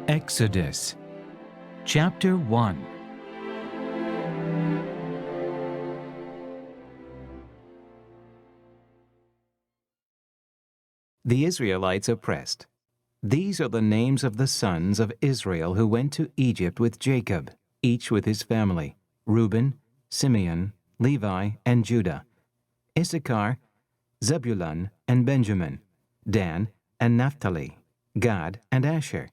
Exodus, Chapter 1. The Israelites oppressed. These are the names of the sons of Israel who went to Egypt with Jacob, each with his family: Reuben, Simeon, Levi, and Judah; Issachar, Zebulun, and Benjamin; Dan, and Naphtali; Gad, and Asher.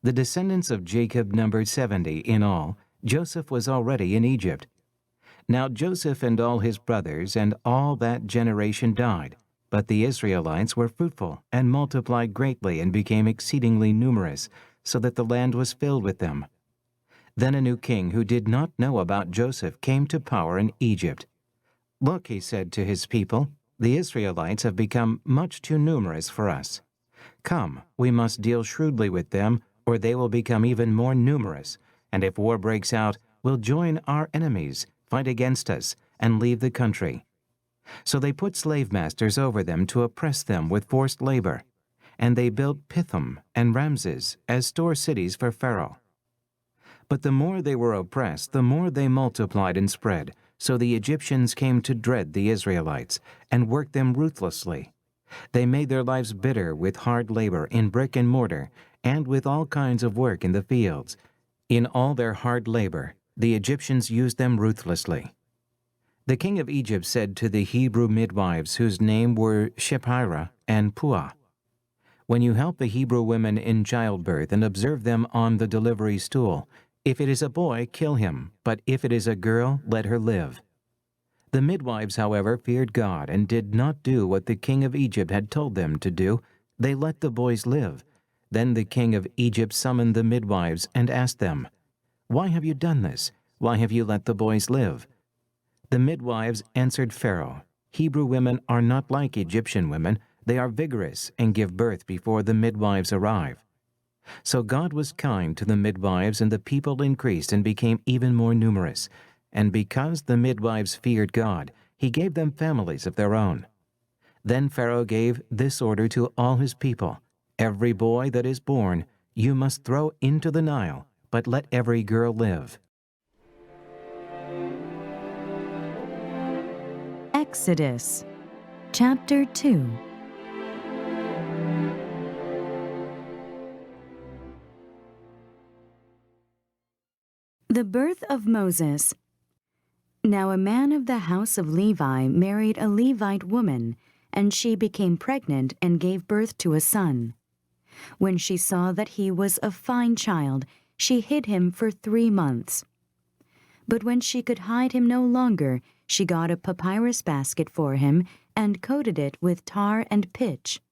The descendants of Jacob numbered 70 in all. Joseph was already in Egypt. Now Joseph and all his brothers and all that generation died, but the Israelites were fruitful and multiplied greatly and became exceedingly numerous, so that the land was filled with them. Then a new king who did not know about Joseph came to power in Egypt. "Look," he said to his people, "the Israelites have become much too numerous for us. Come, we must deal shrewdly with them, or they will become even more numerous, and if war breaks out, we'll join our enemies, fight against us, and leave the country." So they put slave masters over them to oppress them with forced labor, and they built Pithom and Ramses as store cities for Pharaoh. But the more they were oppressed, the more they multiplied and spread, so the Egyptians came to dread the Israelites and worked them ruthlessly. They made their lives bitter with hard labor in brick and mortar and with all kinds of work in the fields. In all their hard labor, the Egyptians used them ruthlessly. The king of Egypt said to the Hebrew midwives, whose name were Shiphrah and Puah, "When you help the Hebrew women in childbirth and observe them on the delivery stool, if it is a boy, kill him, but if it is a girl, let her live." The midwives, however, feared God and did not do what the king of Egypt had told them to do. They let the boys live. Then the king of Egypt summoned the midwives and asked them, "Why have you done this? Why have you let the boys live?" The midwives answered Pharaoh, "Hebrew women are not like Egyptian women. They are vigorous and give birth before the midwives arrive." So God was kind to the midwives, and the people increased and became even more numerous. And because the midwives feared God, he gave them families of their own. Then Pharaoh gave this order to all his people: "Every boy that is born you must throw into the Nile, but let every girl live." Exodus, Chapter 2. The birth of Moses. Now a man of the house of Levi married a Levite woman, and she became pregnant and gave birth to a son. When she saw that he was a fine child, she hid him for 3 months. But when she could hide him no longer, she got a papyrus basket for him and coated it with tar and pitch.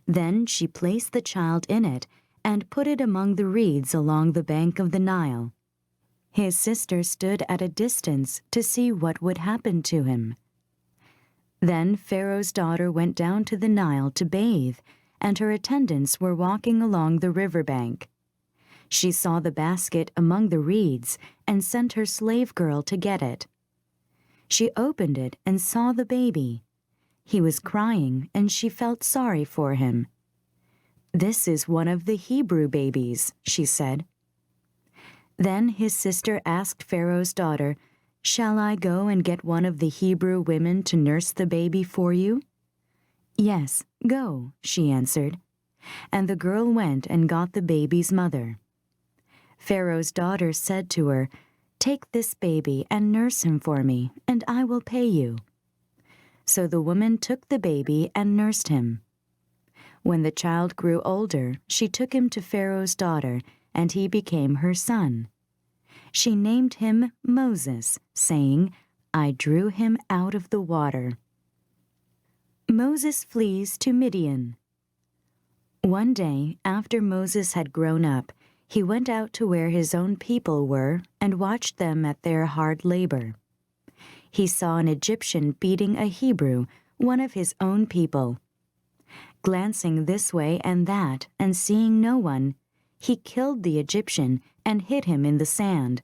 Then she placed the child in it and put it among the reeds along the bank of the Nile. His sister stood at a distance to see what would happen to him. Then Pharaoh's daughter went down to the Nile to bathe, and her attendants were walking along the river bank. She saw the basket among the reeds and sent her slave girl to get it. She opened it and saw the baby. He was crying, and she felt sorry for him. "This is one of the Hebrew babies," she said. Then his sister asked Pharaoh's daughter, "Shall I go and get one of the Hebrew women to nurse the baby for you?" "Yes, go," she answered. And the girl went and got the baby's mother. Pharaoh's daughter said to her, "Take this baby and nurse him for me, and I will pay you." So the woman took the baby and nursed him. When the child grew older, she took him to Pharaoh's daughter, and he became her son. She named him Moses, saying, "I drew him out of the water." Moses flees to Midian. One day, after Moses had grown up, he went out to where his own people were and watched them at their hard labor. He saw an Egyptian beating a Hebrew, one of his own people. Glancing this way and that and seeing no one, he killed the Egyptian and hid him in the sand.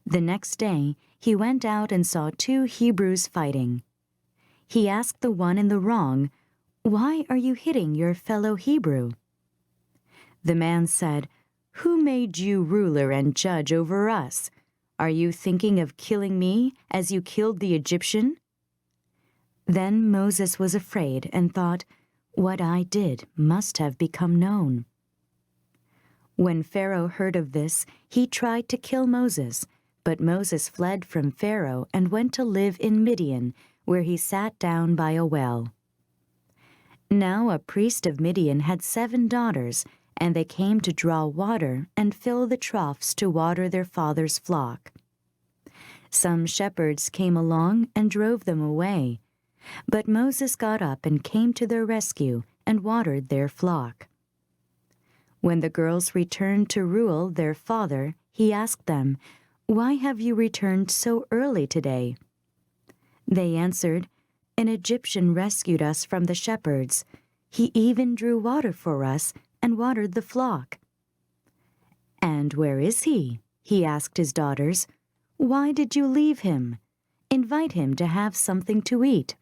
The next day, he went out and saw 2 Hebrews fighting. He asked the one in the wrong, "Why are you hitting your fellow Hebrew?" The man said, "Who made you ruler and judge over us? Are you thinking of killing me as you killed the Egyptian?" Then Moses was afraid and thought, "What I did must have become known." When Pharaoh heard of this, he tried to kill Moses, but Moses fled from Pharaoh and went to live in Midian, where he sat down by a well. Now a priest of Midian had 7 daughters, and they came to draw water and fill the troughs to water their father's flock. Some shepherds came along and drove them away, but Moses got up and came to their rescue and watered their flock. When the girls returned to Reuel, their father, he asked them, "Why have you returned so early today?" They answered, "An Egyptian rescued us from the shepherds. He even drew water for us and watered the flock." "And where is he?" he asked his daughters. "Why did you leave him? Invite him to have something to eat."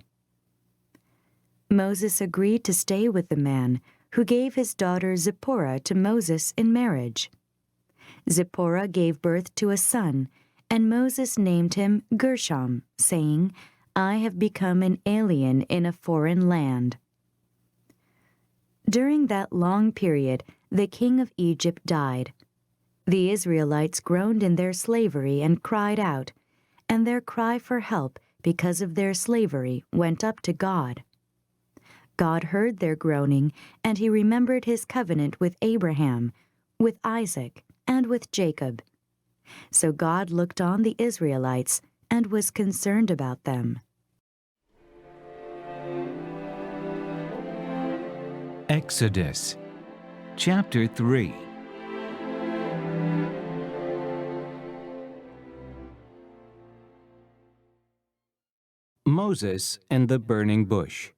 Moses agreed to stay with the man, who gave his daughter Zipporah to Moses in marriage. Zipporah gave birth to a son, and Moses named him Gershom, saying, "I have become an alien in a foreign land." During that long period, the king of Egypt died. The Israelites groaned in their slavery and cried out, and their cry for help because of their slavery went up to God. God heard their groaning, and he remembered his covenant with Abraham, with Isaac, and with Jacob. So God looked on the Israelites and was concerned about them. Exodus chapter 3. Moses and the burning bush.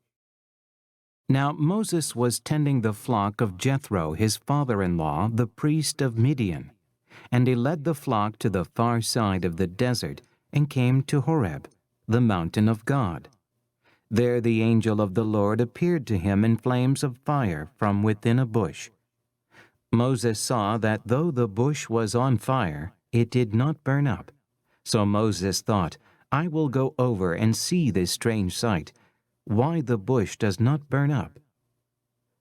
Now Moses was tending the flock of Jethro, his father-in-law, the priest of Midian. And he led the flock to the far side of the desert and came to Horeb, the mountain of God. There the angel of the Lord appeared to him in flames of fire from within a bush. Moses saw that though the bush was on fire, it did not burn up. So Moses thought, "I will go over and see this strange sight, why the bush does not burn up."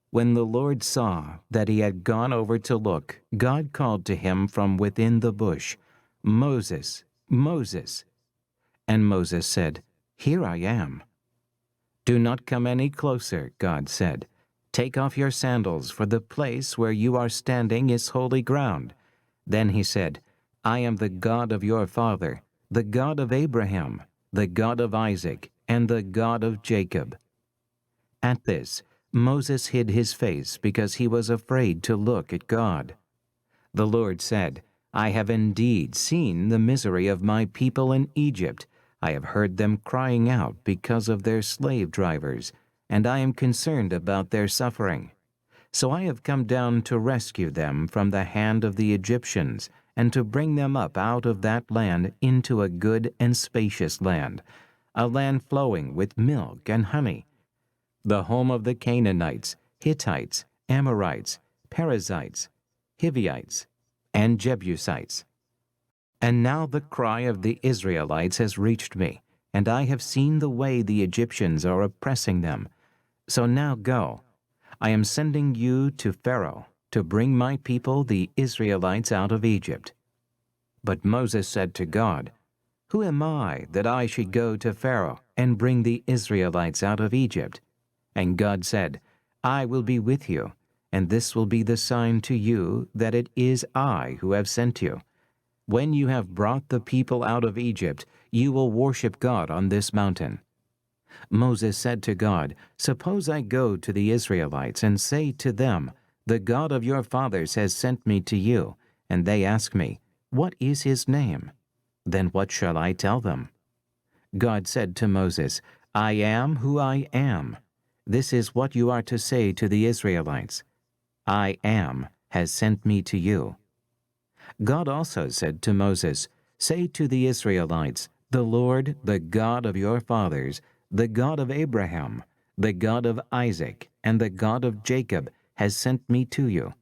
When the Lord saw that he had gone over to look, God called to him from within the bush, "Moses, Moses." And Moses said, "Here I am." "Do not come any closer," God said. "Take off your sandals, for the place where you are standing is holy ground." Then he said, "I am the God of your father, the God of Abraham, the God of Isaac, and the God of Jacob." At this, Moses hid his face because he was afraid to look at God. The Lord said, "I have indeed seen the misery of my people in Egypt. I have heard them crying out because of their slave drivers, and I am concerned about their suffering. So I have come down to rescue them from the hand of the Egyptians, and to bring them up out of that land into a good and spacious land, a land flowing with milk and honey, the home of the Canaanites, Hittites, Amorites, Perizzites, Hivites, and Jebusites. And now the cry of the Israelites has reached me, and I have seen the way the Egyptians are oppressing them. So now go. I am sending you to Pharaoh to bring my people the Israelites out of Egypt." But Moses said to God, "Who am I that I should go to Pharaoh and bring the Israelites out of Egypt?" And God said, "I will be with you, and this will be the sign to you that it is I who have sent you. When you have brought the people out of Egypt, you will worship God on this mountain." Moses said to God, "Suppose I go to the Israelites and say to them, 'The God of your fathers has sent me to you,' and they ask me, 'What is his name?' Then what shall I tell them?" God said to Moses, "I am who I am. This is what you are to say to the Israelites. 'I am has sent me to you.'" God also said to Moses, "Say to the Israelites, 'The Lord, the God of your fathers, the God of Abraham, the God of Isaac, and the God of Jacob has sent me to you.'"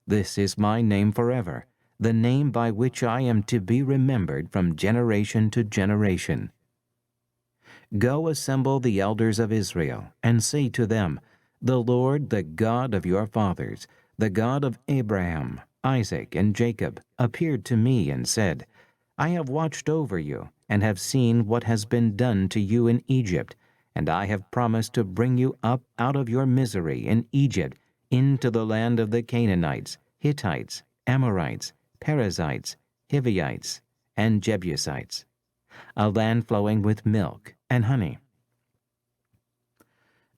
This is my name forever, the name by which I am to be remembered from generation to generation. Go assemble the elders of Israel, and say to them, The Lord, the God of your fathers, the God of Abraham, Isaac, and Jacob, appeared to me and said, I have watched over you, and have seen what has been done to you in Egypt, and I have promised to bring you up out of your misery in Egypt into the land of the Canaanites, Hittites, Amorites, Perizzites, Hivites, and Jebusites, a land flowing with milk and honey.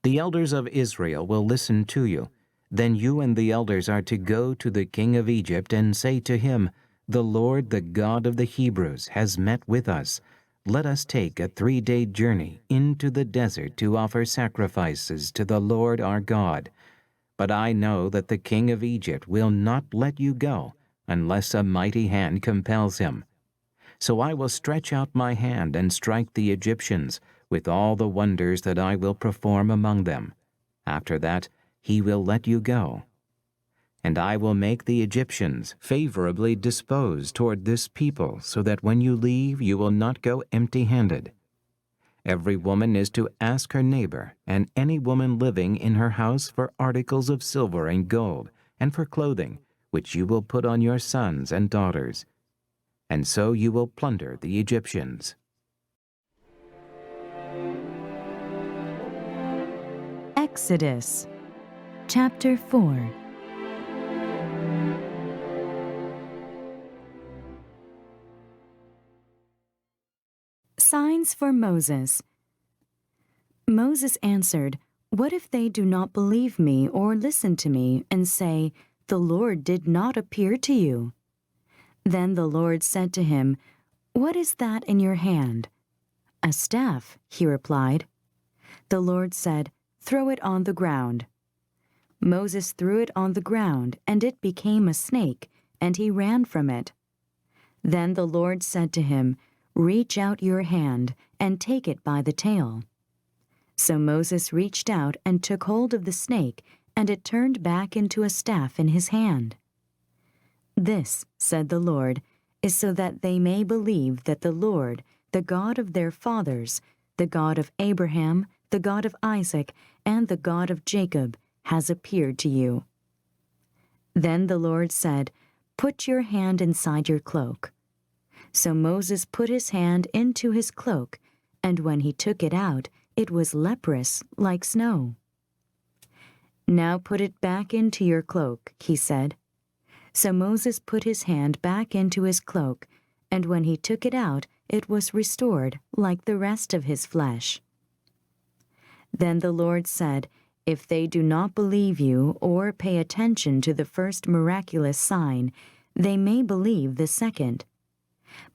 The elders of Israel will listen to you. Then you and the elders are to go to the king of Egypt and say to him, The Lord, the God of the Hebrews, has met with us. Let us take a 3-day journey into the desert to offer sacrifices to the Lord our God. But I know that the king of Egypt will not let you go unless a mighty hand compels him. So I will stretch out my hand and strike the Egyptians with all the wonders that I will perform among them. After that, he will let you go. And I will make the Egyptians favorably disposed toward this people, so that when you leave, you will not go empty-handed. Every woman is to ask her neighbor, and any woman living in her house, for articles of silver and gold, and for clothing, which you will put on your sons and daughters. And so you will plunder the Egyptians. Exodus chapter 4. Signs for Moses. Moses answered, What if they do not believe me or listen to me and say, The Lord did not appear to you? Then the Lord said to him, What is that in your hand? A staff, he replied. The Lord said, Throw it on the ground. Moses threw it on the ground, and it became a snake, and he ran from it. Then the Lord said to him, Reach out your hand and take it by the tail. So Moses reached out and took hold of the snake, and it turned back into a staff in his hand. This, said the Lord, is so that they may believe that the Lord, the God of their fathers, the God of Abraham, the God of Isaac, and the God of Jacob, has appeared to you. Then the Lord said, Put your hand inside your cloak. So Moses put his hand into his cloak, and when he took it out, it was leprous like snow. Now put it back into your cloak, he said. So Moses put his hand back into his cloak, and when he took it out, it was restored like the rest of his flesh. Then the Lord said, If they do not believe you or pay attention to the first miraculous sign, they may believe the second.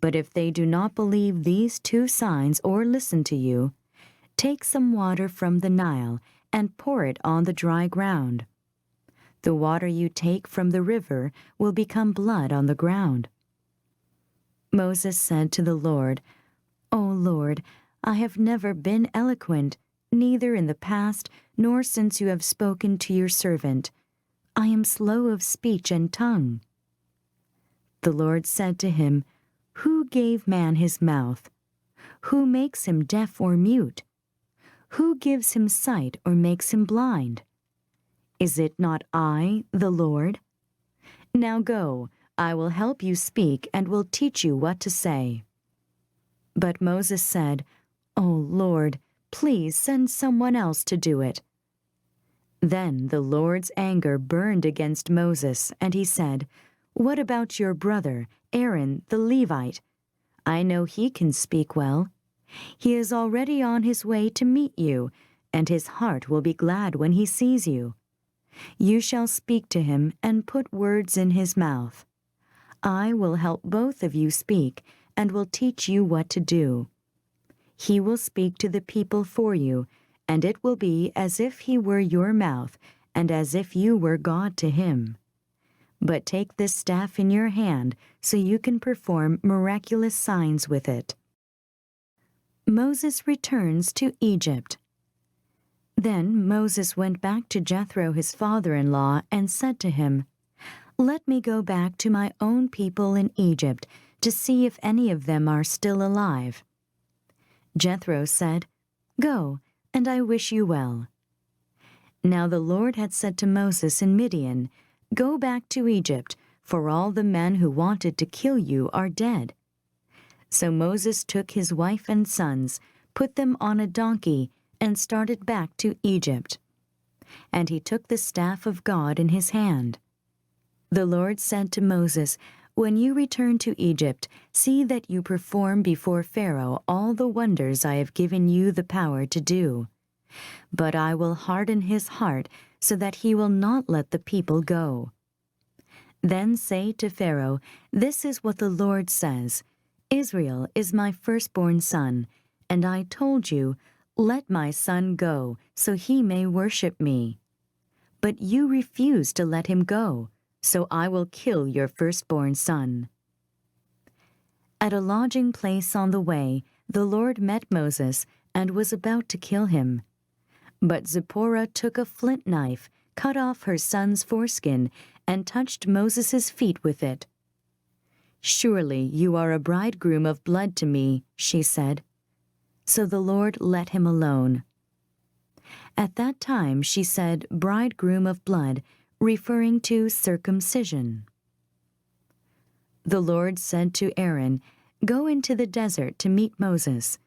But if they do not believe these 2 signs or listen to you, take some water from the Nile and pour it on the dry ground. The water you take from the river will become blood on the ground. Moses said to the Lord, O Lord, I have never been eloquent, neither in the past nor since you have spoken to your servant. I am slow of speech and tongue. The Lord said to him, Who gave man his mouth? Who makes him deaf or mute? Who gives him sight or makes him blind? Is it not I, the Lord? Now go, I will help you speak and will teach you what to say. But Moses said, O Lord, please send someone else to do it. Then the Lord's anger burned against Moses, and he said, What about your brother, Aaron the Levite? I know he can speak well. He is already on his way to meet you, and his heart will be glad when he sees you. You shall speak to him and put words in his mouth. I will help both of you speak and will teach you what to do. He will speak to the people for you, and it will be as if he were your mouth and as if you were God to him. But take this staff in your hand so you can perform miraculous signs with it. Moses returns to Egypt. Then Moses went back to Jethro his father-in-law and said to him, Let me go back to my own people in Egypt to see if any of them are still alive." Jethro said, "Go, and I wish you well." Now the Lord had said to Moses in Midian, "Go back to Egypt, for all the men who wanted to kill you are dead." So Moses took his wife and sons, put them on a donkey, and started back to Egypt. And he took the staff of God in his hand. The Lord said to Moses, "When you return to Egypt, see that you perform before Pharaoh all the wonders I have given you the power to do. But I will harden his heart so that he will not let the people go. Then say to Pharaoh, 'This is what the Lord says: Israel is my firstborn son, and I told you, let my son go, so he may worship me. But you refused to let him go, so I will kill your firstborn son.'" At a lodging place on the way, the Lord met Moses and was about to kill him. But Zipporah took a flint knife, cut off her son's foreskin, and touched Moses' feet with it. "Surely you are a bridegroom of blood to me," she said. So the Lord let him alone. At that time she said, "bridegroom of blood," referring to circumcision. The Lord said to Aaron, "Go into the desert to meet Moses."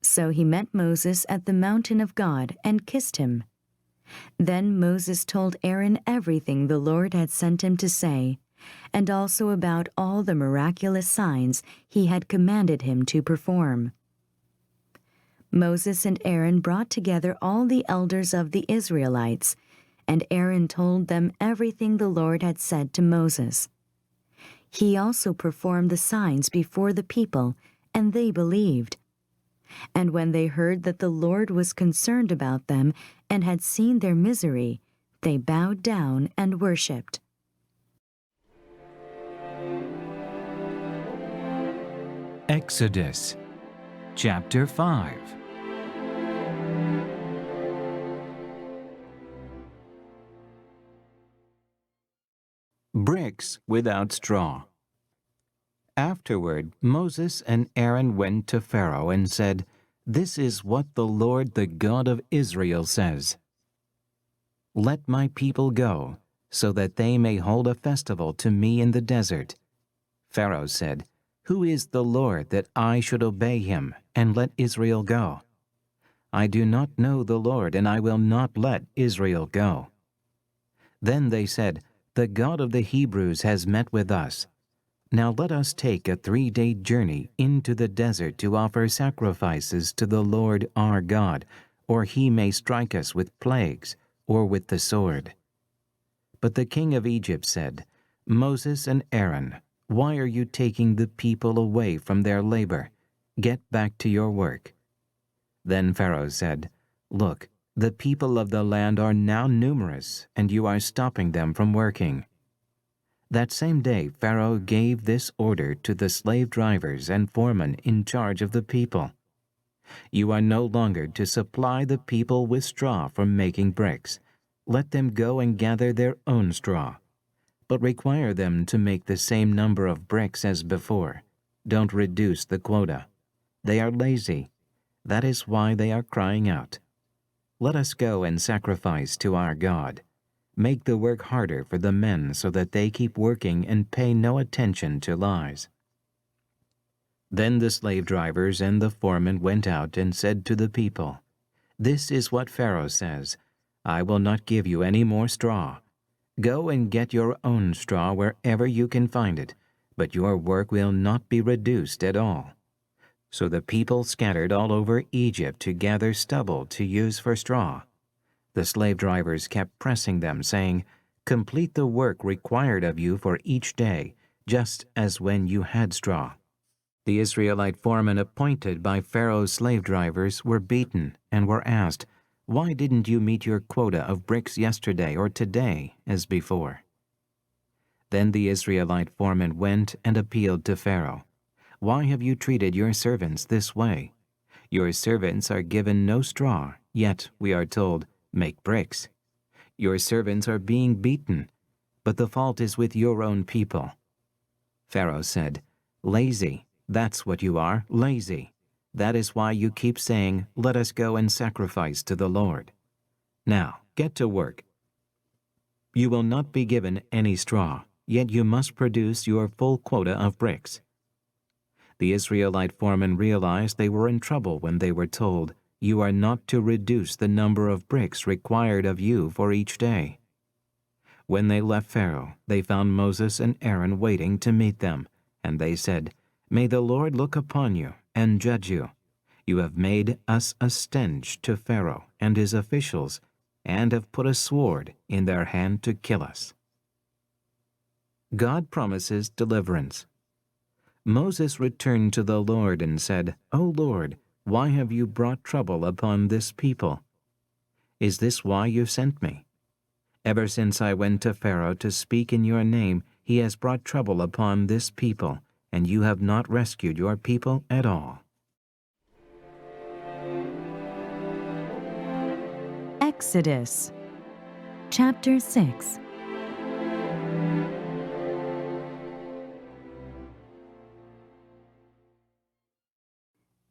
So he met Moses at the mountain of God and kissed him. Then Moses told Aaron everything the Lord had sent him to say, and also about all the miraculous signs he had commanded him to perform. Moses and Aaron brought together all the elders of the Israelites, and Aaron told them everything the Lord had said to Moses. He also performed the signs before the people, and they believed. And when they heard that the Lord was concerned about them and had seen their misery, they bowed down and worshipped. Exodus chapter 5. Bricks without straw. Afterward, Moses and Aaron went to Pharaoh and said, "This is what the Lord, the God of Israel, says. Let my people go, so that they may hold a festival to me in the desert." Pharaoh said, "Who is the Lord that I should obey him and let Israel go? I do not know the Lord, and I will not let Israel go." Then they said, "The God of the Hebrews has met with us. Now let us take a 3-day journey into the desert to offer sacrifices to the Lord our God, or he may strike us with plagues or with the sword." But the king of Egypt said, "Moses and Aaron, why are you taking the people away from their labor? Get back to your work." Then Pharaoh said, "Look, the people of the land are now numerous, and you are stopping them from working." That same day Pharaoh gave this order to the slave drivers and foremen in charge of the people: "You are no longer to supply the people with straw for making bricks. Let them go and gather their own straw. But require them to make the same number of bricks as before. Don't reduce the quota. They are lazy. That is why they are crying out. Let us go and sacrifice to our God. Make the work harder for the men so that they keep working and pay no attention to lies." Then the slave drivers and the foremen went out and said to the people, "This is what Pharaoh says: I will not give you any more straw. Go and get your own straw wherever you can find it, but your work will not be reduced at all." So the people scattered all over Egypt to gather stubble to use for straw. The slave drivers kept pressing them, saying, "Complete the work required of you for each day, just as when you had straw." The Israelite foremen appointed by Pharaoh's slave drivers were beaten and were asked, "Why didn't you meet your quota of bricks yesterday or today as before?" Then the Israelite foreman went and appealed to Pharaoh. "Why have you treated your servants this way? Your servants are given no straw, yet we are told, 'Make bricks.' Your servants are being beaten. but the fault is with your own people." Pharaoh said, "Lazy, that's what you are, lazy. That is why you keep saying, 'Let us go and sacrifice to the Lord.' Now, get to work. You will not be given any straw, yet you must produce your full quota of bricks." The Israelite foremen realized they were in trouble when they were told, "You are not to reduce the number of bricks required of you for each day." When they left Pharaoh, they found Moses and Aaron waiting to meet them, and they said, "May the Lord look upon you and judge you. You have made us a stench to Pharaoh and his officials, and have put a sword in their hand to kill us." God promises deliverance. Moses returned to the Lord and said, "O Lord, why have you brought trouble upon this people? Is this why you sent me? Ever since I went to Pharaoh to speak in your name, he has brought trouble upon this people, and you have not rescued your people at all." Exodus chapter 6.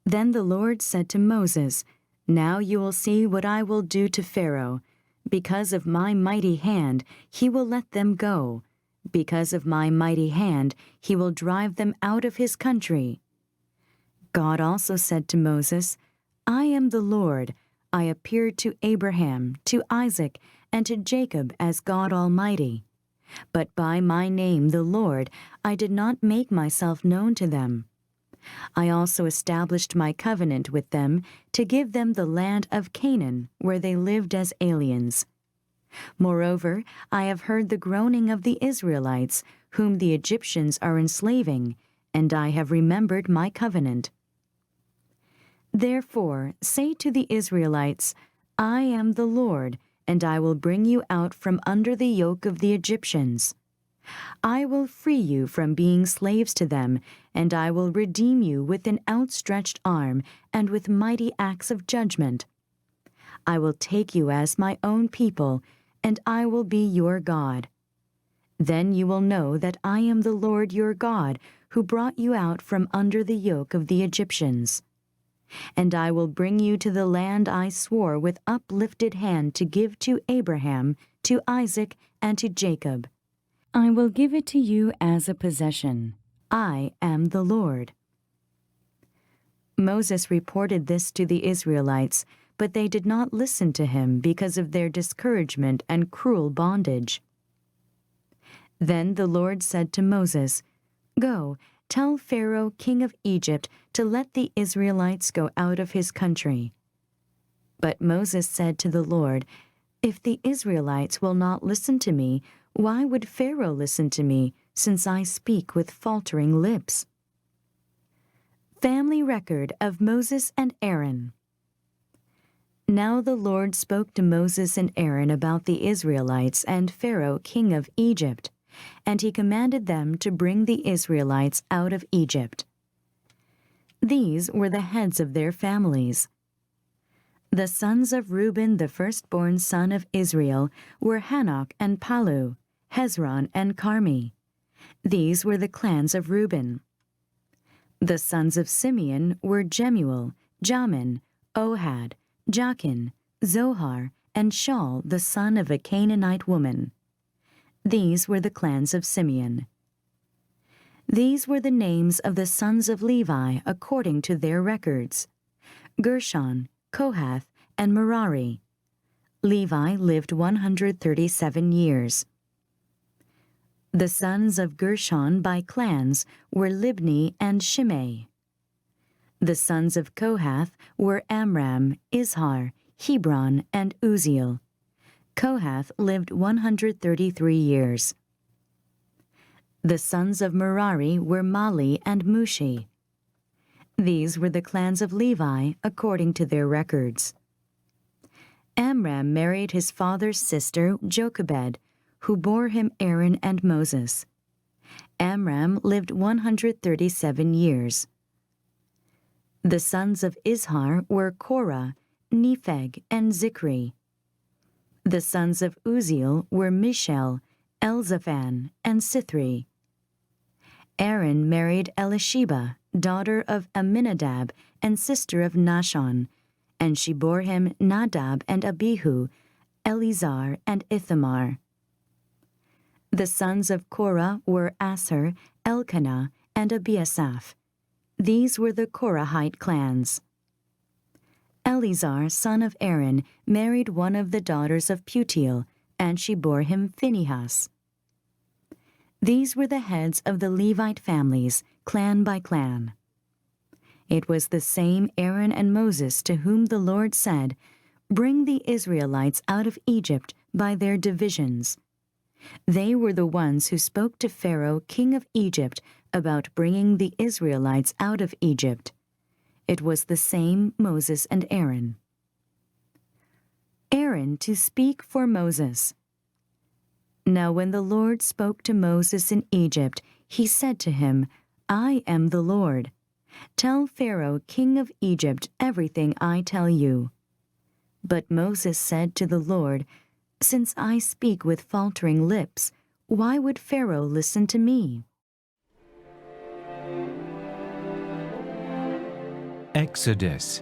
Then the Lord said to Moses, "Now you will see what I will do to Pharaoh. Because of my mighty hand, he will let them go. Because of my mighty hand, he will drive them out of his country." God also said to Moses, "I am the Lord. I appeared to Abraham, to Isaac, and to Jacob as God Almighty. But by my name, the Lord, I did not make myself known to them. I also established my covenant with them to give them the land of Canaan, where they lived as aliens. Moreover, I have heard the groaning of the Israelites, whom the Egyptians are enslaving, and I have remembered my covenant. Therefore, say to the Israelites, 'I am the Lord, and I will bring you out from under the yoke of the Egyptians. I will free you from being slaves to them, and I will redeem you with an outstretched arm and with mighty acts of judgment. I will take you as my own people, and I will be your God. Then you will know that I am the Lord your God, who brought you out from under the yoke of the Egyptians. And I will bring you to the land I swore with uplifted hand to give to Abraham, to Isaac, and to Jacob. I will give it to you as a possession. I am the Lord." Moses reported this to the Israelites, but they did not listen to him because of their discouragement and cruel bondage. Then the Lord said to Moses, "Go, tell Pharaoh, king of Egypt, to let the Israelites go out of his country." But Moses said to the Lord, "If the Israelites will not listen to me, why would Pharaoh listen to me, since I speak with faltering lips?" Family record of Moses and Aaron. Now the Lord spoke to Moses and Aaron about the Israelites and Pharaoh, king of Egypt, and he commanded them to bring the Israelites out of Egypt. These were the heads of their families. The sons of Reuben, the firstborn son of Israel, were Hanok and Palu, Hezron and Carmi. These were the clans of Reuben. The sons of Simeon were Jemuel, Jamin, Ohad, Jachin, Zohar, and Shaul, the son of a Canaanite woman. These were the clans of Simeon. These were the names of the sons of Levi according to their records: Gershon, Kohath, and Merari. Levi lived 137 years. The sons of Gershon by clans were Libni and Shimei. The sons of Kohath were Amram, Izhar, Hebron, and Uzziel. Kohath lived 133 years. The sons of Merari were Mali and Mushi. These were the clans of Levi according to their records. Amram married his father's sister Jochebed, who bore him Aaron and Moses. Amram lived 137 years. The sons of Izhar were Korah, Nepheg, and Zikri. The sons of Uzziel were Mishael, Elzaphan, and Sithri. Aaron married Elisheba, daughter of Amminadab and sister of Nahshon, and she bore him Nadab and Abihu, Eleazar and Ithamar. The sons of Korah were Asher, Elkanah, and Abiasaph. These were the Korahite clans. Eleazar, son of Aaron, married one of the daughters of Putiel, and she bore him Phinehas. These were the heads of the Levite families, clan by clan. It was the same Aaron and Moses to whom the Lord said, "Bring the Israelites out of Egypt by their divisions." They were the ones who spoke to Pharaoh, king of Egypt, about bringing the Israelites out of Egypt. It was the same Moses and Aaron. Aaron to speak for Moses. Now when the Lord spoke to Moses in Egypt, he said to him, "I am the Lord. Tell Pharaoh, king of Egypt, everything I tell you." But Moses said to the Lord, "Since I speak with faltering lips, why would Pharaoh listen to me?" Exodus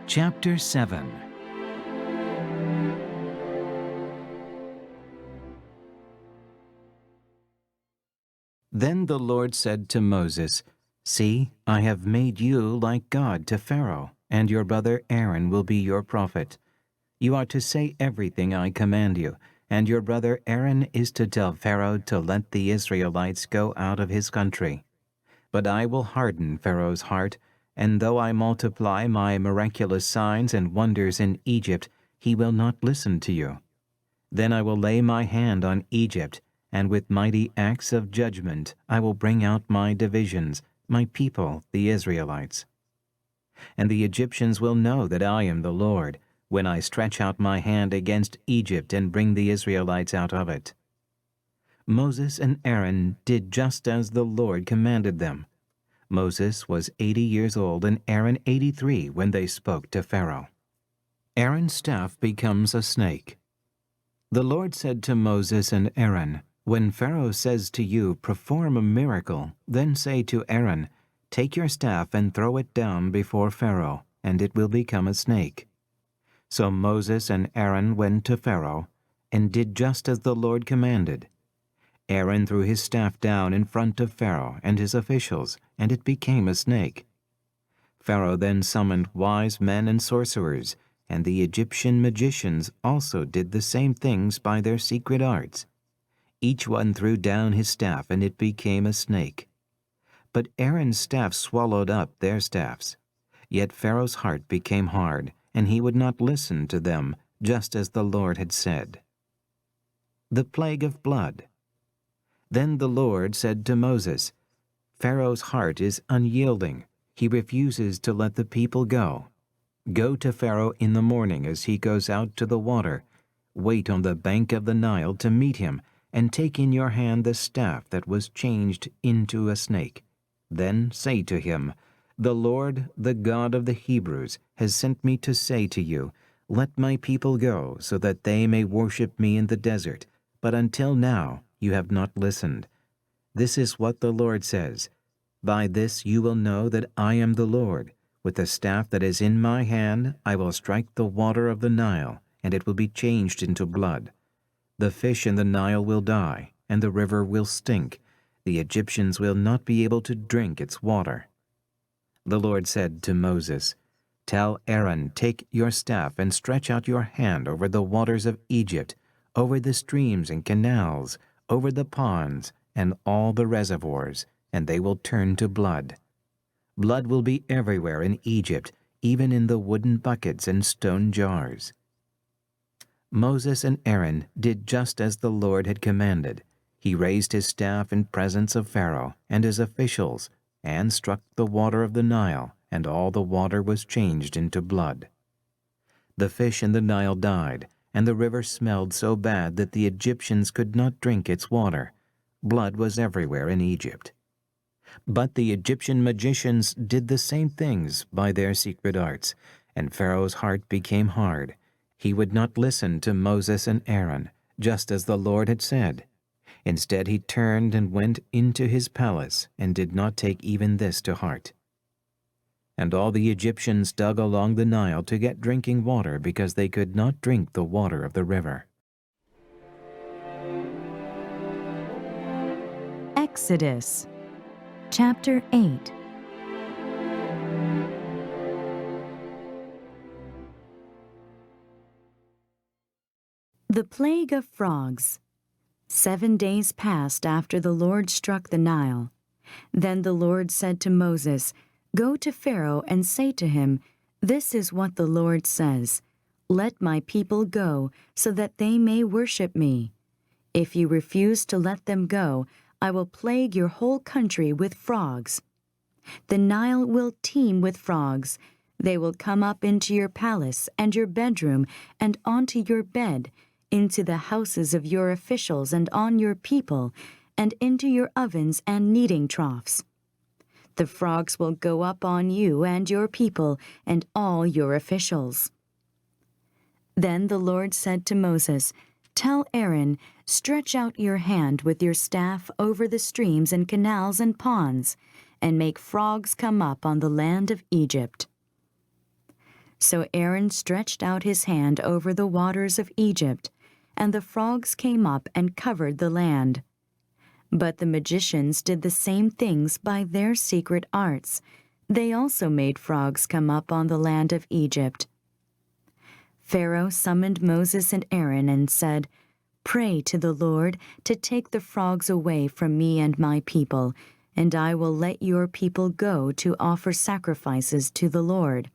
chapter 7. Then the Lord said to Moses, "See, I have made you like God to Pharaoh, and your brother Aaron will be your prophet. You are to say everything I command you, and your brother Aaron is to tell Pharaoh to let the Israelites go out of his country. But I will harden Pharaoh's heart, and though I multiply my miraculous signs and wonders in Egypt, he will not listen to you. Then I will lay my hand on Egypt, and with mighty acts of judgment I will bring out my divisions, my people, the Israelites. And the Egyptians will know that I am the Lord, when I stretch out my hand against Egypt and bring the Israelites out of it." Moses and Aaron did just as the Lord commanded them. Moses was 80 years old and Aaron 83 when they spoke to Pharaoh. Aaron's staff becomes a snake. The Lord said to Moses and Aaron, "When Pharaoh says to you, 'Perform a miracle,' then say to Aaron, 'Take your staff and throw it down before Pharaoh, and it will become a snake.'" So Moses and Aaron went to Pharaoh and did just as the Lord commanded. Aaron threw his staff down in front of Pharaoh and his officials, and it became a snake. Pharaoh then summoned wise men and sorcerers, and the Egyptian magicians also did the same things by their secret arts. Each one threw down his staff, and it became a snake. But Aaron's staff swallowed up their staffs. Yet Pharaoh's heart became hard, and he would not listen to them, just as the Lord had said. The plague of blood. Then the Lord said to Moses, "Pharaoh's heart is unyielding. He refuses to let the people go. Go to Pharaoh in the morning as he goes out to the water. Wait on the bank of the Nile to meet him, and take in your hand the staff that was changed into a snake. Then say to him, 'The Lord, the God of the Hebrews, has sent me to say to you, Let my people go, so that they may worship me in the desert. But until now you have not listened. This is what the Lord says. By this you will know that I am the Lord. With the staff that is in my hand I will strike the water of the Nile, and it will be changed into blood. The fish in the Nile will die, and the river will stink. The Egyptians will not be able to drink its water." The Lord said to Moses, "Tell Aaron, take your staff and stretch out your hand over the waters of Egypt, over the streams and canals, over the ponds, and all the reservoirs, and they will turn to blood. Blood will be everywhere in Egypt, even in the wooden buckets and stone jars." Moses and Aaron did just as the Lord had commanded. He raised his staff in presence of Pharaoh and his officials, and struck the water of the Nile, and all the water was changed into blood. The fish in the Nile died, and the river smelled so bad that the Egyptians could not drink its water. Blood was everywhere in Egypt. But the Egyptian magicians did the same things by their secret arts, and Pharaoh's heart became hard. He would not listen to Moses and Aaron, just as the Lord had said. Instead, he turned and went into his palace and did not take even this to heart. And all the Egyptians dug along the Nile to get drinking water because they could not drink the water of the river. Exodus chapter 8. The Plague of Frogs. 7 days passed after the Lord struck the Nile. Then the Lord said to Moses, "Go to Pharaoh and say to him, 'This is what the Lord says. Let my people go, so that they may worship me. If you refuse to let them go, I will plague your whole country with frogs. The Nile will teem with frogs. They will come up into your palace and your bedroom and onto your bed, into the houses of your officials and on your people, and into your ovens and kneading troughs. The frogs will go up on you and your people and all your officials." Then the Lord said to Moses, "Tell Aaron, stretch out your hand with your staff over the streams and canals and ponds, and make frogs come up on the land of Egypt." So Aaron stretched out his hand over the waters of Egypt, and the frogs came up and covered the land. But the magicians did the same things by their secret arts. They also made frogs come up on the land of Egypt. Pharaoh summoned Moses and Aaron and said, "Pray to the Lord to take the frogs away from me and my people, and I will let your people go to offer sacrifices to the Lord."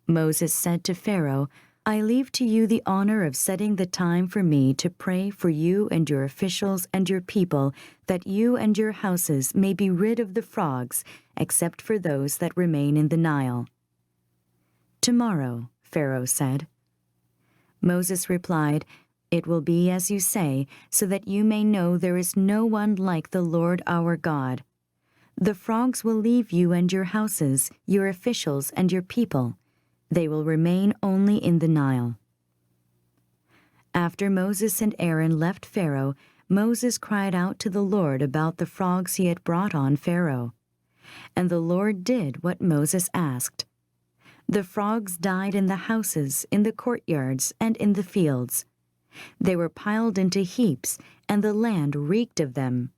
Moses said to Pharaoh, "I leave to you the honor of setting the time for me to pray for you and your officials and your people, that you and your houses may be rid of the frogs, except for those that remain in the Nile." "Tomorrow," Pharaoh said. Moses replied, "It will be as you say, so that you may know there is no one like the Lord our God. The frogs will leave you and your houses, your officials and your people. They will remain only in the Nile." After Moses and Aaron left Pharaoh, Moses cried out to the Lord about the frogs he had brought on Pharaoh. And the Lord did what Moses asked. The frogs died in the houses, in the courtyards, and in the fields. They were piled into heaps, and the land reeked of them.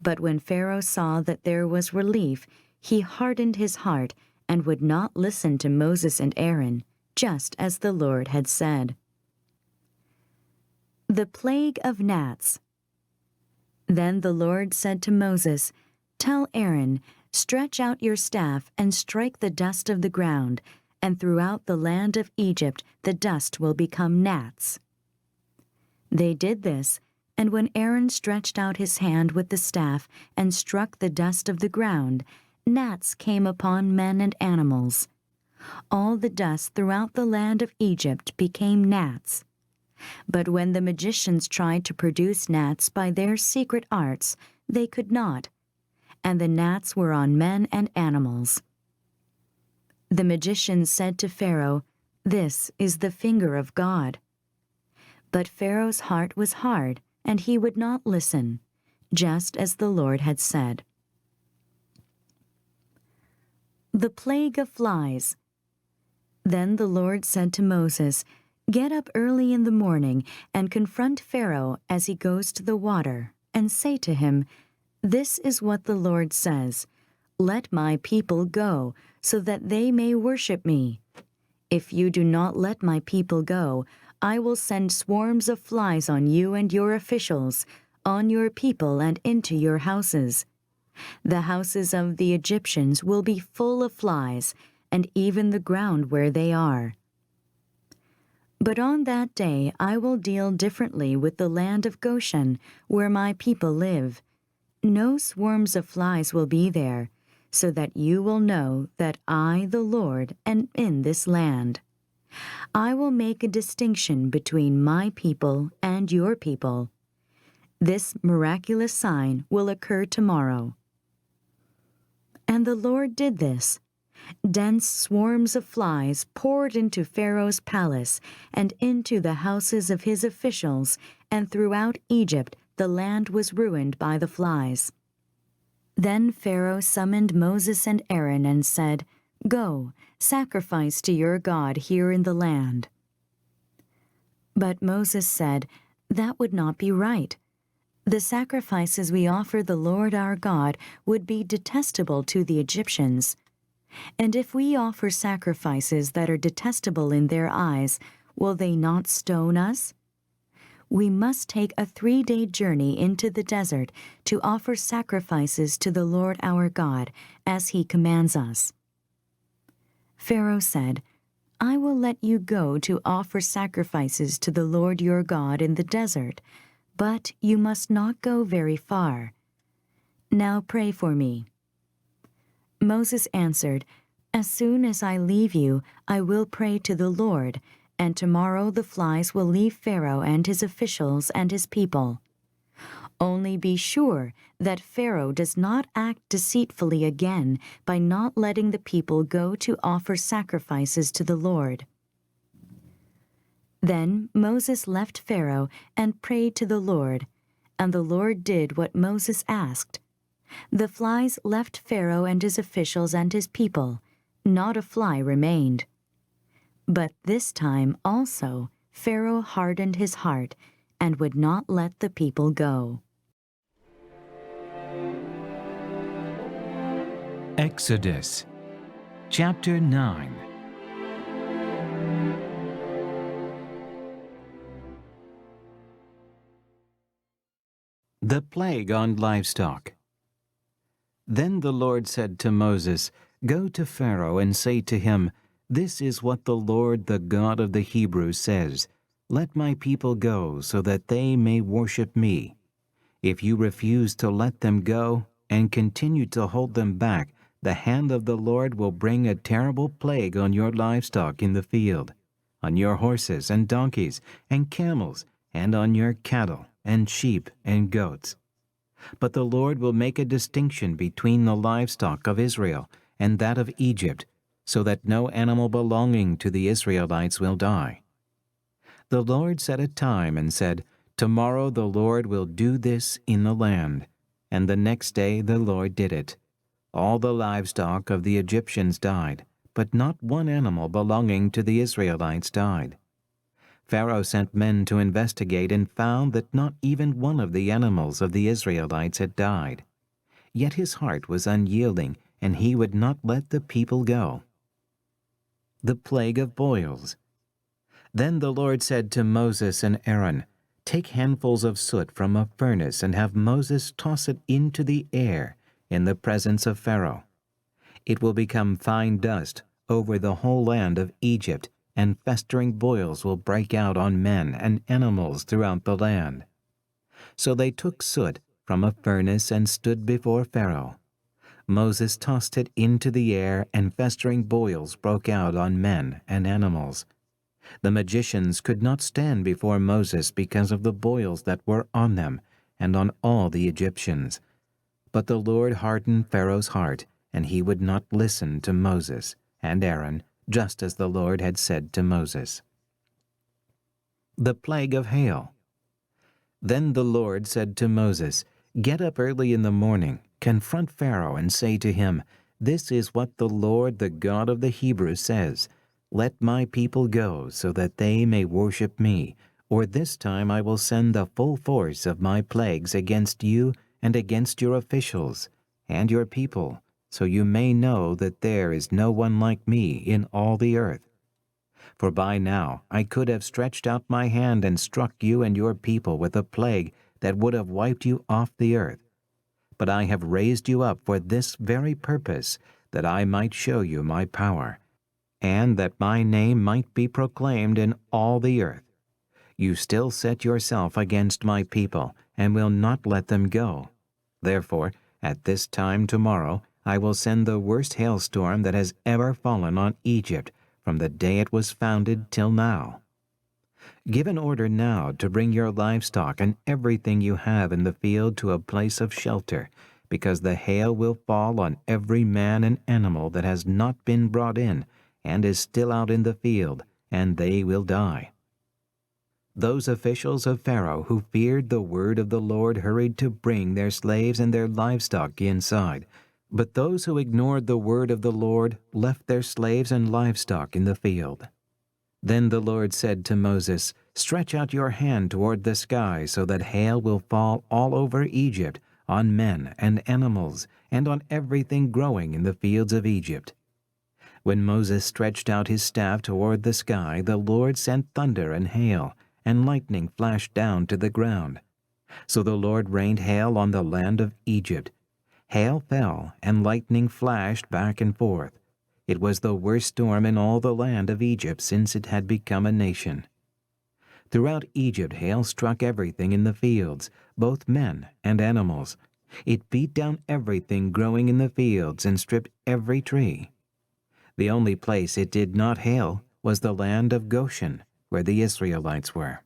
But when Pharaoh saw that there was relief, he hardened his heart and would not listen to Moses and Aaron, just as the Lord had said. The Plague of Gnats. Then the Lord said to Moses, "Tell Aaron, stretch out your staff and strike the dust of the ground, and throughout the land of Egypt the dust will become gnats." They did this, and when Aaron stretched out his hand with the staff and struck the dust of the ground, gnats came upon men and animals. All the dust throughout the land of Egypt became gnats. But when the magicians tried to produce gnats by their secret arts, they could not, and the gnats were on men and animals. The magicians said to Pharaoh, "This is the finger of God." But Pharaoh's heart was hard, and he would not listen, just as the Lord had said. The Plague of Flies. Then the Lord said to Moses, "Get up early in the morning and confront Pharaoh as he goes to the water, and say to him, 'This is what the Lord says, let my people go, so that they may worship me. If you do not let my people go, I will send swarms of flies on you and your officials, on your people and into your houses. The houses of the Egyptians will be full of flies, and even the ground where they are. But on that day I will deal differently with the land of Goshen, where my people live. No swarms of flies will be there, so that you will know that I, the Lord, am in this land. I will make a distinction between my people and your people. This miraculous sign will occur tomorrow." And the Lord did this. Dense swarms of flies poured into Pharaoh's palace and into the houses of his officials and throughout Egypt the land was ruined by the flies. Then Pharaoh summoned Moses and Aaron and said, "Go, sacrifice to your God here in the land." But Moses said, "That would not be right. The sacrifices we offer the Lord our God would be detestable to the Egyptians. And if we offer sacrifices that are detestable in their eyes, will they not stone us? We must take a 3-day journey into the desert to offer sacrifices to the Lord our God, as he commands us." Pharaoh said, "I will let you go to offer sacrifices to the Lord your God in the desert, but you must not go very far. Now pray for me." Moses answered, "As soon as I leave you, I will pray to the Lord, and tomorrow the flies will leave Pharaoh and his officials and his people. Only be sure that Pharaoh does not act deceitfully again by not letting the people go to offer sacrifices to the Lord." Then Moses left Pharaoh and prayed to the Lord, and the Lord did what Moses asked. The flies left Pharaoh and his officials and his people. Not a fly remained. But this time also Pharaoh hardened his heart and would not let the people go. Exodus chapter 9. The plague on livestock. Then the Lord said to Moses, "Go to Pharaoh and say to him, 'This is what the Lord, the God of the Hebrews, says. Let my people go, so that they may worship me. If you refuse to let them go and continue to hold them back, the hand of the Lord will bring a terrible plague on your livestock in the field, on your horses and donkeys and camels, and on your cattle and sheep and goats. But the Lord will make a distinction between the livestock of Israel and that of Egypt, so that no animal belonging to the Israelites will die.' The Lord set a time and said, 'Tomorrow the Lord will do this in the land.' And the next day the Lord did it. All the livestock of the Egyptians died, but not one animal belonging to the Israelites died. Pharaoh sent men to investigate and found that not even one of the animals of the Israelites had died. Yet his heart was unyielding, and he would not let the people go. The plague of boils. Then the Lord said to Moses and Aaron, "Take handfuls of soot from a furnace and have Moses toss it into the air in the presence of Pharaoh. It will become fine dust over the whole land of Egypt, and festering boils will break out on men and animals throughout the land." So they took soot from a furnace and stood before Pharaoh. Moses tossed it into the air, and festering boils broke out on men and animals. The magicians could not stand before Moses because of the boils that were on them and on all the Egyptians. But the Lord hardened Pharaoh's heart, and he would not listen to Moses and Aaron, just as the Lord had said to Moses. The plague of hail. Then the Lord said to Moses, "Get up early in the morning, confront Pharaoh, and say to him, 'This is what the Lord, the God of the Hebrews, says. Let my people go, so that they may worship me, or this time I will send the full force of my plagues against you and against your officials and your people, so you may know that there is no one like me in all the earth. For by now I could have stretched out my hand and struck you and your people with a plague that would have wiped you off the earth. But I have raised you up for this very purpose, that I might show you my power, and that my name might be proclaimed in all the earth. You still set yourself against my people, and will not let them go. Therefore, at this time tomorrow, I will send the worst hailstorm that has ever fallen on Egypt from the day it was founded till now. Give an order now to bring your livestock and everything you have in the field to a place of shelter, because the hail will fall on every man and animal that has not been brought in and is still out in the field, and they will die." Those officials of Pharaoh who feared the word of the Lord hurried to bring their slaves and their livestock inside. But those who ignored the word of the Lord left their slaves and livestock in the field. Then the Lord said to Moses, "Stretch out your hand toward the sky so that hail will fall all over Egypt, on men and animals, and on everything growing in the fields of Egypt." When Moses stretched out his staff toward the sky, the Lord sent thunder and hail, and lightning flashed down to the ground. So the Lord rained hail on the land of Egypt. Hail fell, and lightning flashed back and forth. It was the worst storm in all the land of Egypt since it had become a nation. Throughout Egypt hail struck everything in the fields, both men and animals. It beat down everything growing in the fields and stripped every tree. The only place it did not hail was the land of Goshen, where the Israelites were.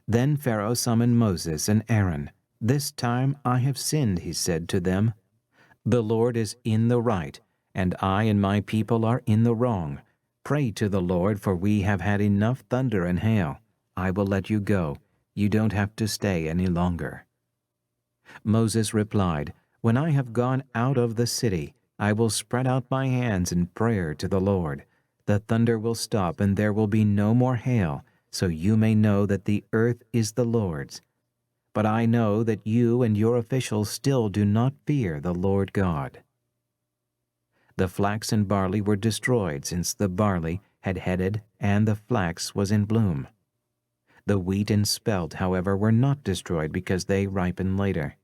Then Pharaoh summoned Moses and Aaron. "This time I have sinned," he said to them. "The Lord is in the right, and I and my people are in the wrong. Pray to the Lord, for we have had enough thunder and hail. I will let you go. You don't have to stay any longer." Moses replied, "When I have gone out of the city, I will spread out my hands in prayer to the Lord. The thunder will stop and there will be no more hail, so you may know that the earth is the Lord's. But I know that you and your officials still do not fear the Lord God." The flax and barley were destroyed, since the barley had headed and the flax was in bloom. The wheat and spelt, however, were not destroyed because they ripened later.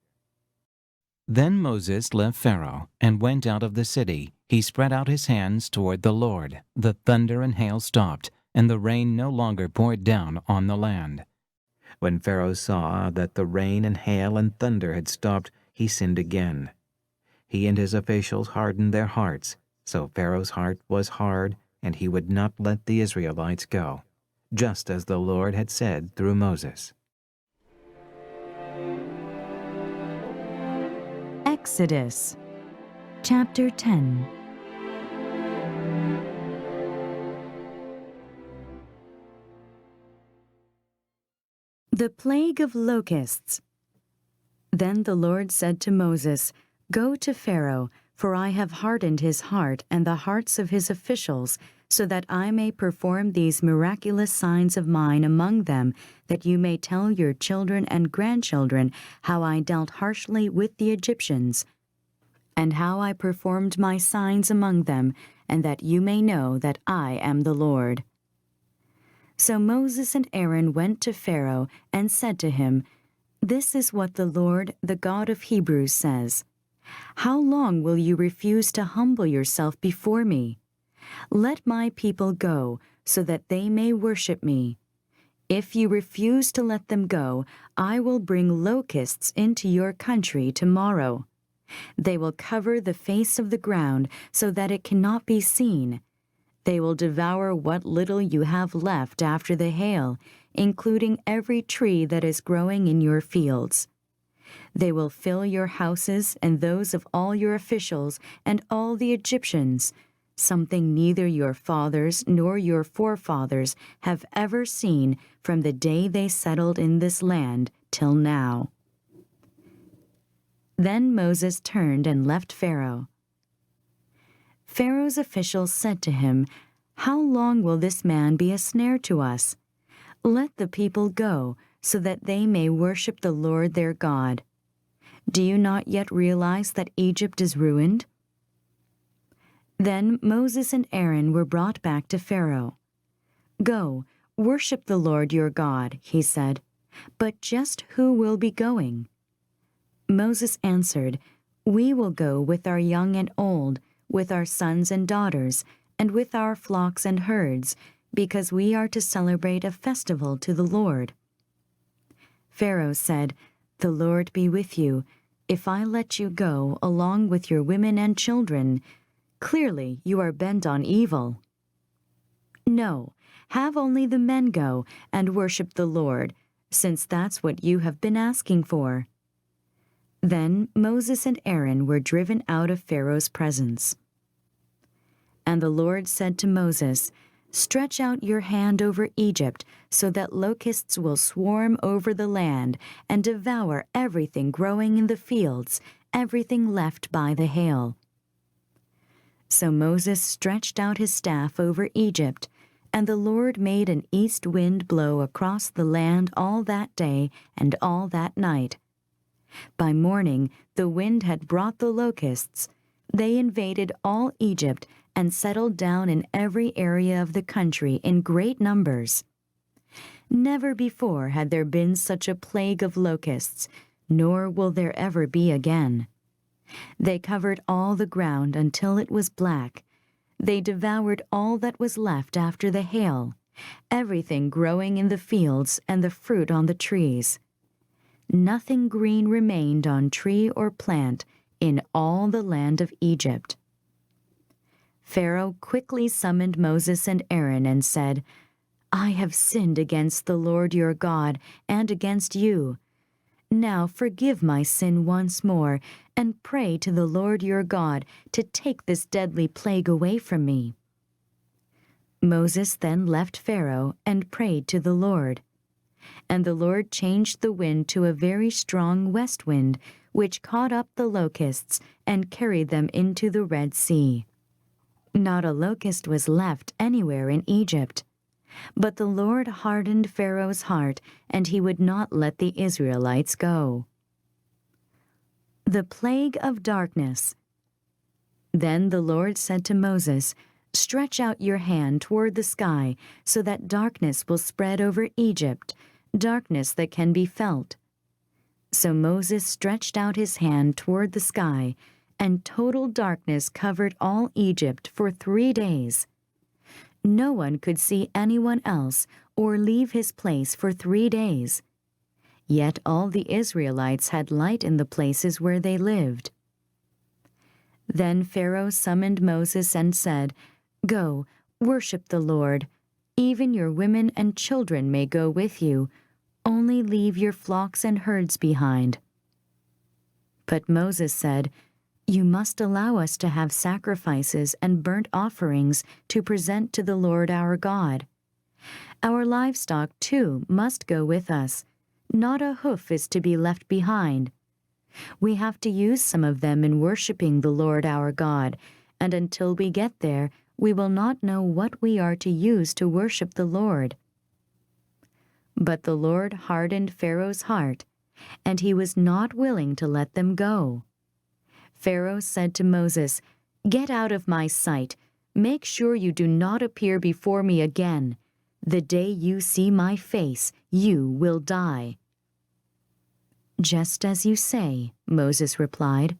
Then Moses left Pharaoh and went out of the city. He spread out his hands toward the Lord. The thunder and hail stopped, and the rain no longer poured down on the land. When Pharaoh saw that the rain and hail and thunder had stopped, he sinned again. He and his officials hardened their hearts, so Pharaoh's heart was hard, and he would not let the Israelites go, just as the Lord had said through Moses. Exodus chapter 10. The plague of locusts. Then the Lord said to Moses, "Go to Pharaoh, for I have hardened his heart and the hearts of his officials, so that I may perform these miraculous signs of mine among them, that you may tell your children and grandchildren how I dealt harshly with the Egyptians, and how I performed my signs among them, and that you may know that I am the Lord." So Moses and Aaron went to Pharaoh and said to him, "This is what the Lord, the God of Hebrews, says. How long will you refuse to humble yourself before me? Let my people go, so that they may worship me. If you refuse to let them go, I will bring locusts into your country tomorrow. They will cover the face of the ground so that it cannot be seen. They will devour what little you have left after the hail, including every tree that is growing in your fields. They will fill your houses and those of all your officials and all the Egyptians, something neither your fathers nor your forefathers have ever seen from the day they settled in this land till now." Then Moses turned and left Pharaoh. Pharaoh's officials said to him, "How long will this man be a snare to us? Let the people go, so that they may worship the Lord their God. Do you not yet realize that Egypt is ruined?" Then Moses and Aaron were brought back to Pharaoh. "Go, worship the Lord your God," he said. "But just who will be going?" Moses answered, "We will go with our young and old, with our sons and daughters, and with our flocks and herds, because we are to celebrate a festival to the Lord." Pharaoh said, "The Lord be with you. If I let you go along with your women and children, clearly you are bent on evil. No, have only the men go and worship the Lord, since that's what you have been asking for." Then Moses and Aaron were driven out of Pharaoh's presence. And the Lord said to Moses, Stretch out your hand over Egypt so that locusts will swarm over the land and devour everything growing in the fields, everything left by the hail." So Moses stretched out his staff over Egypt, and the Lord made an east wind blow across the land all that day and all that night. By morning the wind had brought the locusts. They invaded all Egypt and settled down in every area of the country in great numbers. Never before had there been such a plague of locusts, nor will there ever be again. They covered all the ground until it was black. They devoured all that was left after the hail, everything growing in the fields and the fruit on the trees. Nothing green remained on tree or plant in all the land of Egypt. Pharaoh quickly summoned Moses and Aaron and said, "I have sinned against the Lord your God and against you. Now forgive my sin once more, and pray to the Lord your God to take this deadly plague away from me." Moses then left Pharaoh and prayed to the Lord. And the Lord changed the wind to a very strong west wind, which caught up the locusts and carried them into the Red Sea. Not a locust was left anywhere in Egypt. But the Lord hardened Pharaoh's heart, and he would not let the Israelites go. The Plague of Darkness. Then the Lord said to Moses, "Stretch out your hand toward the sky, so that darkness will spread over Egypt, darkness that can be felt." So Moses stretched out his hand toward the sky, and total darkness covered all Egypt for 3 days. No one could see anyone else or leave his place for 3 days. Yet all the Israelites had light in the places where they lived. Then Pharaoh summoned Moses and said, "Go, worship the Lord. Even your women and children may go with you. Only leave your flocks and herds behind." But Moses said, "You must allow us to have sacrifices and burnt offerings to present to the Lord our God. Our livestock, too, must go with us. Not a hoof is to be left behind. We have to use some of them in worshiping the Lord our God, and until we get there, we will not know what we are to use to worship the Lord." But the Lord hardened Pharaoh's heart, and he was not willing to let them go. Pharaoh said to Moses, "Get out of my sight. Make sure you do not appear before me again. The day you see my face, you will die." "Just as you say," Moses replied.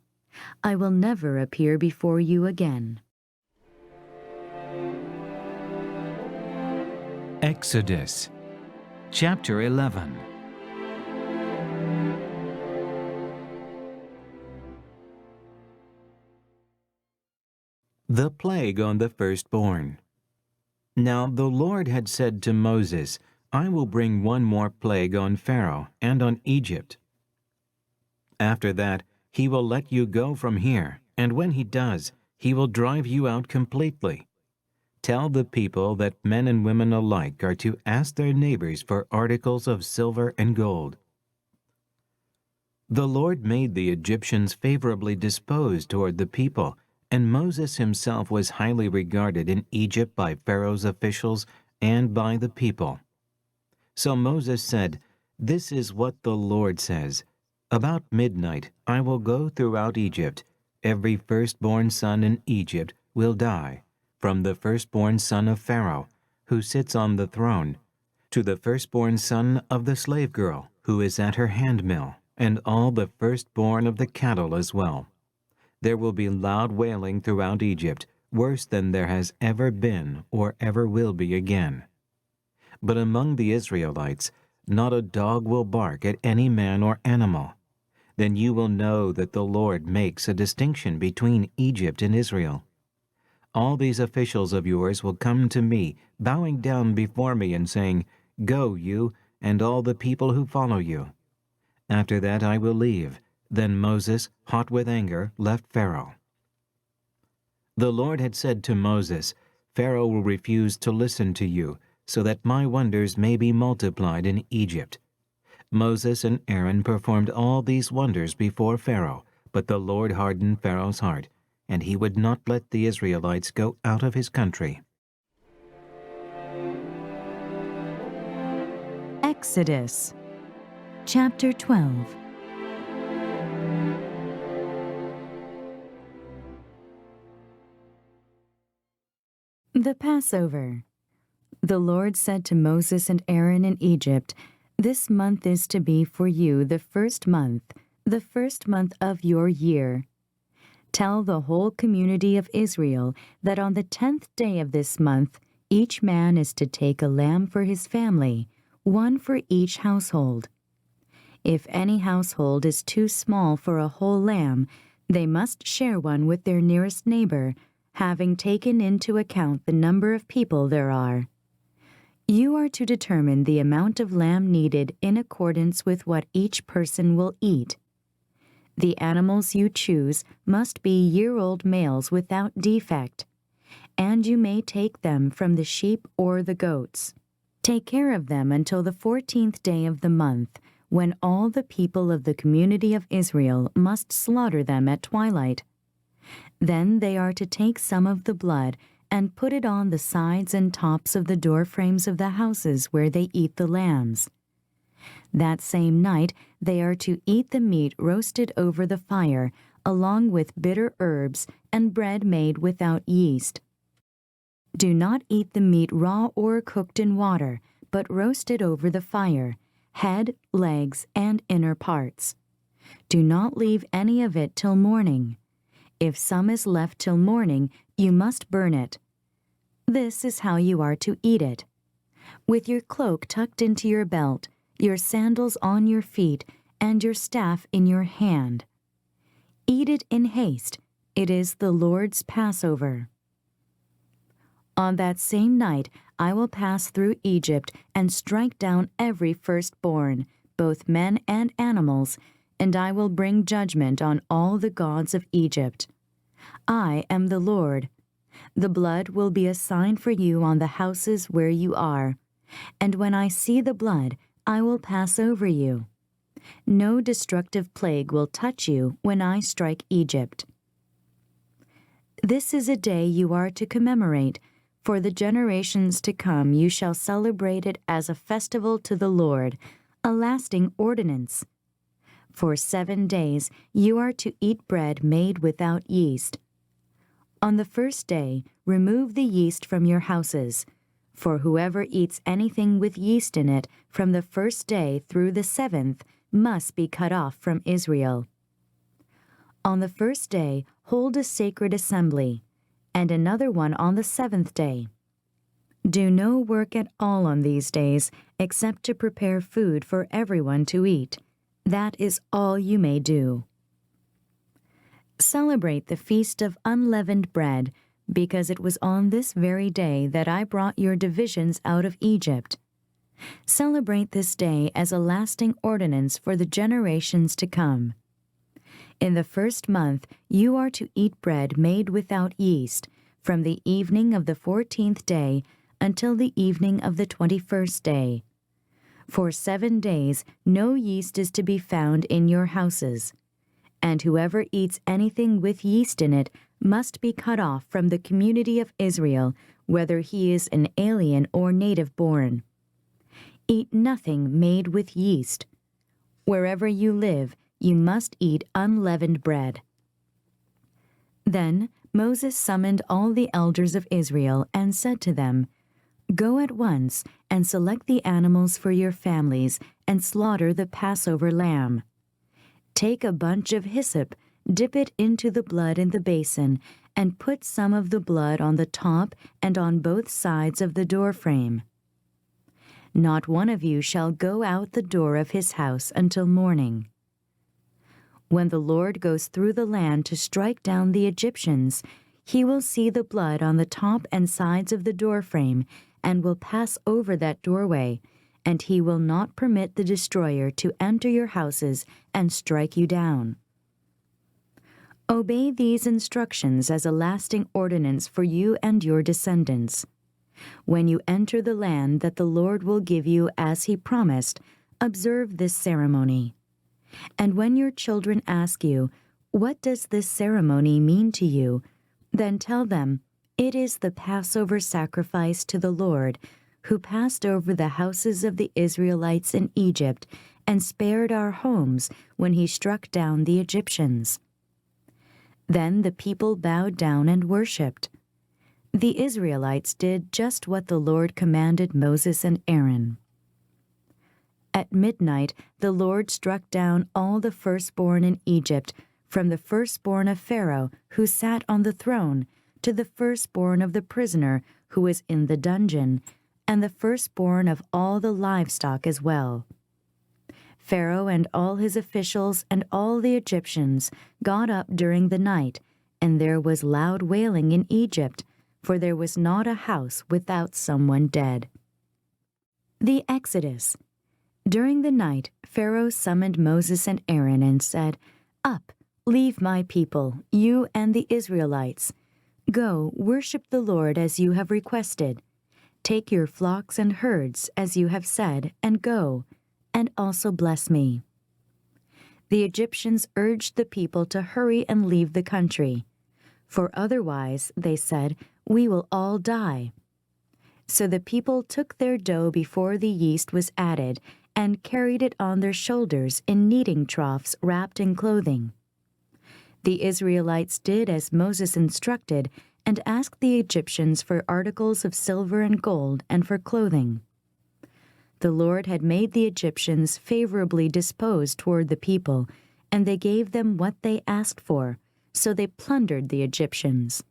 "I will never appear before you again." Exodus chapter 11. The plague on the firstborn. Now the Lord had said to Moses, "I will bring one more plague on Pharaoh and on Egypt. After that, he will let you go from here, and when he does, he will drive you out completely. Tell the people that men and women alike are to ask their neighbors for articles of silver and gold." The Lord made the Egyptians favorably disposed toward the people, and Moses himself was highly regarded in Egypt by Pharaoh's officials and by the people. So Moses said, "This is what the Lord says. About midnight I will go throughout Egypt. Every firstborn son in Egypt will die, from the firstborn son of Pharaoh, who sits on the throne, to the firstborn son of the slave girl, who is at her handmill, and all the firstborn of the cattle as well. There will be loud wailing throughout Egypt, worse than there has ever been or ever will be again. But among the Israelites, not a dog will bark at any man or animal. Then you will know that the Lord makes a distinction between Egypt and Israel. All these officials of yours will come to me, bowing down before me and saying, 'Go, you, and all the people who follow you.' After that I will leave." Then Moses, hot with anger, left Pharaoh. The Lord had said to Moses, Pharaoh will refuse to listen to you, so that my wonders may be multiplied in Egypt. Moses and Aaron performed all these wonders before Pharaoh, but the Lord hardened Pharaoh's heart, and he would not let the Israelites go out of his country. Exodus chapter 12. The Passover. The Lord said to Moses and Aaron in Egypt, "This month is to be for you the first month of your year. Tell the whole community of Israel that on the 10th day of this month, each man is to take a lamb for his family, one for each household. If any household is too small for a whole lamb, they must share one with their nearest neighbor, having taken into account the number of people there are. You are to determine the amount of lamb needed in accordance with what each person will eat. The animals you choose must be year-old males without defect, and you may take them from the sheep or the goats. Take care of them until the 14th day of the month, when all the people of the community of Israel must slaughter them at twilight. Then they are to take some of the blood and put it on the sides and tops of the door frames of the houses where they eat the lambs. That same night they are to eat the meat roasted over the fire, along with bitter herbs and bread made without yeast. Do not eat the meat raw or cooked in water, but roast it over the fire, head, legs, and inner parts. Do not leave any of it till morning. If some is left till morning, you must burn it. This is how you are to eat it: with your cloak tucked into your belt, your sandals on your feet, and your staff in your hand. Eat it in haste. It is the Lord's Passover. On that same night I will pass through Egypt and strike down every firstborn, both men and animals, and I will bring judgment on all the gods of Egypt. I am the Lord. The blood will be a sign for you on the houses where you are, and when I see the blood, I will pass over you. No destructive plague will touch you when I strike Egypt. This is a day you are to commemorate. For the generations to come you shall celebrate it as a festival to the Lord, a lasting ordinance. For 7 days you are to eat bread made without yeast. On the first day remove the yeast from your houses, for whoever eats anything with yeast in it from the first day through the 7th must be cut off from Israel. On the first day hold a sacred assembly, and another one on the 7th day. Do no work at all on these days except to prepare food for everyone to eat. That is all you may do. Celebrate the Feast of Unleavened Bread, because it was on this very day that I brought your divisions out of Egypt. Celebrate this day as a lasting ordinance for the generations to come. In the first month you are to eat bread made without yeast, from the evening of the 14th day until the evening of the 21st day. For 7 days no yeast is to be found in your houses, and whoever eats anything with yeast in it must be cut off from the community of Israel, whether he is an alien or native-born. Eat nothing made with yeast. Wherever you live, you must eat unleavened bread. Then Moses summoned all the elders of Israel and said to them, Go at once and select the animals for your families and slaughter the Passover lamb. Take a bunch of hyssop, dip it into the blood in the basin, and put some of the blood on the top and on both sides of the doorframe. Not one of you shall go out the door of his house until morning. When the Lord goes through the land to strike down the Egyptians, he will see the blood on the top and sides of the doorframe and will pass over that doorway, and he will not permit the destroyer to enter your houses and strike you down. Obey these instructions as a lasting ordinance for you and your descendants. When you enter the land that the Lord will give you as He promised, observe this ceremony. And when your children ask you, "What does this ceremony mean to you?" then tell them, "It is the Passover sacrifice to the Lord, who passed over the houses of the Israelites in Egypt and spared our homes when He struck down the Egyptians." Then the people bowed down and worshipped. The Israelites did just what the Lord commanded Moses and Aaron. At midnight, the Lord struck down all the firstborn in Egypt, from the firstborn of Pharaoh, who sat on the throne, to the firstborn of the prisoner who was in the dungeon, and the firstborn of all the livestock as well. Pharaoh and all his officials and all the Egyptians got up during the night, and there was loud wailing in Egypt, for there was not a house without someone dead. The Exodus. During the night, Pharaoh summoned Moses and Aaron and said, "Up, leave my people, you and the Israelites. Go, worship the Lord as you have requested. Take your flocks and herds, as you have said, and go, and also bless me." The Egyptians urged the people to hurry and leave the country, for otherwise, they said, "We will all die." So the people took their dough before the yeast was added and carried it on their shoulders in kneading troughs wrapped in clothing. The Israelites did as Moses instructed and asked the Egyptians for articles of silver and gold and for clothing. The Lord had made the Egyptians favorably disposed toward the people, and they gave them what they asked for, so they plundered the Egyptians.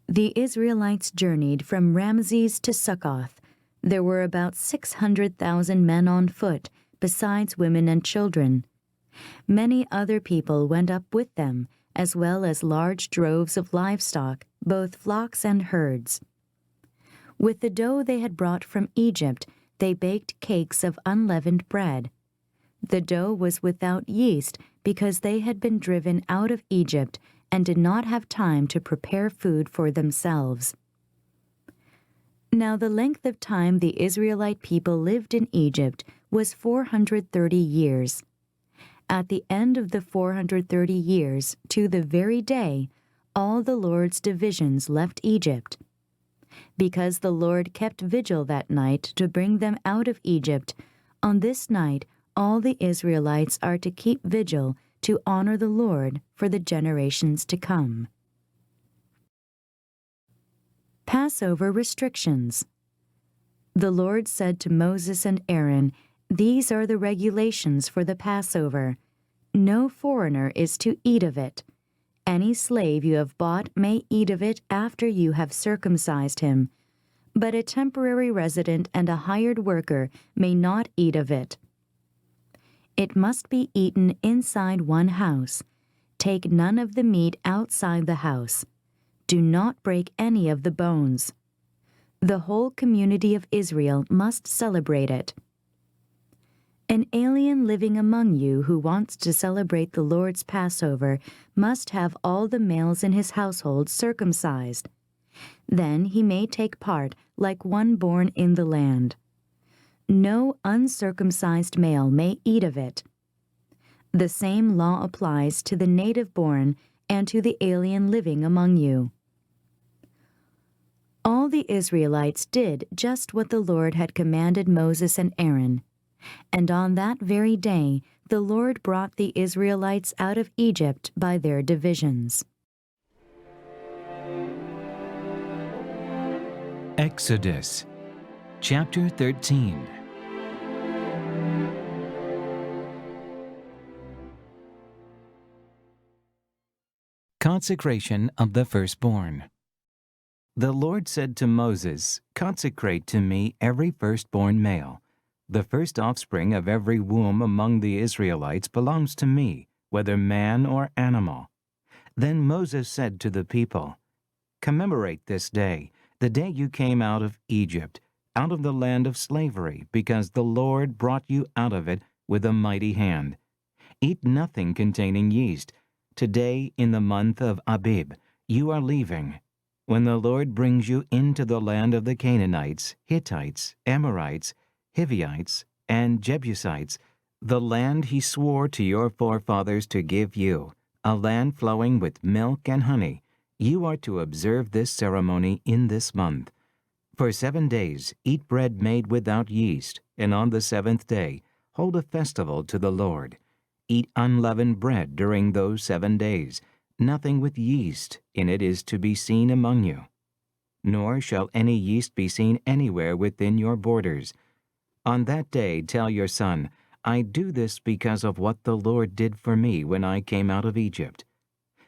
The Israelites journeyed from Ramses to Sukkoth. There were about 600,000 men on foot, besides women and children. Many other people went up with them, as well as large droves of livestock, both flocks and herds. With the dough they had brought from Egypt, they baked cakes of unleavened bread. The dough was without yeast because they had been driven out of Egypt and did not have time to prepare food for themselves. Now the length of time the Israelite people lived in Egypt was 430 years. At the end of the 430 years, to the very day, all the Lord's divisions left Egypt. Because the Lord kept vigil that night to bring them out of Egypt, on this night all the Israelites are to keep vigil to honor the Lord for the generations to come. Passover Restrictions. The Lord said to Moses and Aaron, "These are the regulations for the Passover. No foreigner is to eat of it. Any slave you have bought may eat of it after you have circumcised him, but a temporary resident and a hired worker may not eat of it. It must be eaten inside one house. Take none of the meat outside the house. Do not break any of the bones. The whole community of Israel must celebrate it. An alien living among you who wants to celebrate the Lord's Passover must have all the males in his household circumcised. Then he may take part like one born in the land. No uncircumcised male may eat of it. The same law applies to the native-born and to the alien living among you." All the Israelites did just what the Lord had commanded Moses and Aaron. And on that very day, the Lord brought the Israelites out of Egypt by their divisions. Exodus, chapter 13. Consecration of the Firstborn. The Lord said to Moses, "Consecrate to me every firstborn male. The first offspring of every womb among the Israelites belongs to me, whether man or animal." Then Moses said to the people, "Commemorate this day, the day you came out of Egypt, out of the land of slavery, because the Lord brought you out of it with a mighty hand. Eat nothing containing yeast. Today, in the month of Abib, you are leaving. When the Lord brings you into the land of the Canaanites, Hittites, Amorites, Hivites, and Jebusites, the land he swore to your forefathers to give you, a land flowing with milk and honey, you are to observe this ceremony in this month. For 7 days eat bread made without yeast, and on the 7th day hold a festival to the Lord. Eat unleavened bread during those 7 days. Nothing with yeast in it is to be seen among you. Nor shall any yeast be seen anywhere within your borders. On that day tell your son, I do this because of what the Lord did for me when I came out of Egypt.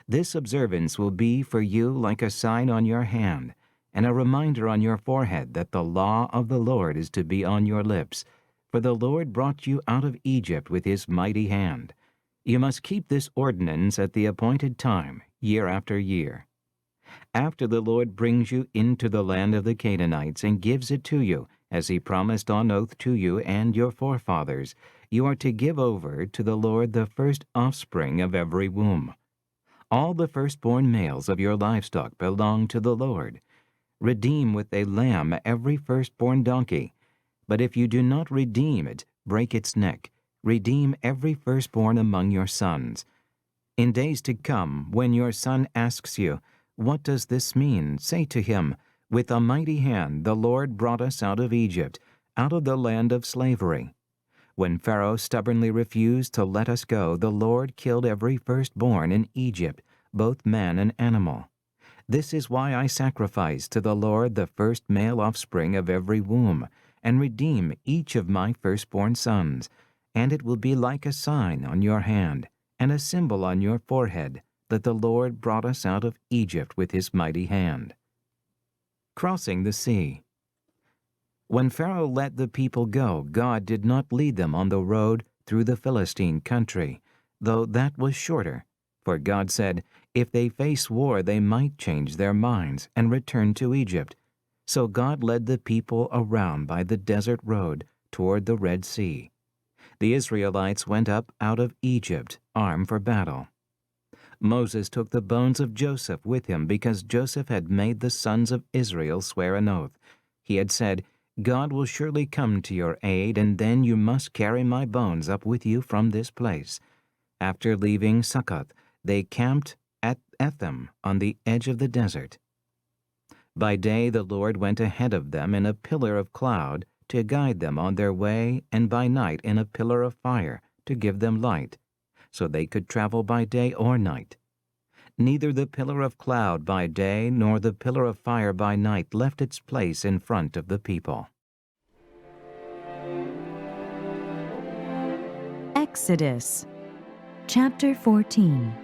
This observance will be for you like a sign on your hand, and a reminder on your forehead that the law of the Lord is to be on your lips. For the Lord brought you out of Egypt with his mighty hand. You must keep this ordinance at the appointed time, year after year. After the Lord brings you into the land of the Canaanites and gives it to you, as he promised on oath to you and your forefathers, you are to give over to the Lord the first offspring of every womb. All the firstborn males of your livestock belong to the Lord. Redeem with a lamb every firstborn donkey. But if you do not redeem it, break its neck. Redeem every firstborn among your sons. In days to come, when your son asks you, What does this mean? Say to him, With a mighty hand the Lord brought us out of Egypt, out of the land of slavery. When Pharaoh stubbornly refused to let us go, the Lord killed every firstborn in Egypt, both man and animal. This is why I sacrifice to the Lord the first male offspring of every womb, and redeem each of my firstborn sons, and it will be like a sign on your hand, and a symbol on your forehead, that the Lord brought us out of Egypt with his mighty hand. Crossing the sea. When Pharaoh let the people go, God did not lead them on the road through the Philistine country, though that was shorter. For God said, if they face war, they might change their minds and return to Egypt. So God led the people around by the desert road toward the Red Sea. The Israelites went up out of Egypt, armed for battle. Moses took the bones of Joseph with him because Joseph had made the sons of Israel swear an oath. He had said, God will surely come to your aid, and then you must carry my bones up with you from this place. After leaving Sukkoth, they camped at Etham on the edge of the desert. By day the Lord went ahead of them in a pillar of cloud to guide them on their way, and by night in a pillar of fire to give them light, so they could travel by day or night. Neither the pillar of cloud by day nor the pillar of fire by night left its place in front of the people. Exodus chapter 14.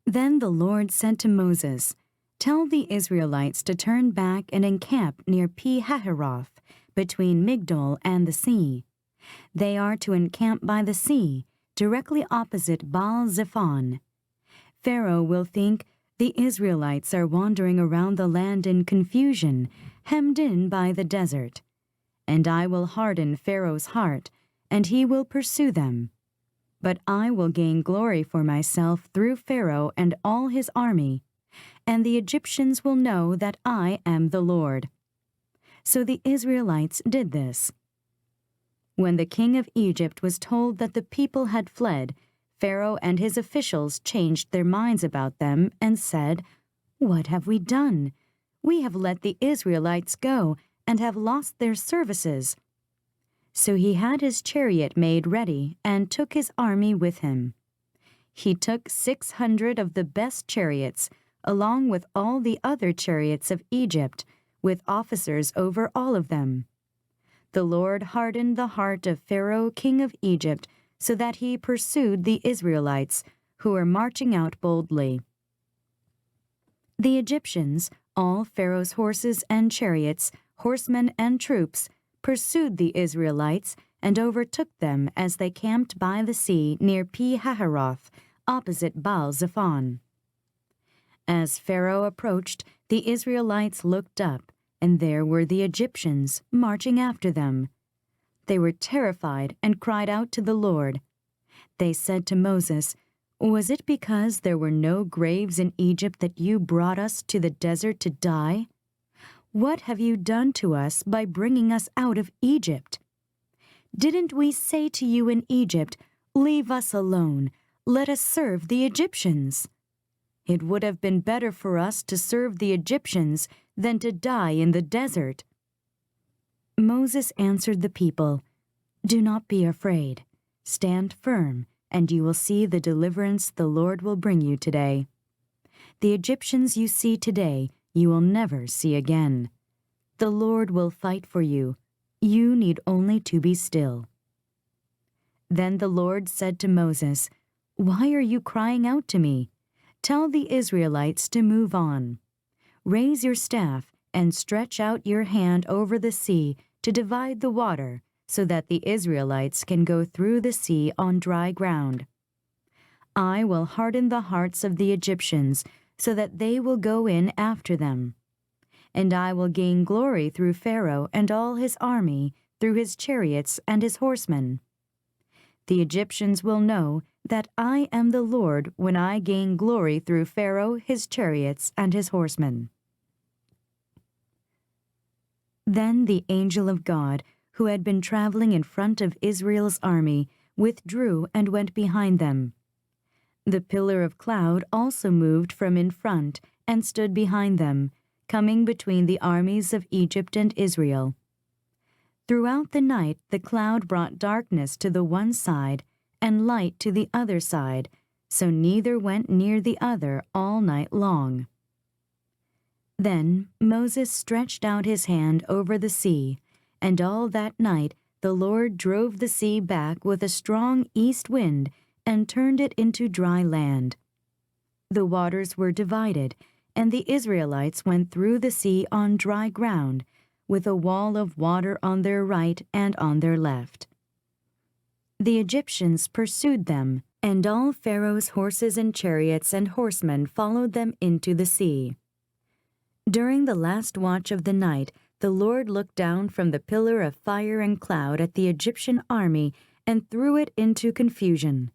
Then the Lord said to Moses, Tell the Israelites to turn back and encamp near Pi-hahiroth, between Migdol and the sea. They are to encamp by the sea, directly opposite Baal-zephon. Pharaoh will think the Israelites are wandering around the land in confusion, hemmed in by the desert. And I will harden Pharaoh's heart, and he will pursue them. But I will gain glory for myself through Pharaoh and all his army, and the Egyptians will know that I am the Lord. So the Israelites did this. When the king of Egypt was told that the people had fled, Pharaoh and his officials changed their minds about them and said, What have we done? We have let the Israelites go and have lost their services. So he had his chariot made ready and took his army with him. He took 600 of the best chariots, along with all the other chariots of Egypt, with officers over all of them. The Lord hardened the heart of Pharaoh, king of Egypt, so that he pursued the Israelites, who were marching out boldly. The Egyptians, all Pharaoh's horses and chariots, horsemen and troops, pursued the Israelites and overtook them as they camped by the sea near Pi-hahiroth, opposite Baal-zephon. As Pharaoh approached, the Israelites looked up, and there were the Egyptians marching after them. They were terrified and cried out to the Lord. They said to Moses, "Was it because there were no graves in Egypt that you brought us to the desert to die? What have you done to us by bringing us out of Egypt? Didn't we say to you in Egypt, 'Leave us alone, let us serve the Egyptians'? It would have been better for us to serve the Egyptians than to die in the desert." Moses answered the people, "Do not be afraid. Stand firm, and you will see the deliverance the Lord will bring you today. The Egyptians you see today, you will never see again. The Lord will fight for you. You need only to be still." Then the Lord said to Moses, "Why are you crying out to me? Tell the Israelites to move on. Raise your staff and stretch out your hand over the sea to divide the water, so that the Israelites can go through the sea on dry ground. I will harden the hearts of the Egyptians, so that they will go in after them. And I will gain glory through Pharaoh and all his army, through his chariots and his horsemen. The Egyptians will know that I am the Lord when I gain glory through Pharaoh, his chariots, and his horsemen." Then the angel of God, who had been traveling in front of Israel's army, withdrew and went behind them. The pillar of cloud also moved from in front and stood behind them, coming between the armies of Egypt and Israel. Throughout the night the cloud brought darkness to the one side and light to the other side, so neither went near the other all night long. Then Moses stretched out his hand over the sea, and all that night the Lord drove the sea back with a strong east wind and turned it into dry land. The waters were divided, and the Israelites went through the sea on dry ground, with a wall of water on their right and on their left. The Egyptians pursued them, and all Pharaoh's horses and chariots and horsemen followed them into the sea. During the last watch of the night, the Lord looked down from the pillar of fire and cloud at the Egyptian army and threw it into confusion.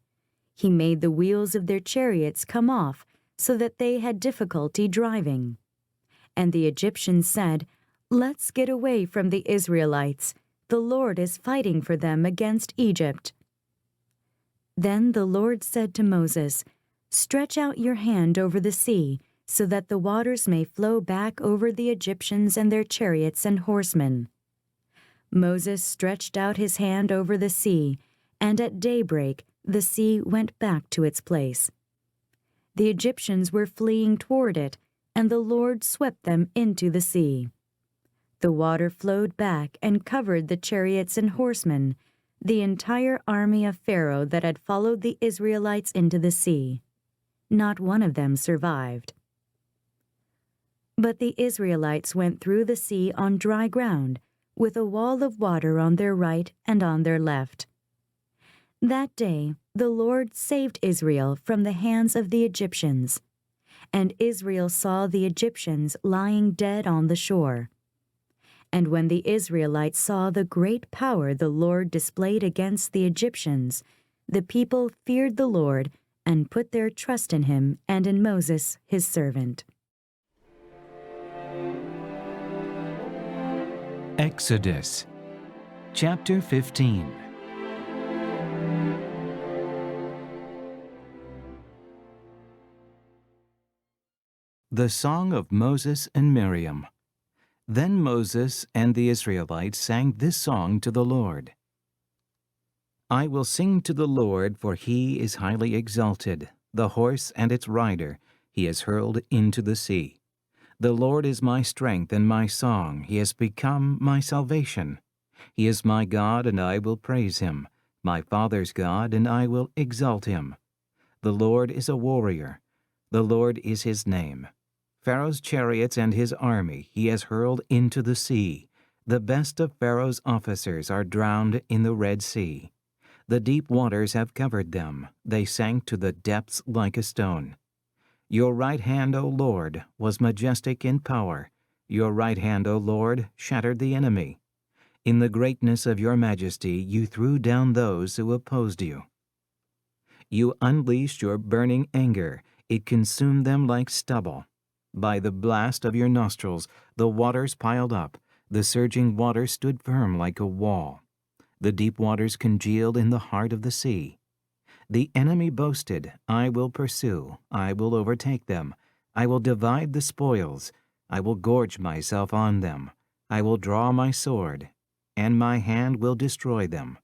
He made the wheels of their chariots come off, so that they had difficulty driving. And the Egyptians said, "Let's get away from the Israelites. The Lord is fighting for them against Egypt." Then the Lord said to Moses, "Stretch out your hand over the sea, so that the waters may flow back over the Egyptians and their chariots and horsemen." Moses stretched out his hand over the sea, and at daybreak the sea went back to its place. The Egyptians were fleeing toward it, and the Lord swept them into the sea. The water flowed back and covered the chariots and horsemen, the entire army of Pharaoh that had followed the Israelites into the sea. Not one of them survived. But the Israelites went through the sea on dry ground, with a wall of water on their right and on their left. That day the Lord saved Israel from the hands of the Egyptians, and Israel saw the Egyptians lying dead on the shore. And when the Israelites saw the great power the Lord displayed against the Egyptians, the people feared the Lord and put their trust in him and in Moses, his servant. Exodus, chapter 15. The Song of Moses and Miriam. Then Moses and the Israelites sang this song to the Lord. I will sing to the Lord, for he is highly exalted. The horse and its rider he has hurled into the sea. The Lord is my strength and my song. He has become my salvation. He is my God, and I will praise him, my father's God, and I will exalt him. The Lord is a warrior. The Lord is his name. Pharaoh's chariots and his army he has hurled into the sea. The best of Pharaoh's officers are drowned in the Red Sea. The deep waters have covered them. They sank to the depths like a stone. Your right hand, O Lord, was majestic in power. Your right hand, O Lord, shattered the enemy. In the greatness of your majesty you threw down those who opposed you. You unleashed your burning anger. It consumed them like stubble. By the blast of your nostrils the waters piled up. The surging water stood firm like a wall. The deep waters congealed in the heart of the sea. The enemy boasted, I will pursue, I will overtake them, I will divide the spoils, I will gorge myself on them, I will draw my sword, and my hand will destroy them.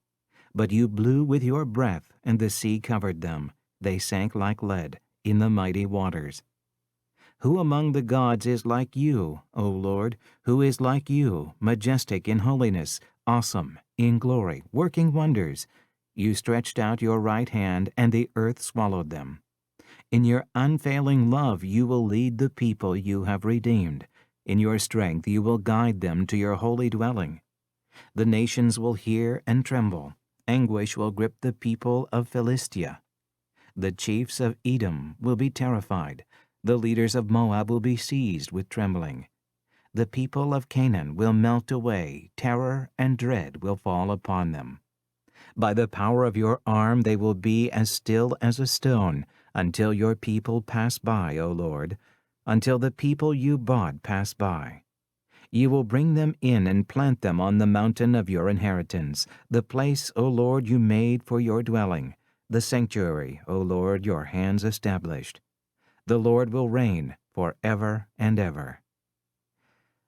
But you blew with your breath, and the sea covered them. They sank like lead in the mighty waters. Who among the gods is like you, O Lord? Who is like you, majestic in holiness, awesome in glory, working wonders? You stretched out your right hand, and the earth swallowed them. In your unfailing love you will lead the people you have redeemed. In your strength you will guide them to your holy dwelling. The nations will hear and tremble. Anguish will grip the people of Philistia. The chiefs of Edom will be terrified. The leaders of Moab will be seized with trembling. The people of Canaan will melt away. Terror and dread will fall upon them. By the power of your arm they will be as still as a stone, until your people pass by, O Lord, until the people you bought pass by. You will bring them in and plant them on the mountain of your inheritance, the place, O Lord, you made for your dwelling, the sanctuary, O Lord, your hands established. The Lord will reign forever and ever.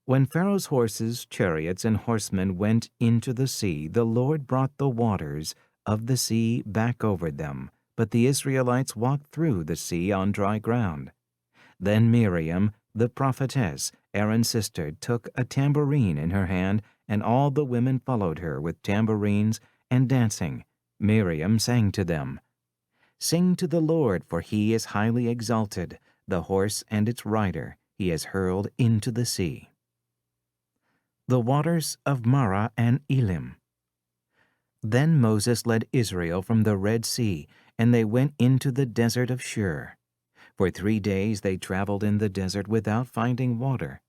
When Pharaoh's horses, chariots, and horsemen went into the sea, the Lord brought the waters of the sea back over them, but the Israelites walked through the sea on dry ground. Then Miriam, the prophetess, Aaron's sister, took a tambourine in her hand, and all the women followed her with tambourines and dancing. Miriam sang to them, Sing to the Lord, for he is highly exalted. The horse and its rider he has hurled into the sea. The waters of Marah and Elim. Then Moses led Israel from the Red Sea, and they went into the desert of Shur. For 3 days they traveled in the desert without finding water.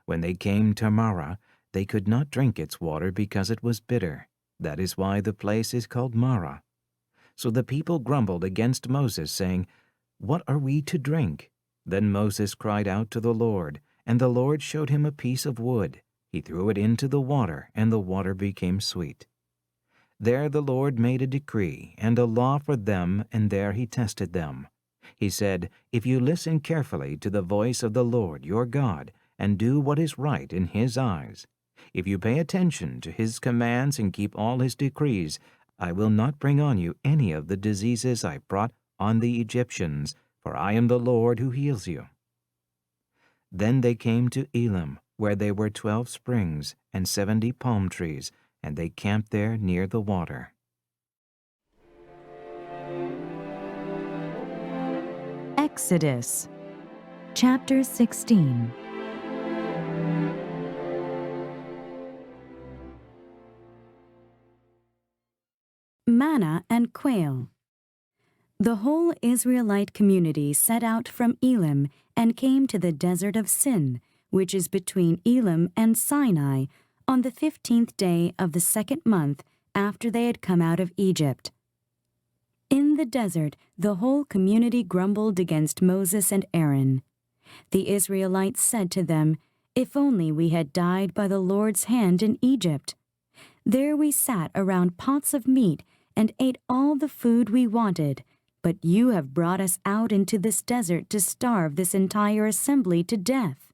When they came to Marah, they could not drink its water because it was bitter. That is why the place is called Marah. So the people grumbled against Moses, saying, What are we to drink? Then Moses cried out to the Lord, and the Lord showed him a piece of wood. He threw it into the water, and the water became sweet. There the Lord made a decree and a law for them, and there he tested them. He said, If you listen carefully to the voice of the Lord your God, and do what is right in his eyes, if you pay attention to his commands and keep all his decrees, I will not bring on you any of the diseases I brought on the Egyptians, for I am the Lord who heals you. Then they came to Elim, where there were 12 springs and 70 palm trees, and they camped there near the water. Exodus, chapter 16. Manna and quail. The whole Israelite community set out from Elim and came to the desert of Sin, which is between Elim and Sinai, on the 15th day of the 2nd month after they had come out of Egypt. In the desert, the whole community grumbled against Moses and Aaron. The Israelites said to them, If only we had died by the Lord's hand in Egypt. There we sat around pots of meat and ate all the food we wanted, but you have brought us out into this desert to starve this entire assembly to death.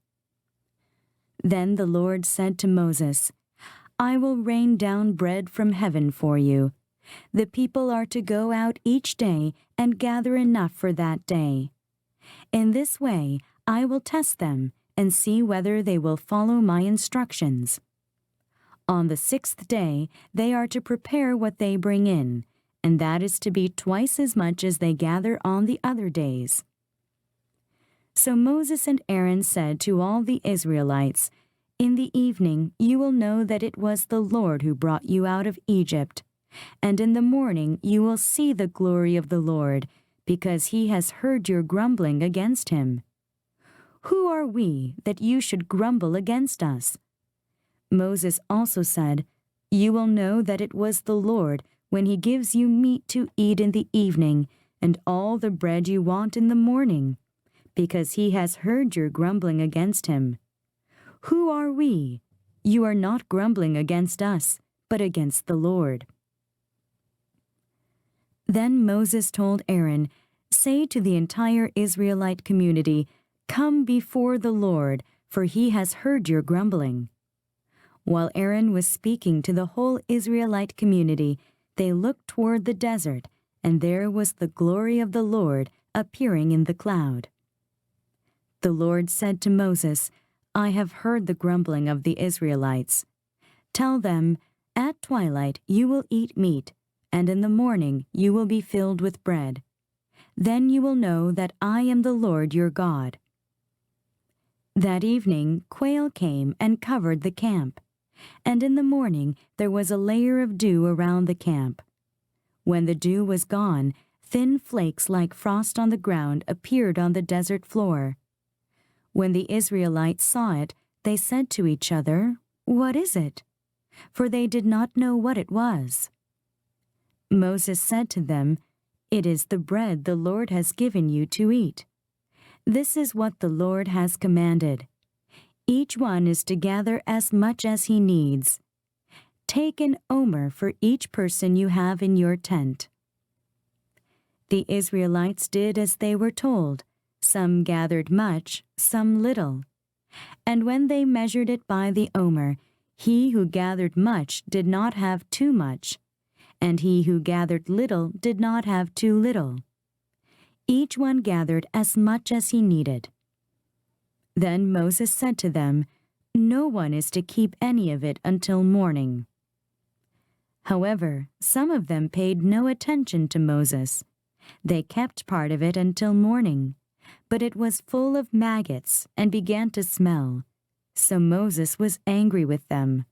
Then the Lord said to Moses, I will rain down bread from heaven for you. The people are to go out each day and gather enough for that day. In this way I will test them and see whether they will follow my instructions. On the 6th day they are to prepare what they bring in, and that is to be twice as much as they gather on the other days. So Moses and Aaron said to all the Israelites, In the evening you will know that it was the Lord who brought you out of Egypt, and in the morning you will see the glory of the Lord, because he has heard your grumbling against him. Who are we that you should grumble against us?" Moses also said, "You will know that it was the Lord when he gives you meat to eat in the evening and all the bread you want in the morning, because he has heard your grumbling against him. Who are we? You are not grumbling against us, but against the Lord." Then Moses told Aaron, "Say to the entire Israelite community, 'Come before the Lord, for he has heard your grumbling.'" While Aaron was speaking to the whole Israelite community, they looked toward the desert, and there was the glory of the Lord appearing in the cloud. The Lord said to Moses, "I have heard the grumbling of the Israelites. Tell them, 'At twilight you will eat meat, and in the morning you will be filled with bread. Then you will know that I am the Lord your God.'" That evening quail came and covered the camp, and in the morning there was a layer of dew around the camp. When the dew was gone, thin flakes like frost on the ground appeared on the desert floor. When the Israelites saw it, they said to each other, "What is it?" For they did not know what it was. Moses said to them, "It is the bread the Lord has given you to eat. This is what the Lord has commanded. Each one is to gather as much as he needs. Take an omer for each person you have in your tent." The Israelites did as they were told. Some gathered much, some little. And when they measured it by the omer, he who gathered much did not have too much, and he who gathered little did not have too little. Each one gathered as much as he needed. Then Moses said to them, "No one is to keep any of it until morning." However, some of them paid no attention to Moses. They kept part of it until morning, but it was full of maggots and began to smell. So Moses was angry with them.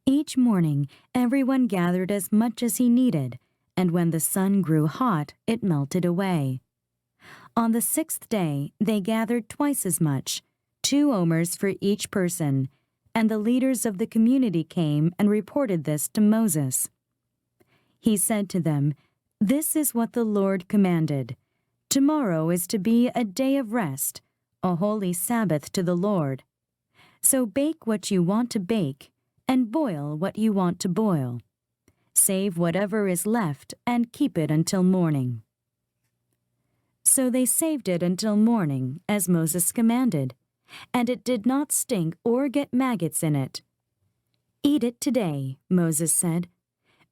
Each morning, everyone gathered as much as he needed, and when the sun grew hot, it melted away. On the 6th day, they gathered twice as much, 2 omers for each person, and the leaders of the community came and reported this to Moses. He said to them, "This is what the Lord commanded. Tomorrow is to be a day of rest, a holy Sabbath to the Lord. So bake what you want to bake, and boil what you want to boil. Save whatever is left and keep it until morning." So they saved it until morning, as Moses commanded, and it did not stink or get maggots in it. "Eat it today," Moses said,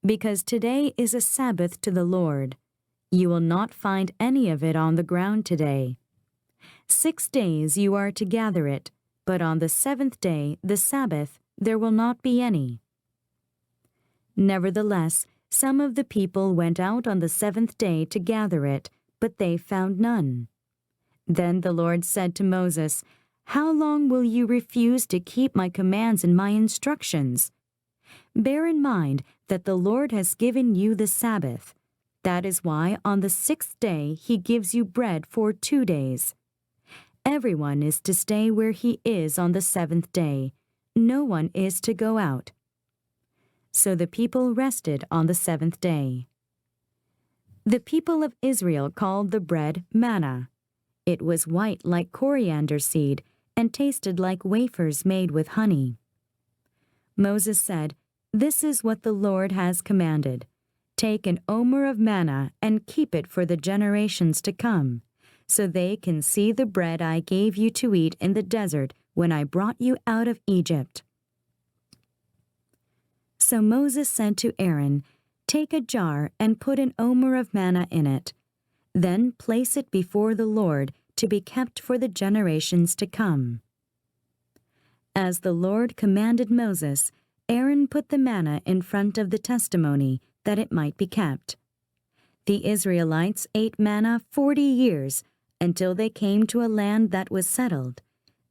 "because today is a Sabbath to the Lord. You will not find any of it on the ground today. 6 days you are to gather it, but on the 7th day, the Sabbath, there will not be any." Nevertheless, some of the people went out on the 7th day to gather it, but they found none. Then the Lord said to Moses, "How long will you refuse to keep my commands and my instructions? Bear in mind that the Lord has given you the Sabbath. That is why on the 6th day he gives you bread for 2 days. Everyone is to stay where he is on the 7th day. No one is to go out." So the people rested on the 7th day. The people of Israel called the bread manna. It was white like coriander seed and tasted like wafers made with honey. Moses said, "This is what the Lord has commanded. Take an omer of manna and keep it for the generations to come, so they can see the bread I gave you to eat in the desert when I brought you out of Egypt." So Moses said to Aaron, "Take a jar and put an omer of manna in it. Then place it before the Lord to be kept for the generations to come." As the Lord commanded Moses, Aaron put the manna in front of the testimony that it might be kept. The Israelites ate manna 40 years until they came to a land that was settled.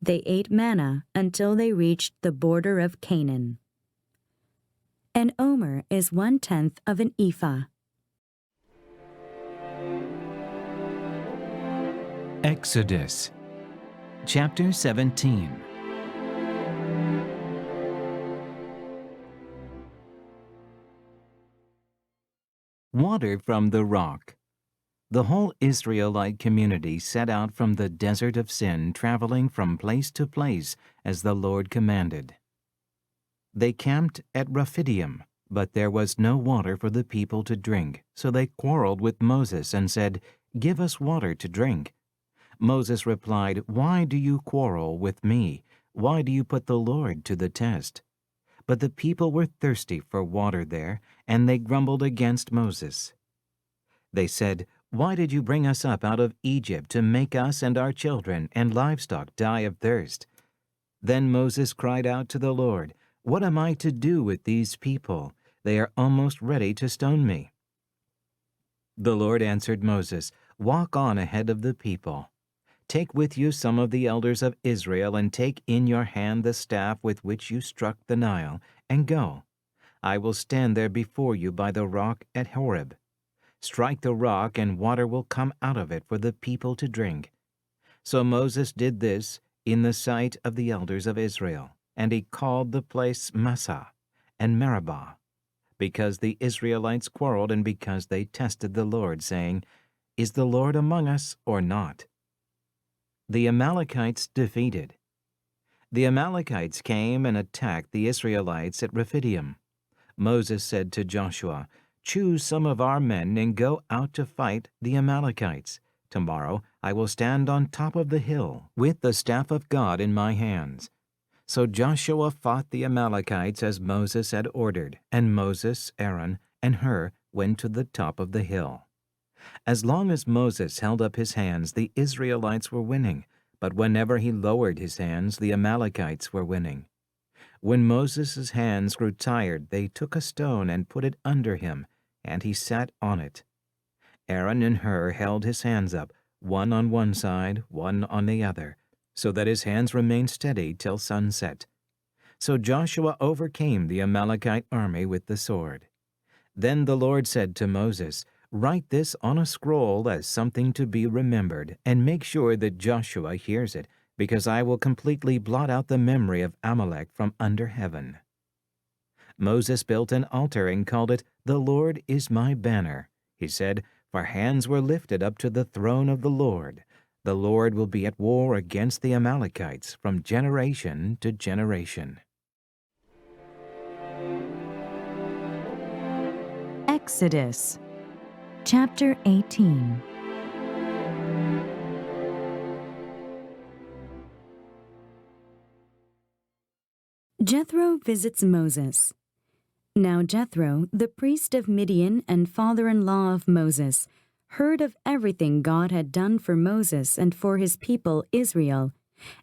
They ate manna until they reached the border of Canaan. An omer is 1/10 of an ephah. Exodus, chapter 17. Water from the rock. The whole Israelite community set out from the desert of sin, traveling from place to place as the Lord commanded. They camped at Rephidim, but there was no water for the people to drink, so they quarreled with Moses and said, "Give us water to drink." Moses replied, "Why do you quarrel with me? Why do you put the Lord to the test?" But the people were thirsty for water there, and they grumbled against Moses. They said, "Why did you bring us up out of Egypt to make us and our children and livestock die of thirst?" Then Moses cried out to the Lord, "What am I to do with these people? They are almost ready to stone me." The Lord answered Moses, "Walk on ahead of the people. Take with you some of the elders of Israel, and take in your hand the staff with which you struck the Nile, and go. I will stand there before you by the rock at Horeb. Strike the rock, and water will come out of it for the people to drink." So Moses did this in the sight of the elders of Israel, and he called the place Massah and Meribah, because the Israelites quarreled and because they tested the Lord, saying, "Is the Lord among us or not?" The Amalekites defeated. The Amalekites came and attacked the Israelites at Rephidim. Moses said to Joshua, "Choose some of our men and go out to fight the Amalekites. Tomorrow I will stand on top of the hill with the staff of God in my hands." So Joshua fought the Amalekites as Moses had ordered, and Moses, Aaron, and Hur went to the top of the hill. As long as Moses held up his hands, the Israelites were winning, but whenever he lowered his hands, the Amalekites were winning. When Moses' hands grew tired, they took a stone and put it under him, and he sat on it. Aaron and Hur held his hands up, one on one side, one on the other, so that his hands remained steady till sunset. So Joshua overcame the Amalekite army with the sword. Then the Lord said to Moses, "Write this on a scroll as something to be remembered, and make sure that Joshua hears it, because I will completely blot out the memory of Amalek from under heaven." Moses built an altar and called it, "The Lord is my banner." He said, "For hands were lifted up to the throne of the Lord. The Lord will be at war against the Amalekites from generation to generation." Exodus, chapter 18. Jethro visits Moses. Now Jethro, the priest of Midian and father-in-law of Moses, heard of everything God had done for Moses and for his people Israel,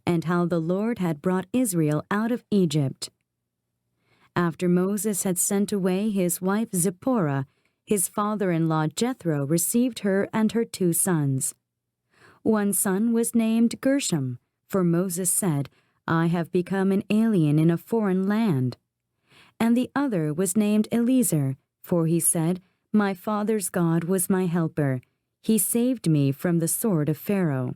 and how the Lord had brought Israel out of Egypt. After Moses had sent away his wife Zipporah, his father-in-law Jethro received her and her 2 sons. One son was named Gershom, for Moses said, "I have become an alien in a foreign land." And the other was named Eliezer, for he said, "My father's God was my helper. He saved me from the sword of Pharaoh."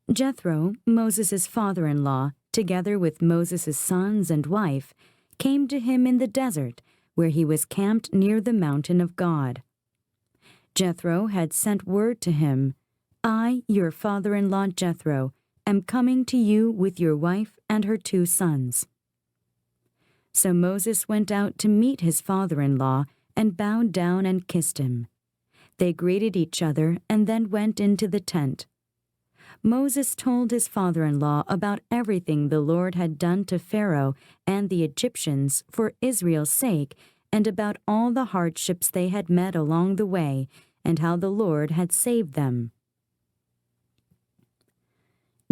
Jethro, Moses' father-in-law, together with Moses' sons and wife, came to him in the desert, where he was camped near the mountain of God. Jethro had sent word to him, "I, your father-in-law Jethro, am coming to you with your wife and her 2 sons." So Moses went out to meet his father-in-law and bowed down and kissed him. They greeted each other and then went into the tent. Moses told his father-in-law about everything the Lord had done to Pharaoh and the Egyptians for Israel's sake, and about all the hardships they had met along the way, and how the Lord had saved them.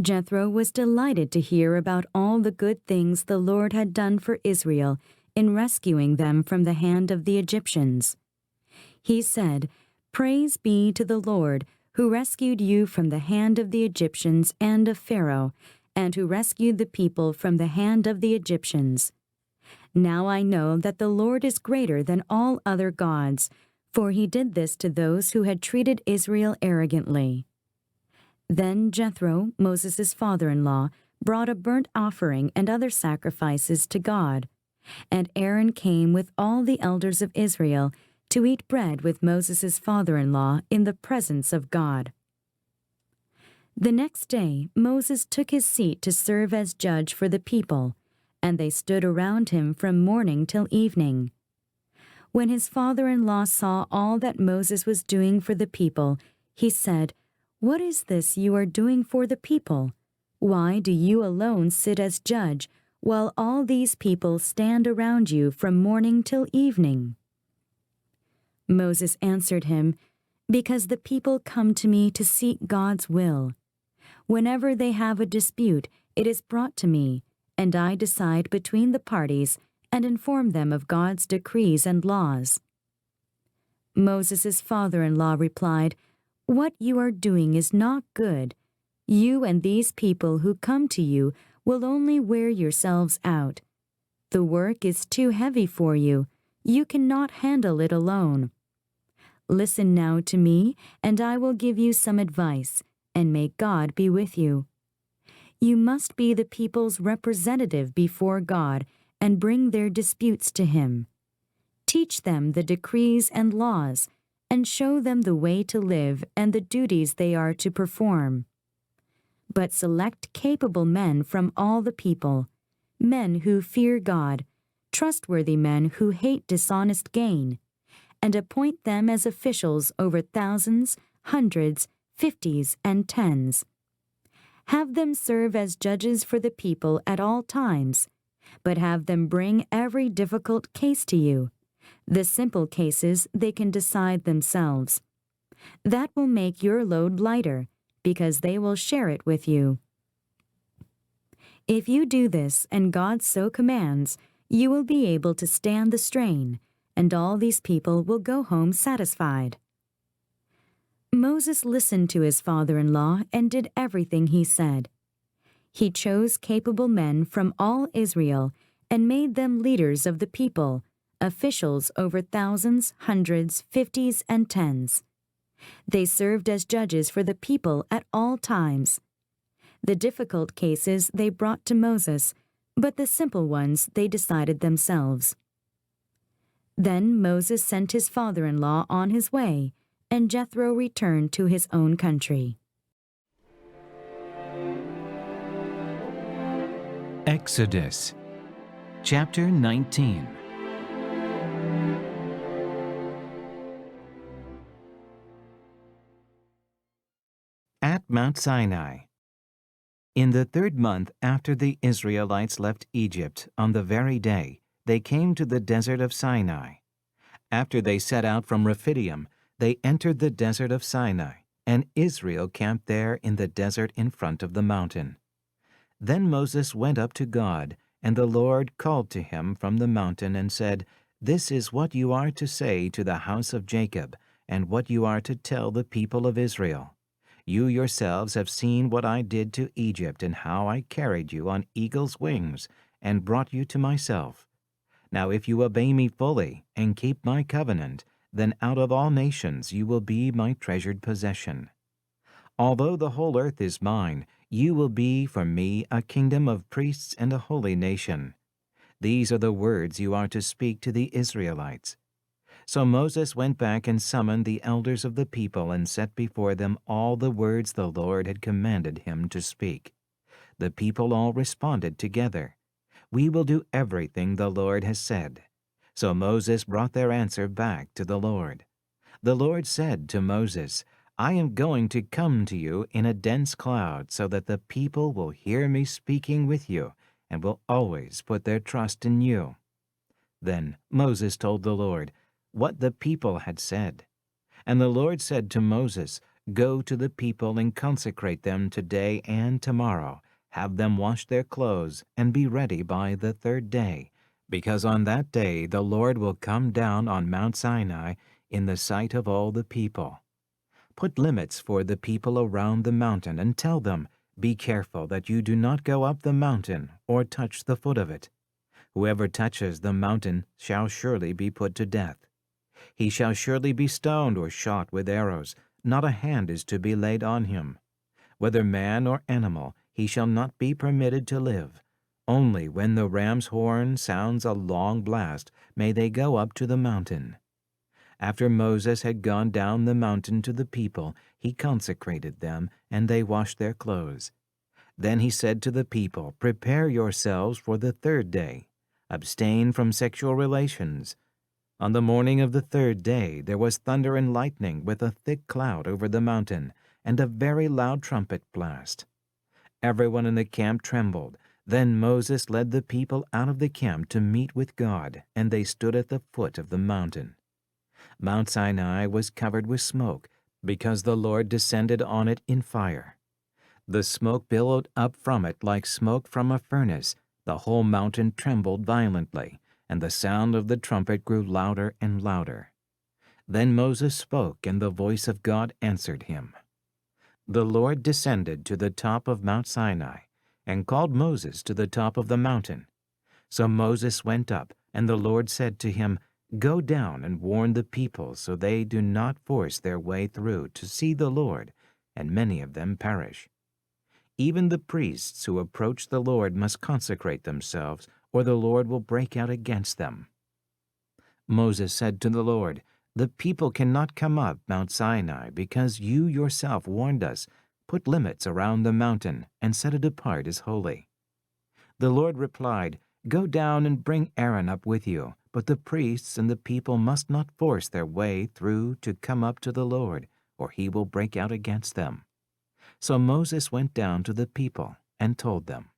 Jethro was delighted to hear about all the good things the Lord had done for Israel in rescuing them from the hand of the Egyptians. He said, "Praise be to the Lord, who rescued you from the hand of the Egyptians and of Pharaoh, and who rescued the people from the hand of the Egyptians. Now I know that the Lord is greater than all other gods, for he did this to those who had treated Israel arrogantly." Then Jethro, Moses' father-in-law, brought a burnt offering and other sacrifices to God. And Aaron came with all the elders of Israel to eat bread with Moses' father-in-law in the presence of God. The next day Moses took his seat to serve as judge for the people, and they stood around him from morning till evening. When his father-in-law saw all that Moses was doing for the people, he said, "What is this you are doing for the people? Why do you alone sit as judge, while all these people stand around you from morning till evening?" Moses answered him, "Because the people come to me to seek God's will. Whenever they have a dispute, it is brought to me, and I decide between the parties and inform them of God's decrees and laws." Moses' father-in-law replied, "What you are doing is not good. You and these people who come to you will only wear yourselves out. The work is too heavy for you. You cannot handle it alone. Listen now to me, and I will give you some advice, and may God be with you. You must be the people's representative before God and bring their disputes to Him. Teach them the decrees and laws, and show them the way to live and the duties they are to perform. But select capable men from all the people, men who fear God, trustworthy men who hate dishonest gain, and appoint them as officials over thousands, hundreds, fifties, and tens. Have them serve as judges for the people at all times, but have them bring every difficult case to you. The simple cases they can decide themselves. That will make your load lighter, because they will share it with you. If you do this, and God so commands, you will be able to stand the strain, and all these people will go home satisfied." Moses listened to his father-in-law and did everything he said. He chose capable men from all Israel and made them leaders of the people, officials over thousands, hundreds, fifties, and tens. They served as judges for the people at all times. The difficult cases they brought to Moses, but the simple ones they decided themselves. Then Moses sent his father-in-law on his way, and Jethro returned to his own country. Exodus, chapter 19. At Mount Sinai. In the 3rd month after the Israelites left Egypt, on the very day, they came to the desert of Sinai. After they set out from Rephidim, they entered the desert of Sinai, and Israel camped there in the desert in front of the mountain. Then Moses went up to God, and the Lord called to him from the mountain and said, "This is what you are to say to the house of Jacob, and what you are to tell the people of Israel. You yourselves have seen what I did to Egypt and how I carried you on eagle's wings and brought you to myself. Now if you obey me fully and keep my covenant, then out of all nations you will be my treasured possession. Although the whole earth is mine, you will be for me a kingdom of priests and a holy nation. These are the words you are to speak to the Israelites." So Moses went back and summoned the elders of the people and set before them all the words the Lord had commanded him to speak. The people all responded together, "We will do everything the Lord has said." So Moses brought their answer back to the Lord. The Lord said to Moses, "I am going to come to you in a dense cloud so that the people will hear me speaking with you and will always put their trust in you." Then Moses told the Lord what the people had said. And the Lord said to Moses, "Go to the people and consecrate them today and tomorrow. Have them wash their clothes and be ready by the 3rd day, because on that day the Lord will come down on Mount Sinai in the sight of all the people. Put limits for the people around the mountain and tell them, 'Be careful that you do not go up the mountain or touch the foot of it. Whoever touches the mountain shall surely be put to death. He shall surely be stoned or shot with arrows. Not a hand is to be laid on him. Whether man or animal, he shall not be permitted to live. Only when the ram's horn sounds a long blast may they go up to the mountain. After Moses had gone down the mountain to the people, he consecrated them, and they washed their clothes. Then he said to the people, "Prepare yourselves for the third day. Abstain from sexual relations." On the morning of the third day there was thunder and lightning with a thick cloud over the mountain, and a very loud trumpet blast. Everyone in the camp trembled. Then Moses led the people out of the camp to meet with God, and they stood at the foot of the mountain. Mount Sinai was covered with smoke, because the Lord descended on it in fire. The smoke billowed up from it like smoke from a furnace. The whole mountain trembled violently, and the sound of the trumpet grew louder and louder. Then Moses spoke, and the voice of God answered him. The Lord descended to the top of Mount Sinai, and called Moses to the top of the mountain. So Moses went up, and the Lord said to him, "Go down and warn the people so they do not force their way through to see the Lord, and many of them perish. Even the priests who approach the Lord must consecrate themselves, or the Lord will break out against them." Moses said to the Lord, "The people cannot come up Mount Sinai because you yourself warned us. Put limits around the mountain and set it apart as holy." The Lord replied, "Go down and bring Aaron up with you, but the priests and the people must not force their way through to come up to the Lord, or he will break out against them." So Moses went down to the people and told them.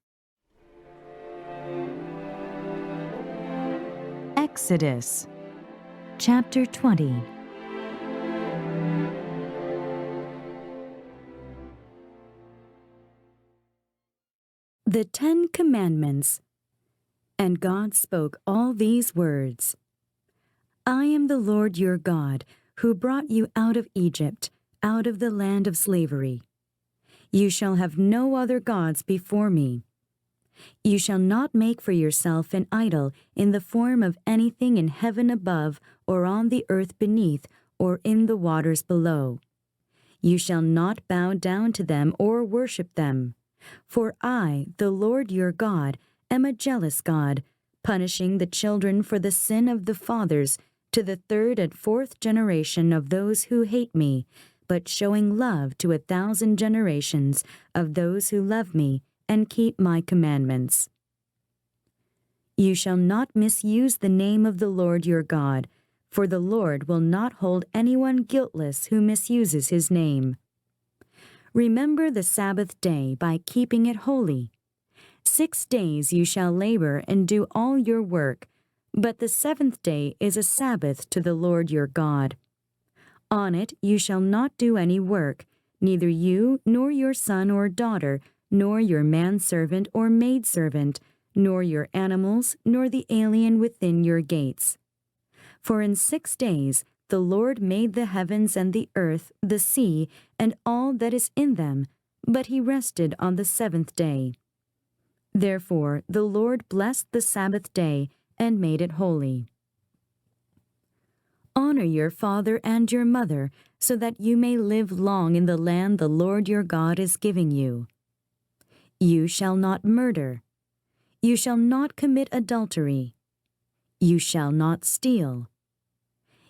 Exodus chapter 20. The 10 Commandments. And God spoke all these words. I am the Lord your God, who brought you out of Egypt, out of the land of slavery. You shall have no other gods before me. You shall not make for yourself an idol in the form of anything in heaven above, or on the earth beneath, or in the waters below. You shall not bow down to them or worship them. For I, the Lord your God, am a jealous God, punishing the children for the sin of the fathers to the 3rd and 4th generation of those who hate me, but showing love to 1,000 generations of those who love me and keep my commandments. You shall not misuse the name of the Lord your God, for the Lord will not hold anyone guiltless who misuses his name. Remember the Sabbath day by keeping it holy. 6 days you shall labor and do all your work, but the 7th day is a Sabbath to the Lord your God. On it you shall not do any work, neither you nor your son or daughter, nor your manservant or maidservant, nor your animals, nor the alien within your gates. For in 6 days the Lord made the heavens and the earth, the sea, and all that is in them, but he rested on the 7th day. Therefore the Lord blessed the Sabbath day and made it holy. Honor your father and your mother, so that you may live long in the land the Lord your God is giving you. You shall not murder. You shall not commit adultery. You shall not steal.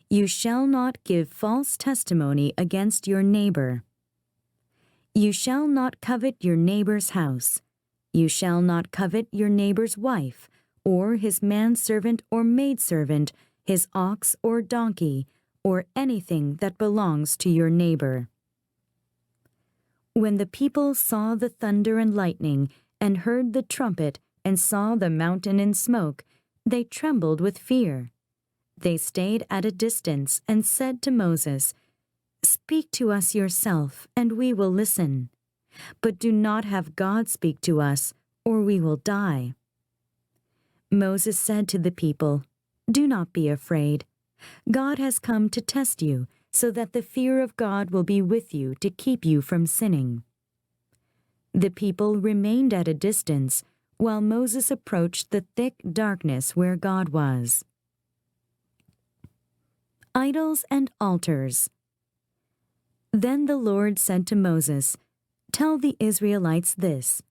You shall not give false testimony against your neighbor. You shall not covet your neighbor's house. You shall not covet your neighbor's wife, or his manservant or maidservant, his ox or donkey, or anything that belongs to your neighbor. When the people saw the thunder and lightning, and heard the trumpet, and saw the mountain in smoke, they trembled with fear. They stayed at a distance and said to Moses, "Speak to us yourself, and we will listen. But do not have God speak to us, or we will die." Moses said to the people, "Do not be afraid. God has come to test you, so that the fear of God will be with you to keep you from sinning." The people remained at a distance, while Moses approached the thick darkness where God was. Idols and altars. Then the Lord said to Moses, Tell the Israelites this: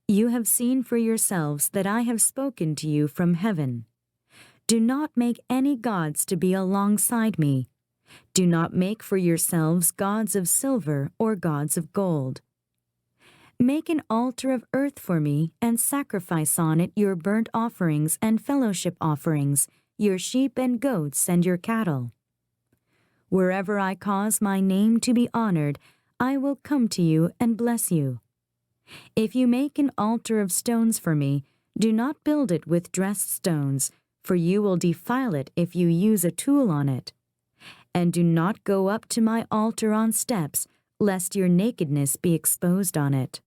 You have seen for yourselves that I have spoken to you from heaven. Do not make any gods to be alongside me. Do not make for yourselves gods of silver or gods of gold. Make an altar of earth for me and sacrifice on it your burnt offerings and fellowship offerings, your sheep and goats and your cattle. Wherever I cause my name to be honored, I will come to you and bless you. If you make an altar of stones for me, do not build it with dressed stones, for you will defile it if you use a tool on it. And do not go up to my altar on steps, lest your nakedness be exposed on it.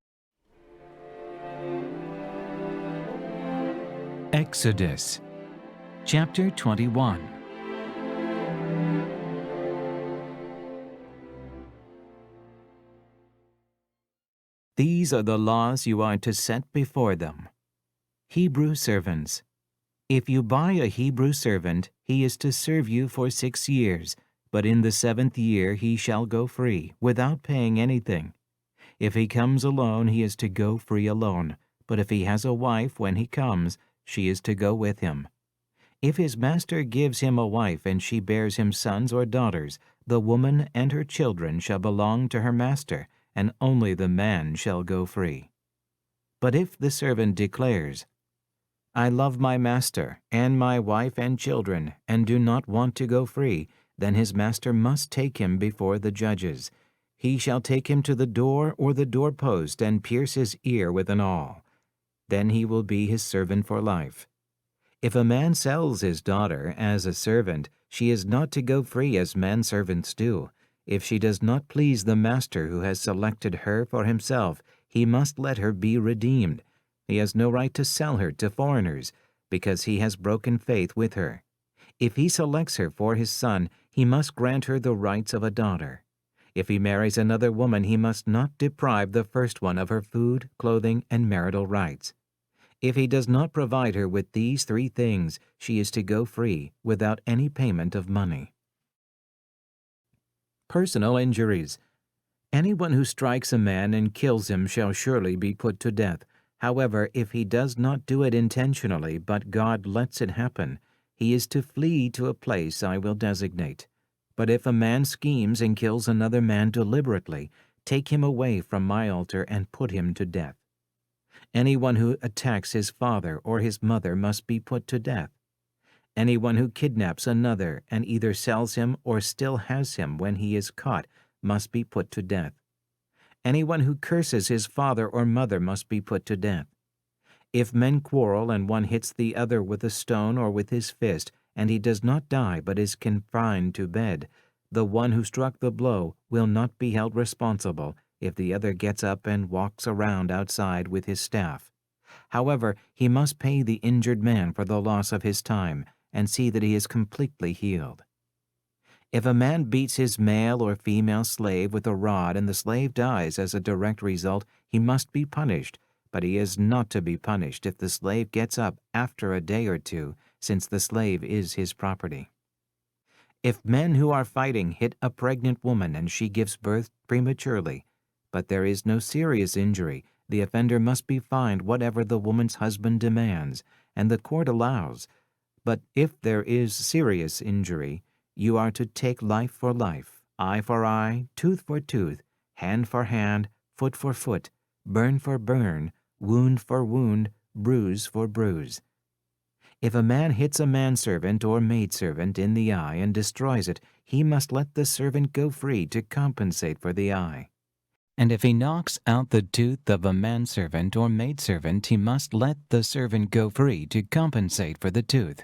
Exodus chapter 21. These are the laws you are to set before them. Hebrew servants. If you buy a Hebrew servant, he is to serve you for 6 years, but in the 7th year he shall go free, without paying anything. If he comes alone, he is to go free alone, but if he has a wife when he comes, she is to go with him. If his master gives him a wife and she bears him sons or daughters, the woman and her children shall belong to her master, and only the man shall go free. But if the servant declares, I love my master and my wife and children, and do not want to go free, then his master must take him before the judges. He shall take him to the door or the doorpost and pierce his ear with an awl. Then he will be his servant for life. If a man sells his daughter as a servant, she is not to go free as manservants do. If she does not please the master who has selected her for himself, he must let her be redeemed. He has no right to sell her to foreigners, because he has broken faith with her. If he selects her for his son, he must grant her the rights of a daughter. If he marries another woman, he must not deprive the first one of her food, clothing, and marital rights. If he does not provide her with these 3 things, she is to go free without any payment of money. Personal injuries. Anyone who strikes a man and kills him shall surely be put to death. However, if he does not do it intentionally, but God lets it happen, he is to flee to a place I will designate. But if a man schemes and kills another man deliberately, take him away from my altar and put him to death. Anyone who attacks his father or his mother must be put to death. Anyone who kidnaps another and either sells him or still has him when he is caught must be put to death. Anyone who curses his father or mother must be put to death. If men quarrel and one hits the other with a stone or with his fist, and he does not die but is confined to bed, the one who struck the blow will not be held responsible if the other gets up and walks around outside with his staff. However, he must pay the injured man for the loss of his time and see that he is completely healed. If a man beats his male or female slave with a rod and the slave dies as a direct result, he must be punished, but he is not to be punished if the slave gets up after a day or 2, since the slave is his property. If men who are fighting hit a pregnant woman and she gives birth prematurely, but there is no serious injury, the offender must be fined whatever the woman's husband demands, and the court allows. But if there is serious injury, you are to take life for life, eye for eye, tooth for tooth, hand for hand, foot for foot, burn for burn, wound for wound, bruise for bruise. If a man hits a manservant or maidservant in the eye and destroys it, he must let the servant go free to compensate for the eye. And if he knocks out the tooth of a manservant or maidservant, he must let the servant go free to compensate for the tooth.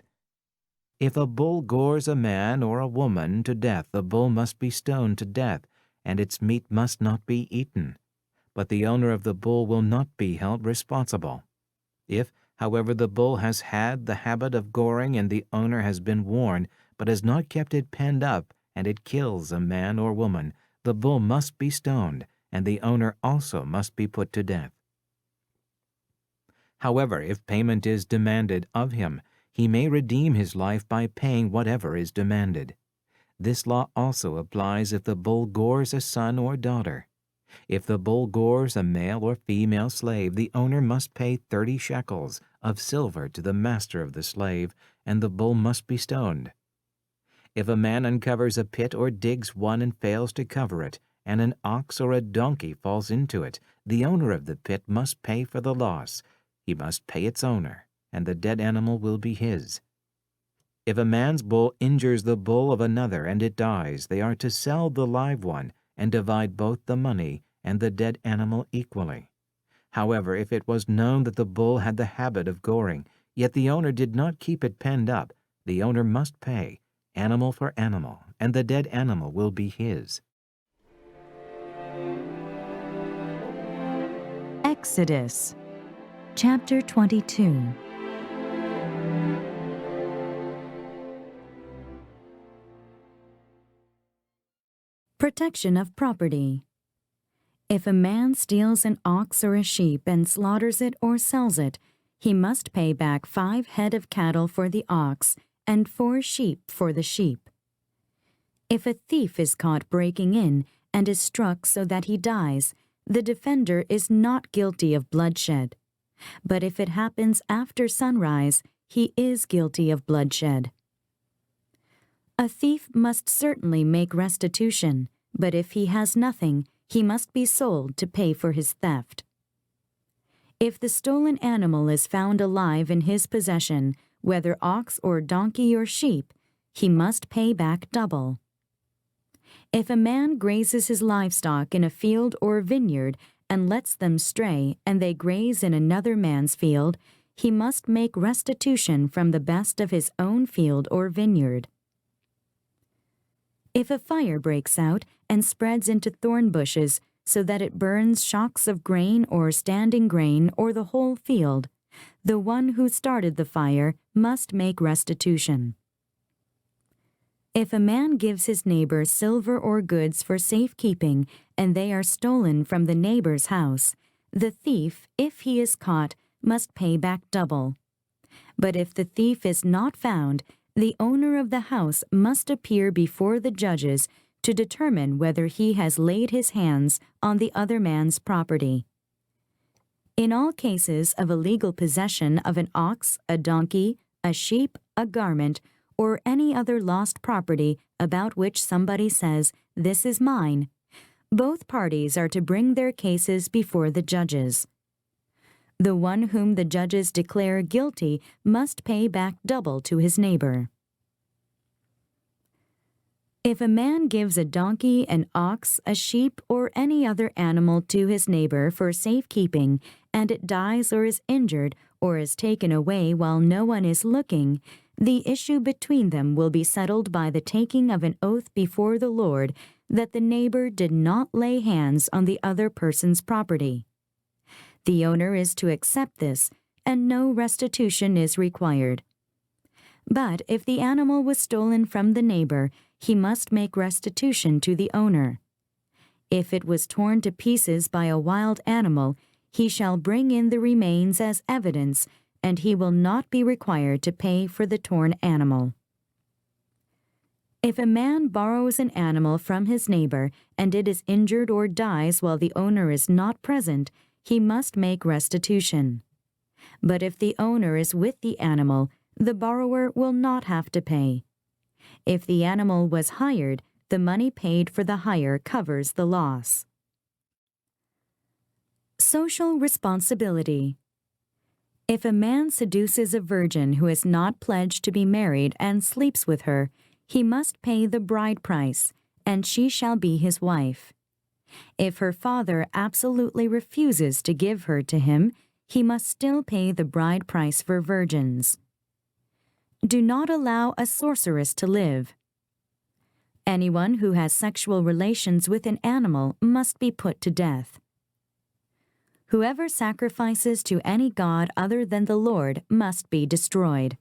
If a bull gores a man or a woman to death, the bull must be stoned to death, and its meat must not be eaten. But the owner of the bull will not be held responsible. If, however, the bull has had the habit of goring and the owner has been warned, but has not kept it penned up, and it kills a man or woman, the bull must be stoned, and the owner also must be put to death. However, if payment is demanded of him, he may redeem his life by paying whatever is demanded. This law also applies if the bull gores a son or daughter. If the bull gores a male or female slave, the owner must pay 30 shekels of silver to the master of the slave, and the bull must be stoned. If a man uncovers a pit or digs one and fails to cover it, and an ox or a donkey falls into it, the owner of the pit must pay for the loss. He must pay its owner, and the dead animal will be his. If a man's bull injures the bull of another and it dies, they are to sell the live one and divide both the money and the dead animal equally. However, if it was known that the bull had the habit of goring, yet the owner did not keep it penned up, the owner must pay, animal for animal, and the dead animal will be his. Exodus, chapter 22. Protection of property. If a man steals an ox or a sheep and slaughters it or sells it, he must pay back 5 head of cattle for the ox and 4 sheep for the sheep. If a thief is caught breaking in and is struck so that he dies, the defender is not guilty of bloodshed. But if it happens after sunrise, he is guilty of bloodshed. A thief must certainly make restitution, but if he has nothing, he must be sold to pay for his theft. If the stolen animal is found alive in his possession, whether ox or donkey or sheep, he must pay back double. If a man grazes his livestock in a field or vineyard and lets them stray and they graze in another man's field, he must make restitution from the best of his own field or vineyard. If a fire breaks out and spreads into thorn bushes so that it burns shocks of grain or standing grain or the whole field, the one who started the fire must make restitution. If a man gives his neighbor silver or goods for safekeeping and they are stolen from the neighbor's house, the thief, if he is caught, must pay back double. But if the thief is not found, the owner of the house must appear before the judges to determine whether he has laid his hands on the other man's property. In all cases of illegal possession of an ox, a donkey, a sheep, a garment, or any other lost property about which somebody says, "This is mine," both parties are to bring their cases before the judges. The one whom the judges declare guilty must pay back double to his neighbor. If a man gives a donkey, an ox, a sheep, or any other animal to his neighbor for safekeeping, and it dies or is injured or is taken away while no one is looking, the issue between them will be settled by the taking of an oath before the Lord that the neighbor did not lay hands on the other person's property. The owner is to accept this, and no restitution is required. But if the animal was stolen from the neighbor, he must make restitution to the owner. If it was torn to pieces by a wild animal, he shall bring in the remains as evidence, and he will not be required to pay for the torn animal. If a man borrows an animal from his neighbor, and it is injured or dies while the owner is not present, he must make restitution. But if the owner is with the animal, the borrower will not have to pay. If the animal was hired, the money paid for the hire covers the loss. Social responsibility. If a man seduces a virgin who is not pledged to be married and sleeps with her, he must pay the bride price, and she shall be his wife. If her father absolutely refuses to give her to him, he must still pay the bride price for virgins. Do not allow a sorceress to live. Anyone who has sexual relations with an animal must be put to death. Whoever sacrifices to any god other than the Lord must be destroyed.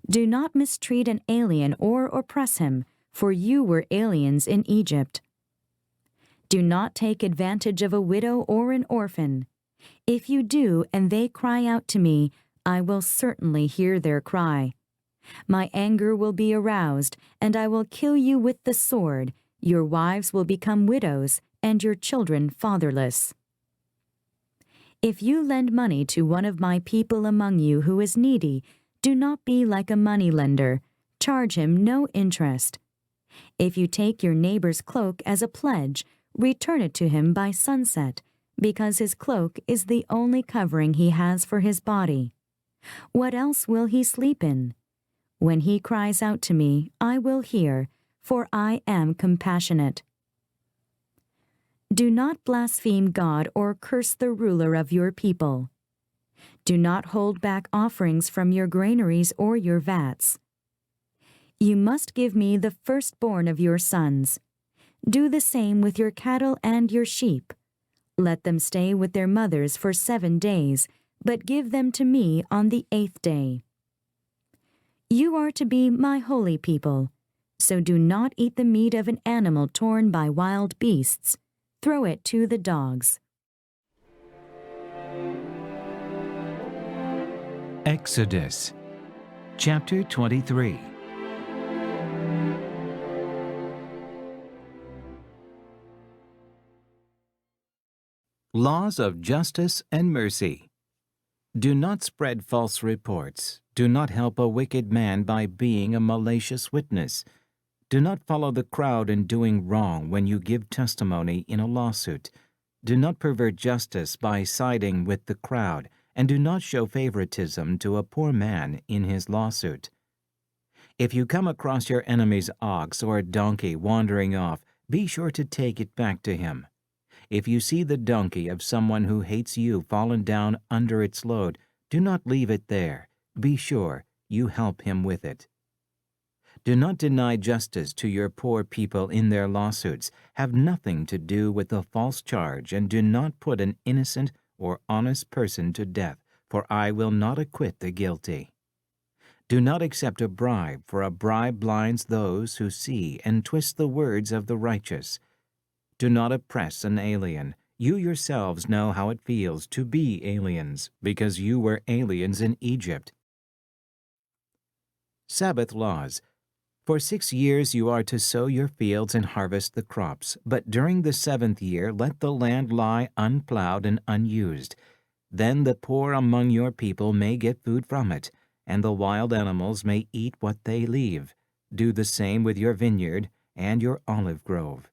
Do not mistreat an alien or oppress him, for you were aliens in Egypt. Do not take advantage of a widow or an orphan. If you do and they cry out to me, I will certainly hear their cry. My anger will be aroused, and I will kill you with the sword. Your wives will become widows, and your children fatherless. If you lend money to one of my people among you who is needy, do not be like a moneylender. Charge him no interest. If you take your neighbor's cloak as a pledge, return it to him by sunset, because his cloak is the only covering he has for his body. What else will he sleep in? When he cries out to me, I will hear, for I am compassionate. Do not blaspheme God or curse the ruler of your people. Do not hold back offerings from your granaries or your vats. You must give me the firstborn of your sons. Do the same with your cattle and your sheep. Let them stay with their mothers for 7 days, but give them to me on the 8th day. You are to be my holy people, so do not eat the meat of an animal torn by wild beasts. Throw it to the dogs. Exodus, chapter 23. Laws of justice and mercy. Do not spread false reports. Do not help a wicked man by being a malicious witness. Do not follow the crowd in doing wrong when you give testimony in a lawsuit. Do not pervert justice by siding with the crowd, and do not show favoritism to a poor man in his lawsuit. If you come across your enemy's ox or donkey wandering off, be sure to take it back to him. If you see the donkey of someone who hates you fallen down under its load, do not leave it there. Be sure you help him with it. Do not deny justice to your poor people in their lawsuits. Have nothing to do with a false charge, and do not put an innocent or honest person to death, for I will not acquit the guilty. Do not accept a bribe, for a bribe blinds those who see and twists the words of the righteous. Do not oppress an alien. You yourselves know how it feels to be aliens, because you were aliens in Egypt. Sabbath laws. For 6 years you are to sow your fields and harvest the crops, but during the 7th year let the land lie unplowed and unused. Then the poor among your people may get food from it, and the wild animals may eat what they leave. Do the same with your vineyard and your olive grove.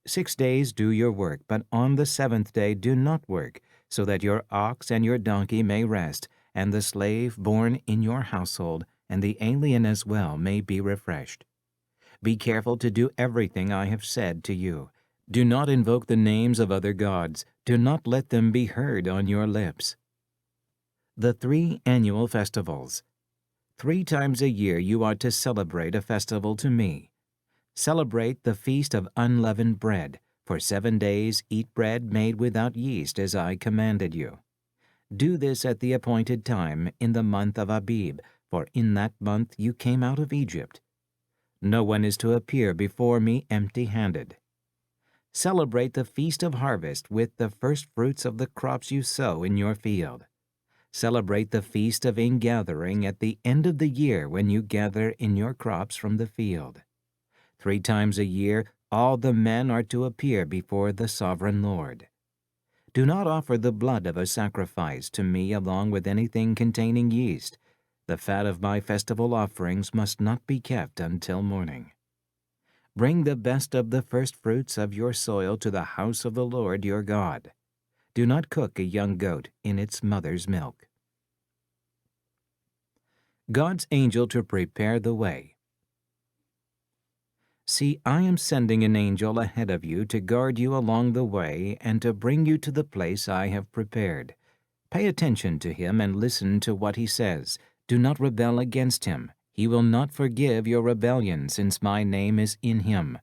6 days do your work, but on the 7th day do not work, so that your ox and your donkey may rest, and the slave born in your household, and the alien as well, may be refreshed. Be careful to do everything I have said to you. Do not invoke the names of other gods. Do not let them be heard on your lips. The 3 annual festivals. 3 times a year you are to celebrate a festival to me. Celebrate the Feast of Unleavened Bread. For 7 days eat bread made without yeast, as I commanded you. Do this at the appointed time in the month of Abib, for in that month you came out of Egypt. No one is to appear before me empty-handed. Celebrate the Feast of Harvest with the first fruits of the crops you sow in your field. Celebrate the Feast of Ingathering at the end of the year when you gather in your crops from the field. 3 times a year all the men are to appear before the Sovereign Lord. Do not offer the blood of a sacrifice to me along with anything containing yeast. The fat of my festival offerings must not be kept until morning. Bring the best of the firstfruits of your soil to the house of the Lord your God. Do not cook a young goat in its mother's milk. God's angel to prepare the way. See, I am sending an angel ahead of you to guard you along the way and to bring you to the place I have prepared. Pay attention to him and listen to what he says. Do not rebel against him. He will not forgive your rebellion, since my name is in him.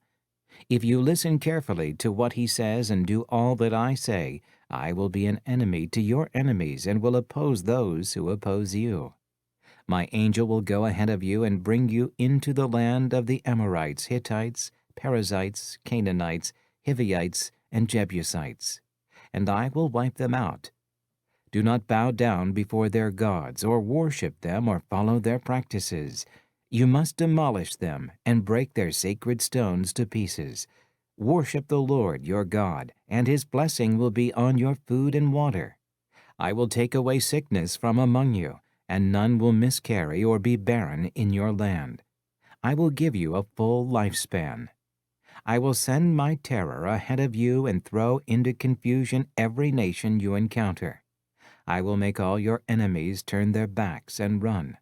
If you listen carefully to what he says and do all that I say, I will be an enemy to your enemies and will oppose those who oppose you. My angel will go ahead of you and bring you into the land of the Amorites, Hittites, Perizzites, Canaanites, Hivites, and Jebusites, and I will wipe them out. Do not bow down before their gods, or worship them, or follow their practices. You must demolish them and break their sacred stones to pieces. Worship the Lord your God, and His blessing will be on your food and water. I will take away sickness from among you, and none will miscarry or be barren in your land. I will give you a full lifespan. I will send my terror ahead of you and throw into confusion every nation you encounter. I will make all your enemies turn their backs and run.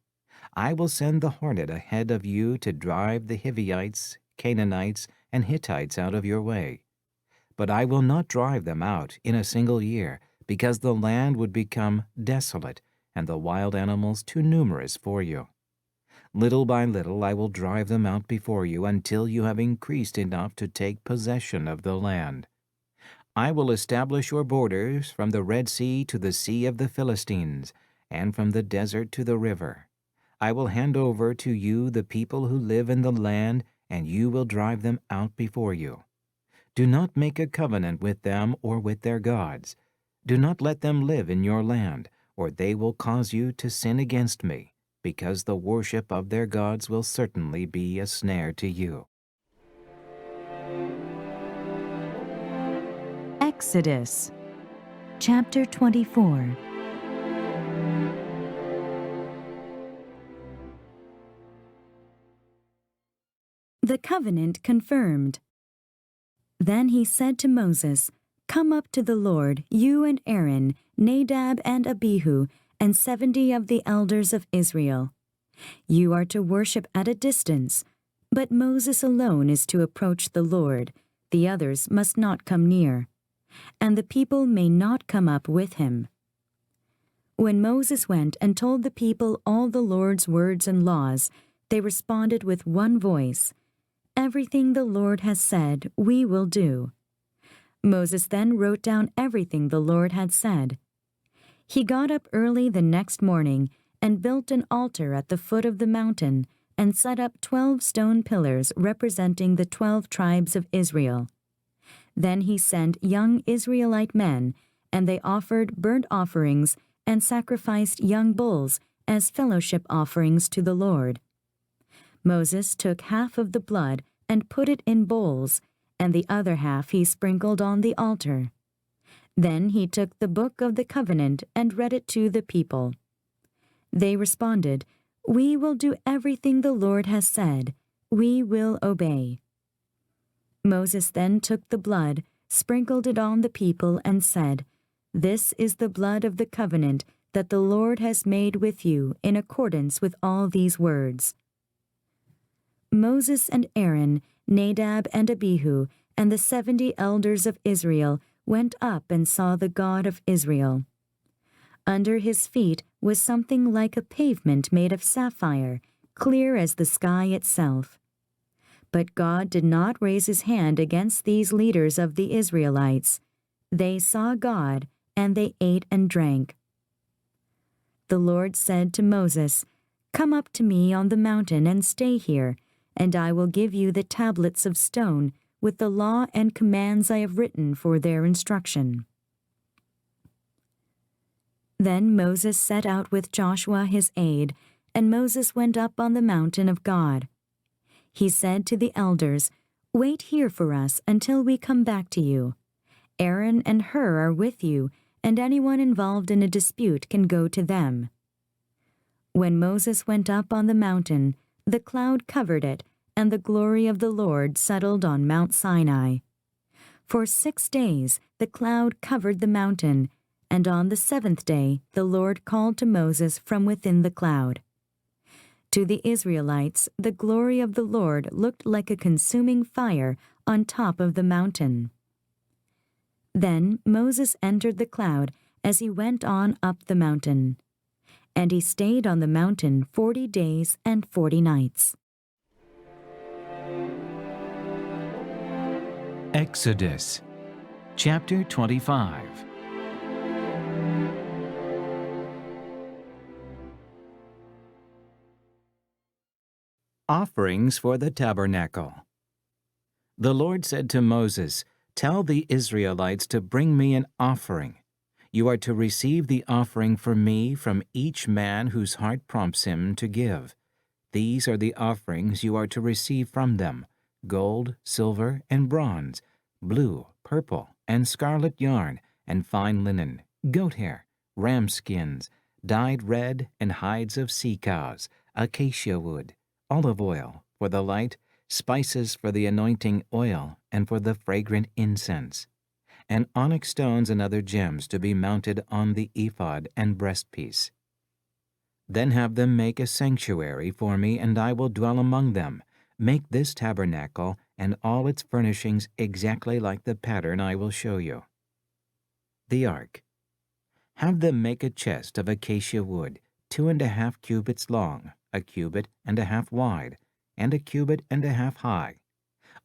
I will send the hornet ahead of you to drive the Hivites, Canaanites, and Hittites out of your way. But I will not drive them out in a single year, because the land would become desolate and the wild animals too numerous for you. Little by little I will drive them out before you until you have increased enough to take possession of the land. I will establish your borders from the Red Sea to the Sea of the Philistines, and from the desert to the river. I will hand over to you the people who live in the land, and you will drive them out before you. Do not make a covenant with them or with their gods. Do not let them live in your land, or they will cause you to sin against me, because the worship of their gods will certainly be a snare to you. Exodus chapter 24. The covenant confirmed. Then he said to Moses, "Come up to the Lord, you and Aaron, Nadab and Abihu, and 70 of the elders of Israel. You are to worship at a distance, but Moses alone is to approach the Lord. The others must not come near, and the people may not come up with him." When Moses went and told the people all the Lord's words and laws, they responded with one voice, "Everything the Lord has said, we will do." Moses then wrote down everything the Lord had said. He got up early the next morning and built an altar at the foot of the mountain and set up 12 stone pillars representing the 12 tribes of Israel. Then he sent young Israelite men, and they offered burnt offerings and sacrificed young bulls as fellowship offerings to the Lord. Moses took half of the blood and put it in bowls, and the other half he sprinkled on the altar. Then he took the book of the covenant and read it to the people. They responded, "We will do everything the Lord has said. We will obey." Moses then took the blood, sprinkled it on the people, and said, "This is the blood of the covenant that the Lord has made with you in accordance with all these words." Moses and Aaron, Nadab and Abihu, and the 70 elders of Israel went up and saw the God of Israel. Under his feet was something like a pavement made of sapphire, clear as the sky itself. But God did not raise his hand against these leaders of the Israelites. They saw God, and they ate and drank. The Lord said to Moses, "Come up to me on the mountain and stay here, and I will give you the tablets of stone with the law and commands I have written for their instruction." Then Moses set out with Joshua his aide, and Moses went up on the mountain of God. He said to the elders, "Wait here for us until we come back to you. Aaron and Hur are with you, and anyone involved in a dispute can go to them." When Moses went up on the mountain, the cloud covered it, and the glory of the Lord settled on Mount Sinai. For 6 days the cloud covered the mountain, and on the 7th day the Lord called to Moses from within the cloud. To the Israelites, the glory of the Lord looked like a consuming fire on top of the mountain. Then Moses entered the cloud as he went on up the mountain, and he stayed on the mountain 40 days and 40 nights. Exodus chapter 25. Offerings for the Tabernacle. The Lord said to Moses, "Tell the Israelites to bring me an offering. You are to receive the offering for me from each man whose heart prompts him to give. These are the offerings you are to receive from them: gold, silver, and bronze, blue, purple, and scarlet yarn, and fine linen, goat hair, ram skins, dyed red, and hides of sea cows, acacia wood, olive oil for the light, spices for the anointing oil and for the fragrant incense, and onyx stones and other gems to be mounted on the ephod and breastpiece. Then have them make a sanctuary for me, and I will dwell among them. Make this tabernacle and all its furnishings exactly like the pattern I will show you. The ark. Have them make a chest of acacia wood, 2.5 cubits long, 1.5 cubits wide, and 1.5 cubits high.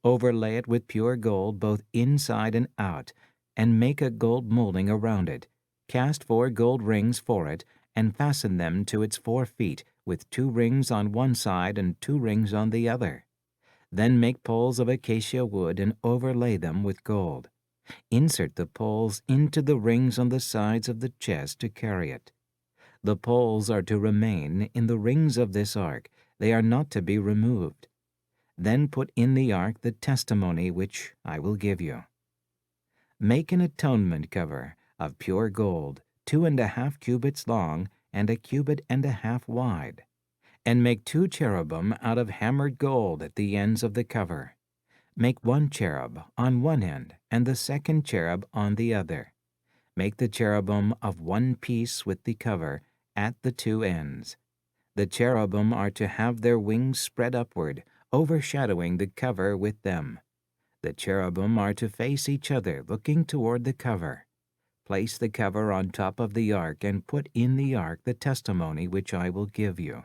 Overlay it with pure gold both inside and out, and make a gold molding around it. Cast 4 gold rings for it, and fasten them to its 4 feet, with 2 rings on one side and 2 rings on the other. Then make poles of acacia wood and overlay them with gold. Insert the poles into the rings on the sides of the chest to carry it. The poles are to remain in the rings of this ark. They are not to be removed. Then put in the ark the testimony which I will give you. Make an atonement cover of pure gold, 2.5 cubits long and 1.5 cubits wide, and make 2 cherubim out of hammered gold at the ends of the cover. Make 1 cherub on one end and the second cherub on the other. Make the cherubim of one piece with the cover at the 2 ends. The cherubim are to have their wings spread upward, overshadowing the cover with them. The cherubim are to face each other, looking toward the cover. Place the cover on top of the ark and put in the ark the testimony which I will give you.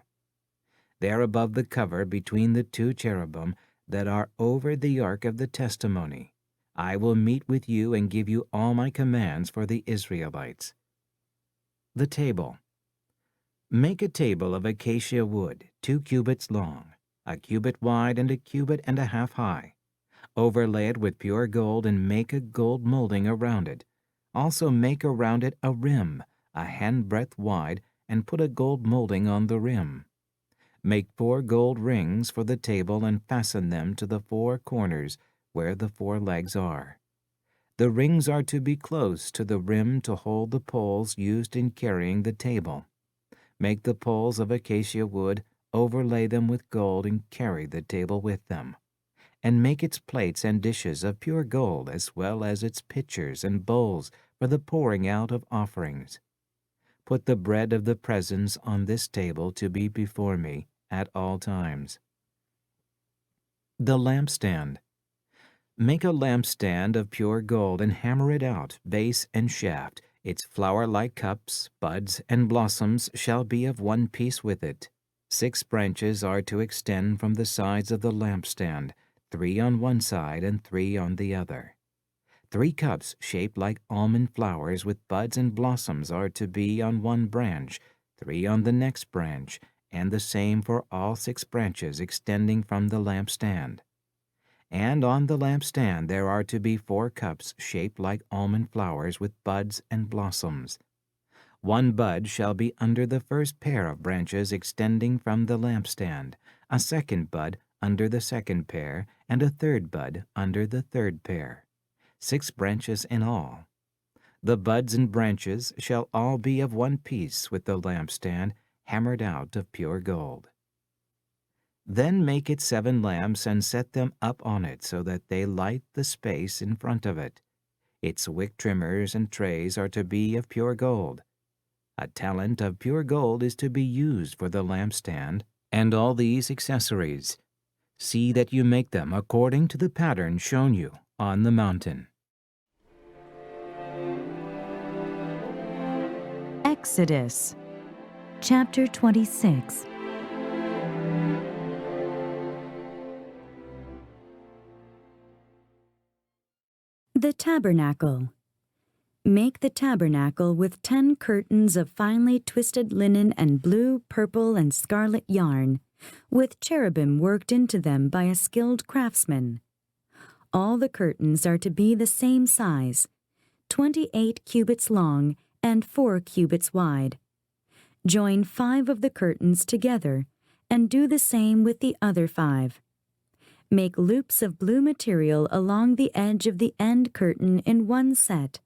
There above the cover between the 2 cherubim that are over the ark of the testimony, I will meet with you and give you all my commands for the Israelites. The table. Make a table of acacia wood, 2 cubits long, 1 cubit wide, and 1.5 cubits high. Overlay it with pure gold and make a gold molding around it. Also make around it a rim, a handbreadth wide, and put a gold molding on the rim. Make 4 gold rings for the table and fasten them to the 4 corners where the 4 legs are. The rings are to be close to the rim to hold the poles used in carrying the table. Make the poles of acacia wood, overlay them with gold, and carry the table with them. And make its plates and dishes of pure gold, as well as its pitchers and bowls for the pouring out of offerings. Put the bread of the presence on this table to be before me at all times. The lampstand. Make a lampstand of pure gold and hammer it out, base and shaft. Its flower-like cups, buds, and blossoms shall be of one piece with it. 6 branches are to extend from the sides of the lampstand, 3 on one side and 3 on the other. 3 cups shaped like almond flowers with buds and blossoms are to be on one branch, 3 on the next branch, and the same for all 6 branches extending from the lampstand. And on the lampstand there are to be 4 cups shaped like almond flowers with buds and blossoms. 1 bud shall be under the first pair of branches extending from the lampstand, a 2nd bud under the 2nd pair, and a 3rd bud under the 3rd pair. 6 branches in all. The buds and branches shall all be of one piece with the lampstand, hammered out of pure gold. Then make it 7 lamps and set them up on it so that they light the space in front of it. Its wick trimmers and trays are to be of pure gold. A talent of pure gold is to be used for the lampstand and all these accessories. See that you make them according to the pattern shown you on the mountain. Exodus, chapter 26. The tabernacle. Make the tabernacle with 10 curtains of finely twisted linen and blue, purple, and scarlet yarn, with cherubim worked into them by a skilled craftsman. All the curtains are to be the same size, 28 cubits long and 4 cubits wide. Join 5 of the curtains together and do the same with the other 5. Make loops of blue material along the edge of the end curtain in one set,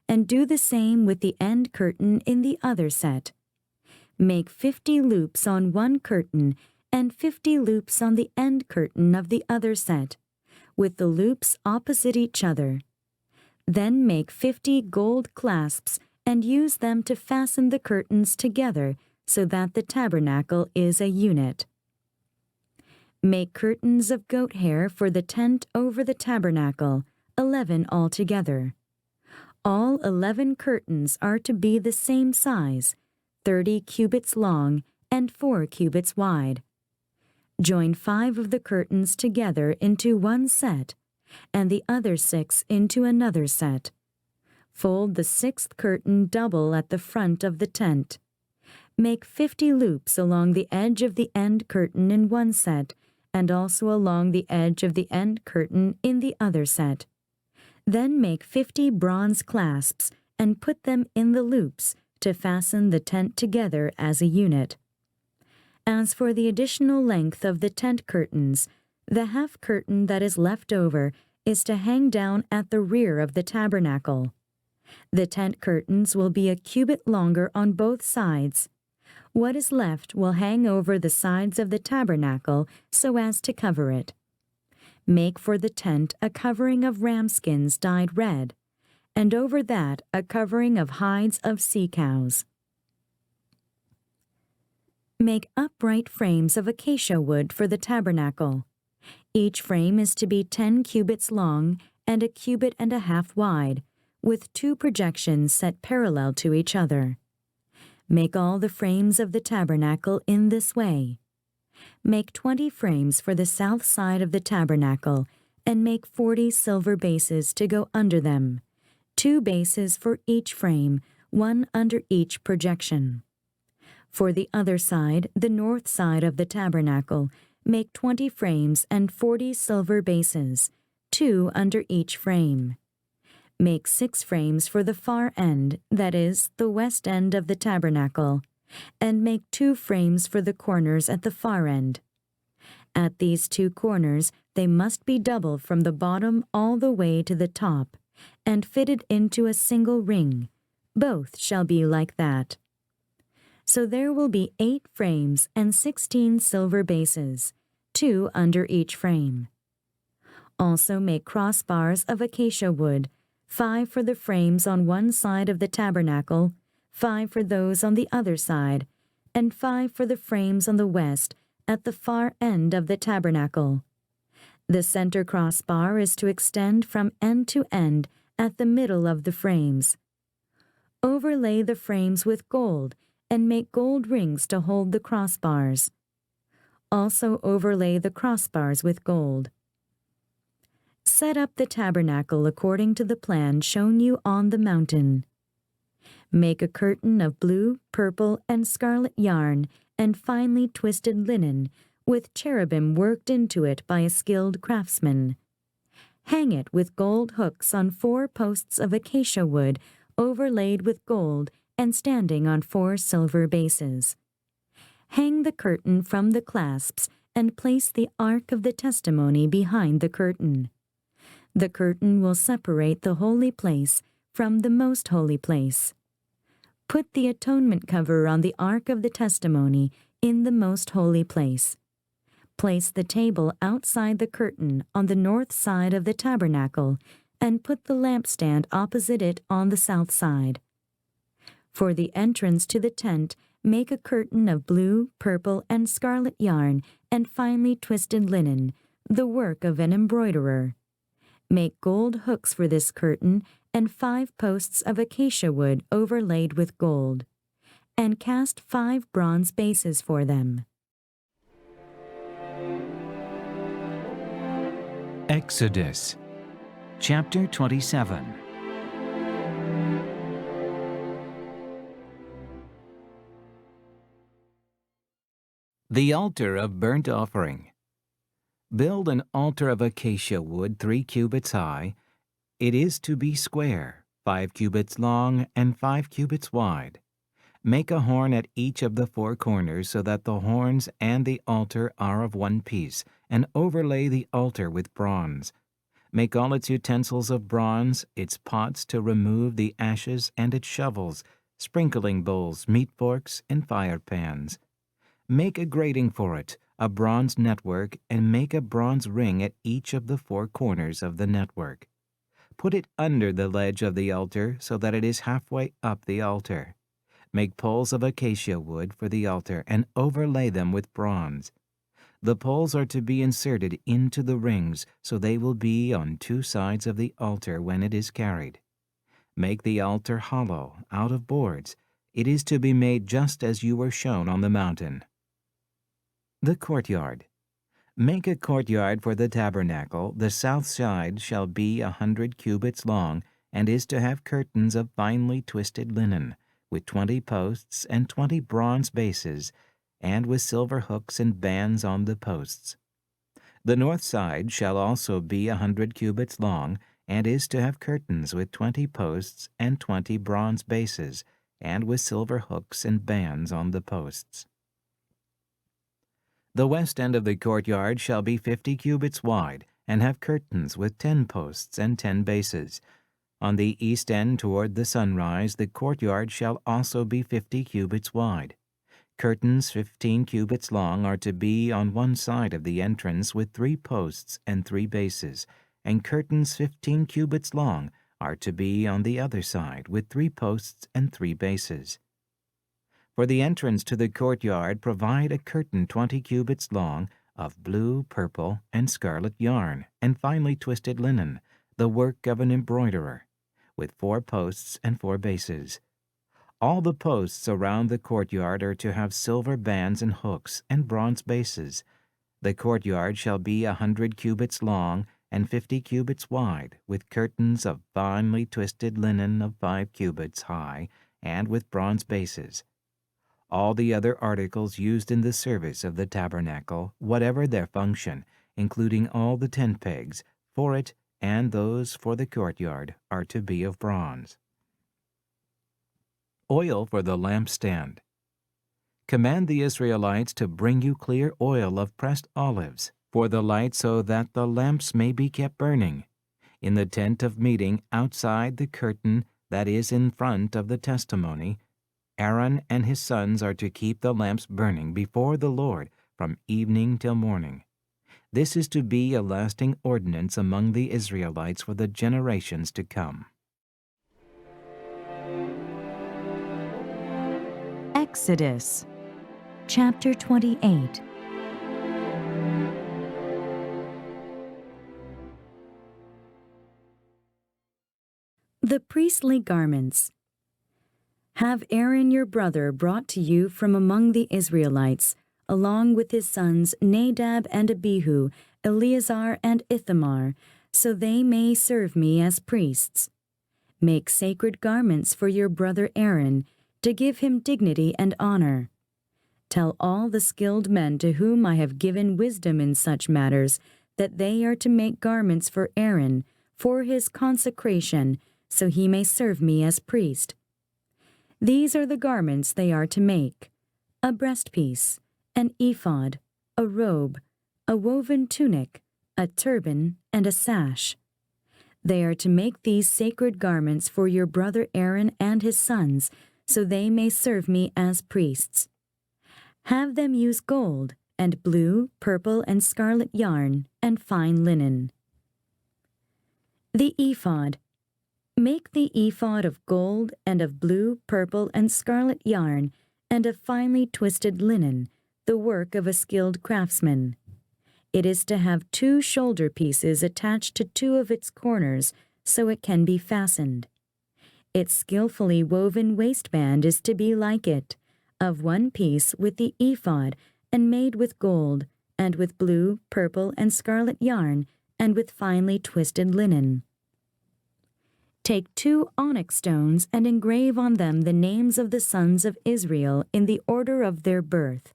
and do the same with the end curtain in the other set. Make 50 loops on one curtain and 50 loops on the end curtain of the other set, with the loops opposite each other. Then make 50 gold clasps and use them to fasten the curtains together so that the tabernacle is a unit. Make curtains of goat hair for the tent over the tabernacle, 11 altogether. All 11 curtains are to be the same size, 30 cubits long and 4 cubits wide. Join 5 of the curtains together into one set, and the other 6 into another set. Fold the 6th curtain double at the front of the tent. Make 50 loops along the edge of the end curtain in one set, and also along the edge of the end curtain in the other set. Then make 50 bronze clasps and put them in the loops to fasten the tent together as a unit. As for the additional length of the tent curtains, the half curtain that is left over is to hang down at the rear of the tabernacle. The tent curtains will be a cubit longer on both sides. What is left will hang over the sides of the tabernacle so as to cover it. Make for the tent a covering of ram skins dyed red, and over that a covering of hides of sea cows. Make upright frames of acacia wood for the tabernacle. Each frame is to be 10 cubits long and a cubit and a half wide, with 2 projections set parallel to each other. Make all the frames of the tabernacle in this way. Make 20 frames for the south side of the tabernacle, and make 40 silver bases to go under them, 2 bases for each frame, 1 under each projection. For the other side, the north side of the tabernacle, make 20 frames and 40 silver bases, 2 under each frame. Make 6 frames for the far end, that is, the west end of the tabernacle, and make 2 frames for the corners at the far end. At these 2 corners they must be double from the bottom all the way to the top, and fitted into a single ring. Both shall be like that. So there will be 8 frames and 16 silver bases, 2 under each frame. Also make crossbars of acacia wood, 5 for the frames on one side of the tabernacle, 5 for those on the other side, and 5 for the frames on the west at the far end of the tabernacle. The center crossbar is to extend from end to end at the middle of the frames. Overlay the frames with gold and make gold rings to hold the crossbars. Also overlay the crossbars with gold. Set up the tabernacle according to the plan shown you on the mountain. Make a curtain of blue, purple, and scarlet yarn and finely twisted linen, with cherubim worked into it by a skilled craftsman. Hang it with gold hooks on 4 posts of acacia wood overlaid with gold and standing on 4 silver bases. Hang the curtain from the clasps and place the Ark of the Testimony behind the curtain. The curtain will separate the holy place from the most holy place. Put the atonement cover on the Ark of the Testimony in the most holy place. Place the table outside the curtain on the north side of the tabernacle, and put the lampstand opposite it on the south side. For the entrance to the tent, make a curtain of blue, purple, and scarlet yarn and finely twisted linen, the work of an embroiderer. Make gold hooks for this curtain and 5 posts of acacia wood overlaid with gold, and cast 5 bronze bases for them. Exodus, chapter 27. The altar of burnt offering. Build an altar of acacia wood 3 cubits high. It is to be square, 5 cubits long and 5 cubits wide. Make a horn at each of the four corners so that the horns and the altar are of one piece, and overlay the altar with bronze. Make all its utensils of bronze, its pots to remove the ashes, and its shovels, sprinkling bowls, meat forks, and fire pans. Make a grating for it, a bronze network, and make a bronze ring at each of the four corners of the network. Put it under the ledge of the altar so that it is halfway up the altar. Make poles of acacia wood for the altar and overlay them with bronze. The poles are to be inserted into the rings so they will be on two sides of the altar when it is carried. Make the altar hollow, out of boards. It is to be made just as you were shown on the mountain. The courtyard. Make a courtyard for the tabernacle. The south side shall be 100 cubits long, and is to have curtains of finely twisted linen, with 20 posts and 20 bronze bases, and with silver hooks and bands on the posts. The north side shall also be 100 cubits long, and is to have curtains with 20 posts and 20 bronze bases, and with silver hooks and bands on the posts. The west end of the courtyard shall be 50 cubits wide, and have curtains with 10 posts and 10 bases. On the east end toward the sunrise, the courtyard shall also be 50 cubits wide. Curtains 15 cubits long are to be on one side of the entrance with 3 posts and 3 bases, and curtains 15 cubits long are to be on the other side with 3 posts and 3 bases. For the entrance to the courtyard, provide a curtain 20 cubits long of blue, purple, and scarlet yarn, and finely twisted linen, the work of an embroiderer, with 4 posts and 4 bases. All the posts around the courtyard are to have silver bands and hooks and bronze bases. The courtyard shall be 100 cubits long and 50 cubits wide, with curtains of finely twisted linen of 5 cubits high, and with bronze bases. All the other articles used in the service of the tabernacle, whatever their function, including all the tent pegs, for it and those for the courtyard, are to be of bronze. Oil for the lampstand. Command the Israelites to bring you clear oil of pressed olives for the light, so that the lamps may be kept burning. In the tent of meeting, outside the curtain that is in front of the testimony, Aaron and his sons are to keep the lamps burning before the Lord from evening till morning. This is to be a lasting ordinance among the Israelites for the generations to come. Exodus, chapter 28. The priestly garments. Have Aaron your brother brought to you from among the Israelites, along with his sons Nadab and Abihu, Eleazar and Ithamar, so they may serve me as priests. Make sacred garments for your brother Aaron, to give him dignity and honor. Tell all the skilled men to whom I have given wisdom in such matters that they are to make garments for Aaron, for his consecration, so he may serve me as priest. These are the garments they are to make: a breastpiece, an ephod, a robe, a woven tunic, a turban, and a sash. They are to make these sacred garments for your brother Aaron and his sons, so they may serve me as priests. Have them use gold, and blue, purple, and scarlet yarn, and fine linen. The ephod. Make the ephod of gold, and of blue, purple, and scarlet yarn, and of finely twisted linen, the work of a skilled craftsman. It is to have 2 shoulder pieces attached to 2 of its corners, so it can be fastened. Its skillfully woven waistband is to be like it, of 1 piece with the ephod, and made with gold, and with blue, purple, and scarlet yarn, and with finely twisted linen. Take 2 onyx stones and engrave on them the names of the sons of Israel in the order of their birth,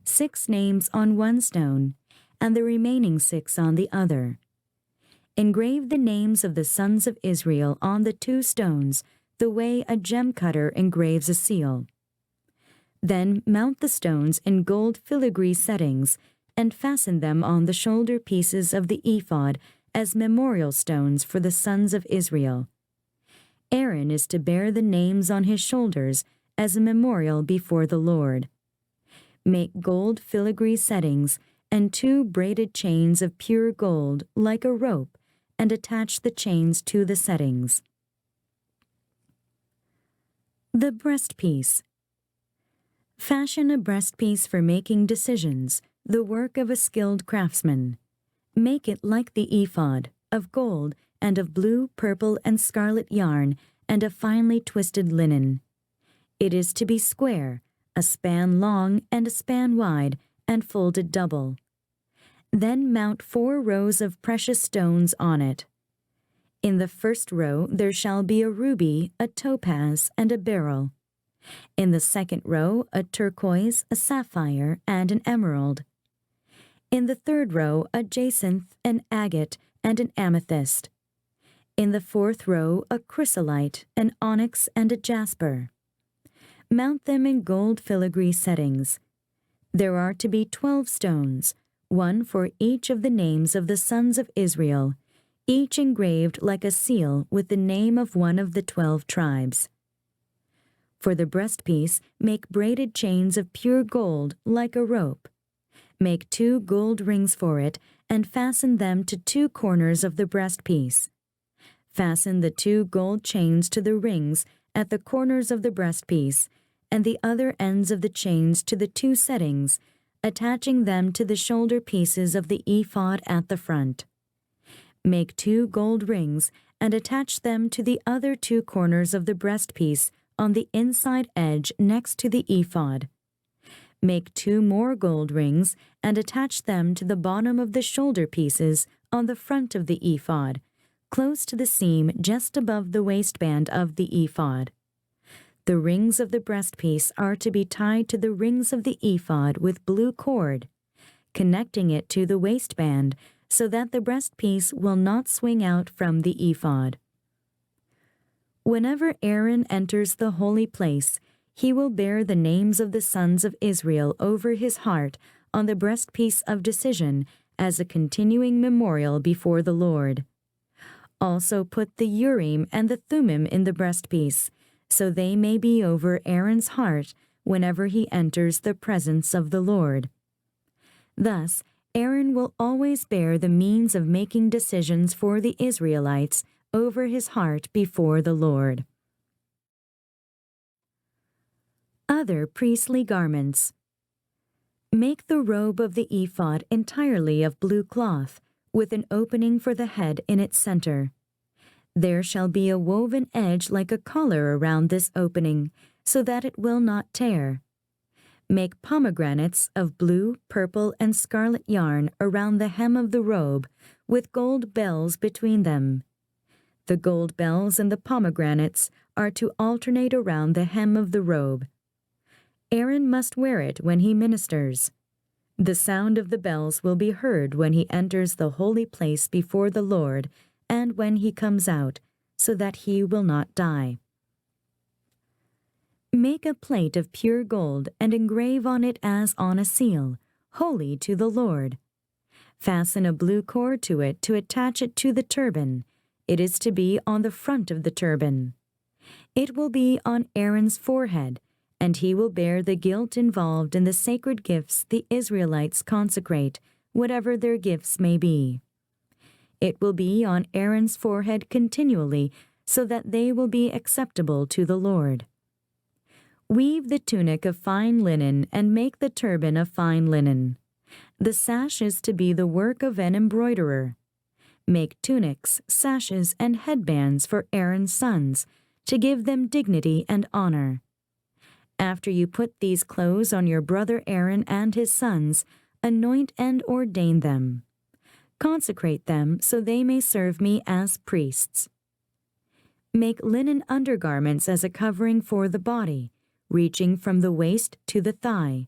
6 names on 1 stone, and the remaining 6 on the other. Engrave the names of the sons of Israel on the 2 stones, the way a gem cutter engraves a seal. Then mount the stones in gold filigree settings and fasten them on the shoulder pieces of the ephod as memorial stones for the sons of Israel. Aaron is to bear the names on his shoulders as a memorial before the Lord. Make gold filigree settings and 2 braided chains of pure gold like a rope, and attach the chains to the settings. The breastpiece. Fashion a breastpiece for making decisions, the work of a skilled craftsman. Make it like the ephod, of gold and of blue, purple, and scarlet yarn, and of finely twisted linen. It is to be square, a span long and a span wide, and folded double. Then mount 4 rows of precious stones on it. In the first row there shall be a ruby, a topaz, and a beryl. In the second row a turquoise, a sapphire, and an emerald. In the third row a jacinth, an agate, and an amethyst. In the fourth row a chrysolite, an onyx, and a jasper. Mount them in gold filigree settings. There are to be 12 stones, 1 for each of the names of the sons of Israel, each engraved like a seal with the name of one of the 12 tribes. For the breastpiece, make braided chains of pure gold like a rope. Make 2 gold rings for it, and fasten them to 2 corners of the breastpiece. Fasten the 2 gold chains to the rings at the corners of the breastpiece, and the other ends of the chains to the 2 settings, attaching them to the shoulder pieces of the ephod at the front. Make 2 gold rings, and attach them to the other 2 corners of the breastpiece on the inside edge next to the ephod. Make 2 more gold rings, and attach them to the bottom of the shoulder pieces on the front of the ephod, close to the seam just above the waistband of the ephod. The rings of the breastpiece are to be tied to the rings of the ephod with blue cord, connecting it to the waistband so that the breastpiece will not swing out from the ephod. Whenever Aaron enters the holy place, he will bear the names of the sons of Israel over his heart on the breastpiece of decision as a continuing memorial before the Lord. Also put the Urim and the Thummim in the breastpiece, so they may be over Aaron's heart whenever he enters the presence of the Lord. Thus, Aaron will always bear the means of making decisions for the Israelites over his heart before the Lord. Other priestly garments. Make the robe of the ephod entirely of blue cloth, with an opening for the head in its center. There shall be a woven edge like a collar around this opening, so that it will not tear. Make pomegranates of blue, purple, and scarlet yarn around the hem of the robe, with gold bells between them. The gold bells and the pomegranates are to alternate around the hem of the robe. Aaron must wear it when he ministers. The sound of the bells will be heard when he enters the holy place before the Lord and when he comes out, so that he will not die. Make a plate of pure gold and engrave on it as on a seal, holy to the Lord. Fasten a blue cord to it to attach it to the turban. It is to be on the front of the turban. It will be on Aaron's forehead, and he will bear the guilt involved in the sacred gifts the Israelites consecrate, whatever their gifts may be. It will be on Aaron's forehead continually, so that they will be acceptable to the Lord. Weave the tunic of fine linen and make the turban of fine linen. The sash is to be the work of an embroiderer. Make tunics, sashes, and headbands for Aaron's sons, to give them dignity and honor. After you put these clothes on your brother Aaron and his sons, anoint and ordain them. Consecrate them so they may serve me as priests. Make linen undergarments as a covering for the body, reaching from the waist to the thigh.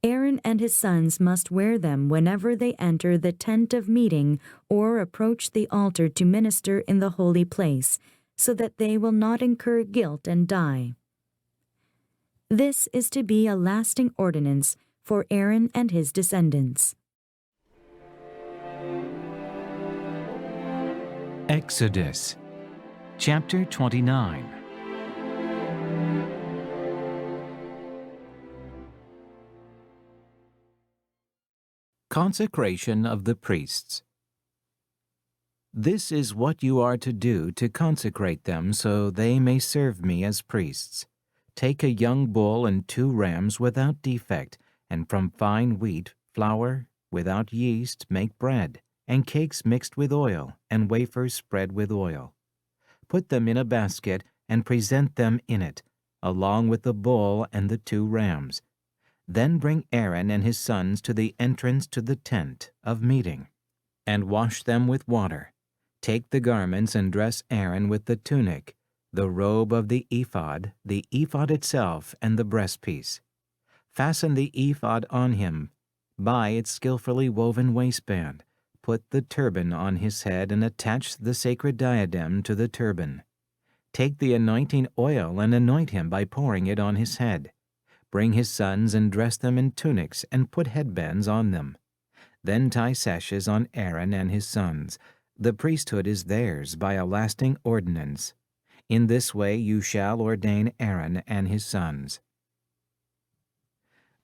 Aaron and his sons must wear them whenever they enter the tent of meeting or approach the altar to minister in the holy place, so that they will not incur guilt and die. This is to be a lasting ordinance for Aaron and his descendants. Exodus chapter 29. Consecration of the priests. This is what you are to do to consecrate them so they may serve me as priests. Take a young bull and 2 rams without defect, and from fine wheat, flour, without yeast, make bread, and cakes mixed with oil, and wafers spread with oil. Put them in a basket, and present them in it, along with the bull and the 2 rams. Then bring Aaron and his sons to the entrance to the tent of meeting, and wash them with water. Take the garments and dress Aaron with the tunic, the robe of the ephod itself, and the breastpiece. Fasten the ephod on him by its skillfully woven waistband. Put the turban on his head and attach the sacred diadem to the turban. Take the anointing oil and anoint him by pouring it on his head. Bring his sons and dress them in tunics and put headbands on them. Then tie sashes on Aaron and his sons. The priesthood is theirs by a lasting ordinance. In this way you shall ordain Aaron and his sons.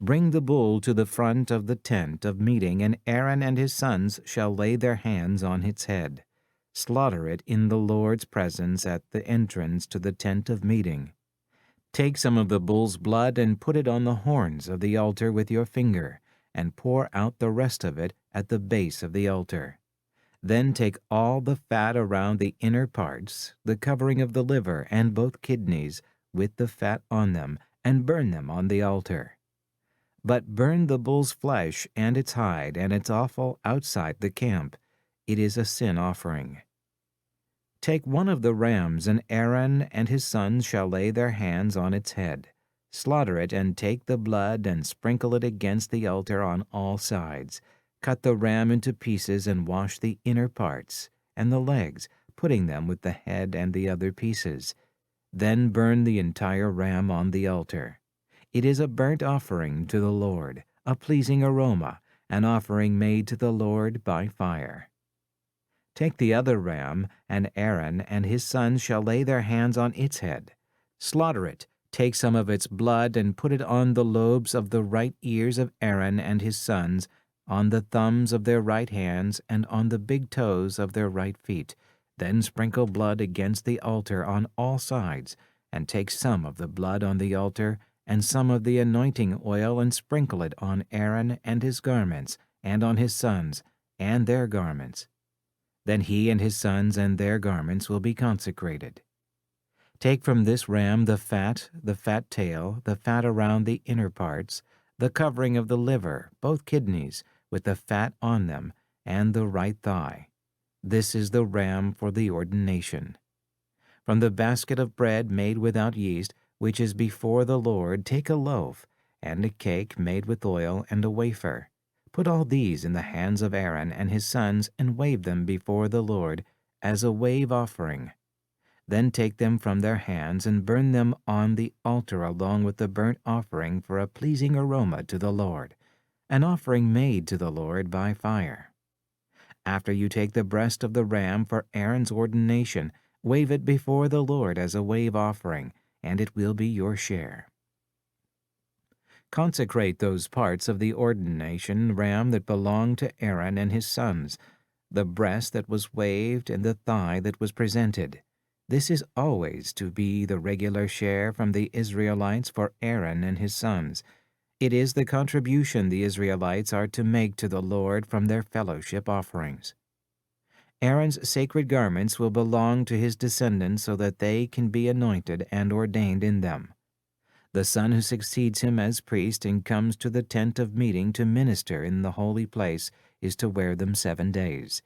Bring the bull to the front of the tent of meeting, and Aaron and his sons shall lay their hands on its head. Slaughter it in the Lord's presence at the entrance to the tent of meeting. Take some of the bull's blood and put it on the horns of the altar with your finger, and pour out the rest of it at the base of the altar. Then take all the fat around the inner parts, the covering of the liver and both kidneys, with the fat on them, and burn them on the altar. But burn the bull's flesh and its hide and its offal outside the camp. It is a sin offering. Take one of the rams, and Aaron and his sons shall lay their hands on its head. Slaughter it, and take the blood and sprinkle it against the altar on all sides. Cut the ram into pieces and wash the inner parts and the legs, putting them with the head and the other pieces. Then burn the entire ram on the altar. It is a burnt offering to the Lord, a pleasing aroma, an offering made to the Lord by fire. Take the other ram, and Aaron and his sons shall lay their hands on its head. Slaughter it, take some of its blood and put it on the lobes of the right ears of Aaron and his sons, on the thumbs of their right hands, and on the big toes of their right feet. Then sprinkle blood against the altar on all sides, and take some of the blood on the altar, and some of the anointing oil, and sprinkle it on Aaron and his garments, and on his sons, and their garments. Then he and his sons and their garments will be consecrated. Take from this ram the fat tail, the fat around the inner parts, the covering of the liver, both kidneys, with the fat on them, and the right thigh. This is the ram for the ordination. From the basket of bread made without yeast, which is before the Lord, take a loaf, and a cake made with oil, and a wafer. Put all these in the hands of Aaron and his sons, and wave them before the Lord as a wave offering. Then take them from their hands and burn them on the altar along with the burnt offering for a pleasing aroma to the Lord, an offering made to the Lord by fire. After you take the breast of the ram for Aaron's ordination, wave it before the Lord as a wave offering, and it will be your share. Consecrate those parts of the ordination ram that belong to Aaron and his sons, the breast that was waved and the thigh that was presented. This is always to be the regular share from the Israelites for Aaron and his sons. It is the contribution the Israelites are to make to the Lord from their fellowship offerings. Aaron's sacred garments will belong to his descendants so that they can be anointed and ordained in them. The son who succeeds him as priest and comes to the tent of meeting to minister in the holy place is to wear them 7 days.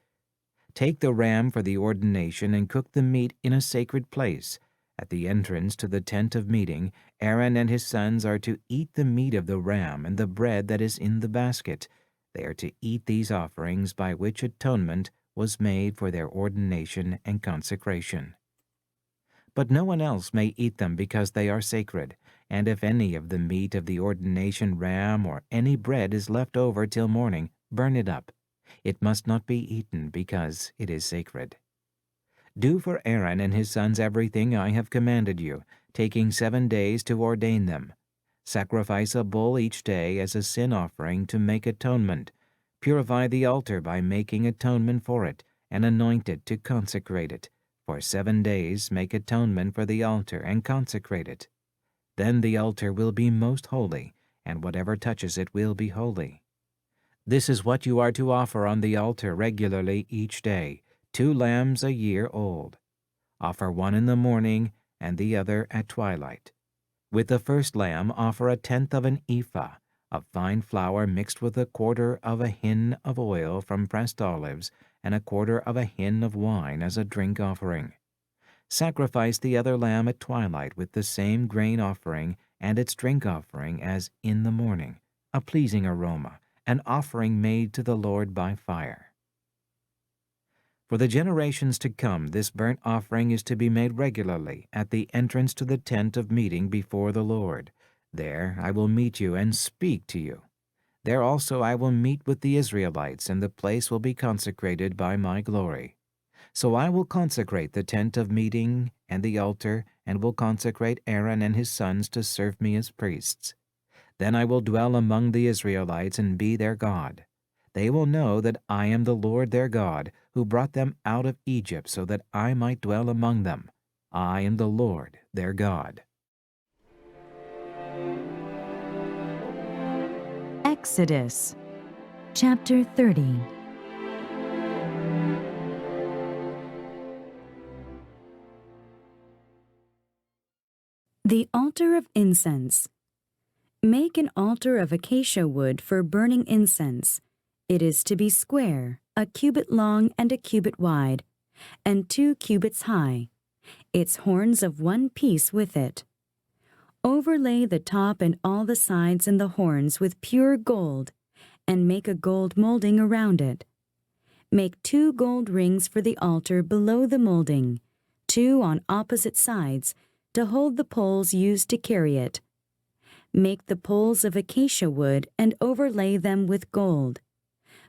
Take the ram for the ordination and cook the meat in a sacred place. At the entrance to the tent of meeting, Aaron and his sons are to eat the meat of the ram and the bread that is in the basket. They are to eat these offerings by which atonement was made for their ordination and consecration. But no one else may eat them because they are sacred. And if any of the meat of the ordination ram or any bread is left over till morning, burn it up. It must not be eaten, because it is sacred. Do for Aaron and his sons everything I have commanded you, taking 7 days to ordain them. Sacrifice a bull each day as a sin offering to make atonement. Purify the altar by making atonement for it, and anoint it to consecrate it. For 7 days make atonement for the altar and consecrate it. Then the altar will be most holy, and whatever touches it will be holy. This is what you are to offer on the altar regularly each day, 2 lambs a year old. Offer one in the morning and the other at twilight. With the first lamb offer 1/10 of an ephah of fine flour mixed with 1/4 of a hin of oil from pressed olives and 1/4 of a hin of wine as a drink offering. Sacrifice the other lamb at twilight with the same grain offering and its drink offering as in the morning, a pleasing aroma, an offering made to the Lord by fire. For the generations to come, this burnt offering is to be made regularly at the entrance to the tent of meeting before the Lord. There I will meet you and speak to you. There also I will meet with the Israelites, and the place will be consecrated by my glory. So I will consecrate the tent of meeting and the altar, and will consecrate Aaron and his sons to serve me as priests. Then I will dwell among the Israelites and be their God. They will know that I am the Lord their God, who brought them out of Egypt so that I might dwell among them. I am the Lord their God. Exodus chapter 30. The altar of incense. Make an altar of acacia wood for burning incense. It is to be square, 1 cubit long and 1 cubit wide, and 2 cubits high, its horns of 1 piece with it. Overlay the top and all the sides and the horns with pure gold, and make a gold molding around it. Make 2 gold rings for the altar below the molding, 2 on opposite sides, to hold the poles used to carry it. Make the poles of acacia wood and overlay them with gold.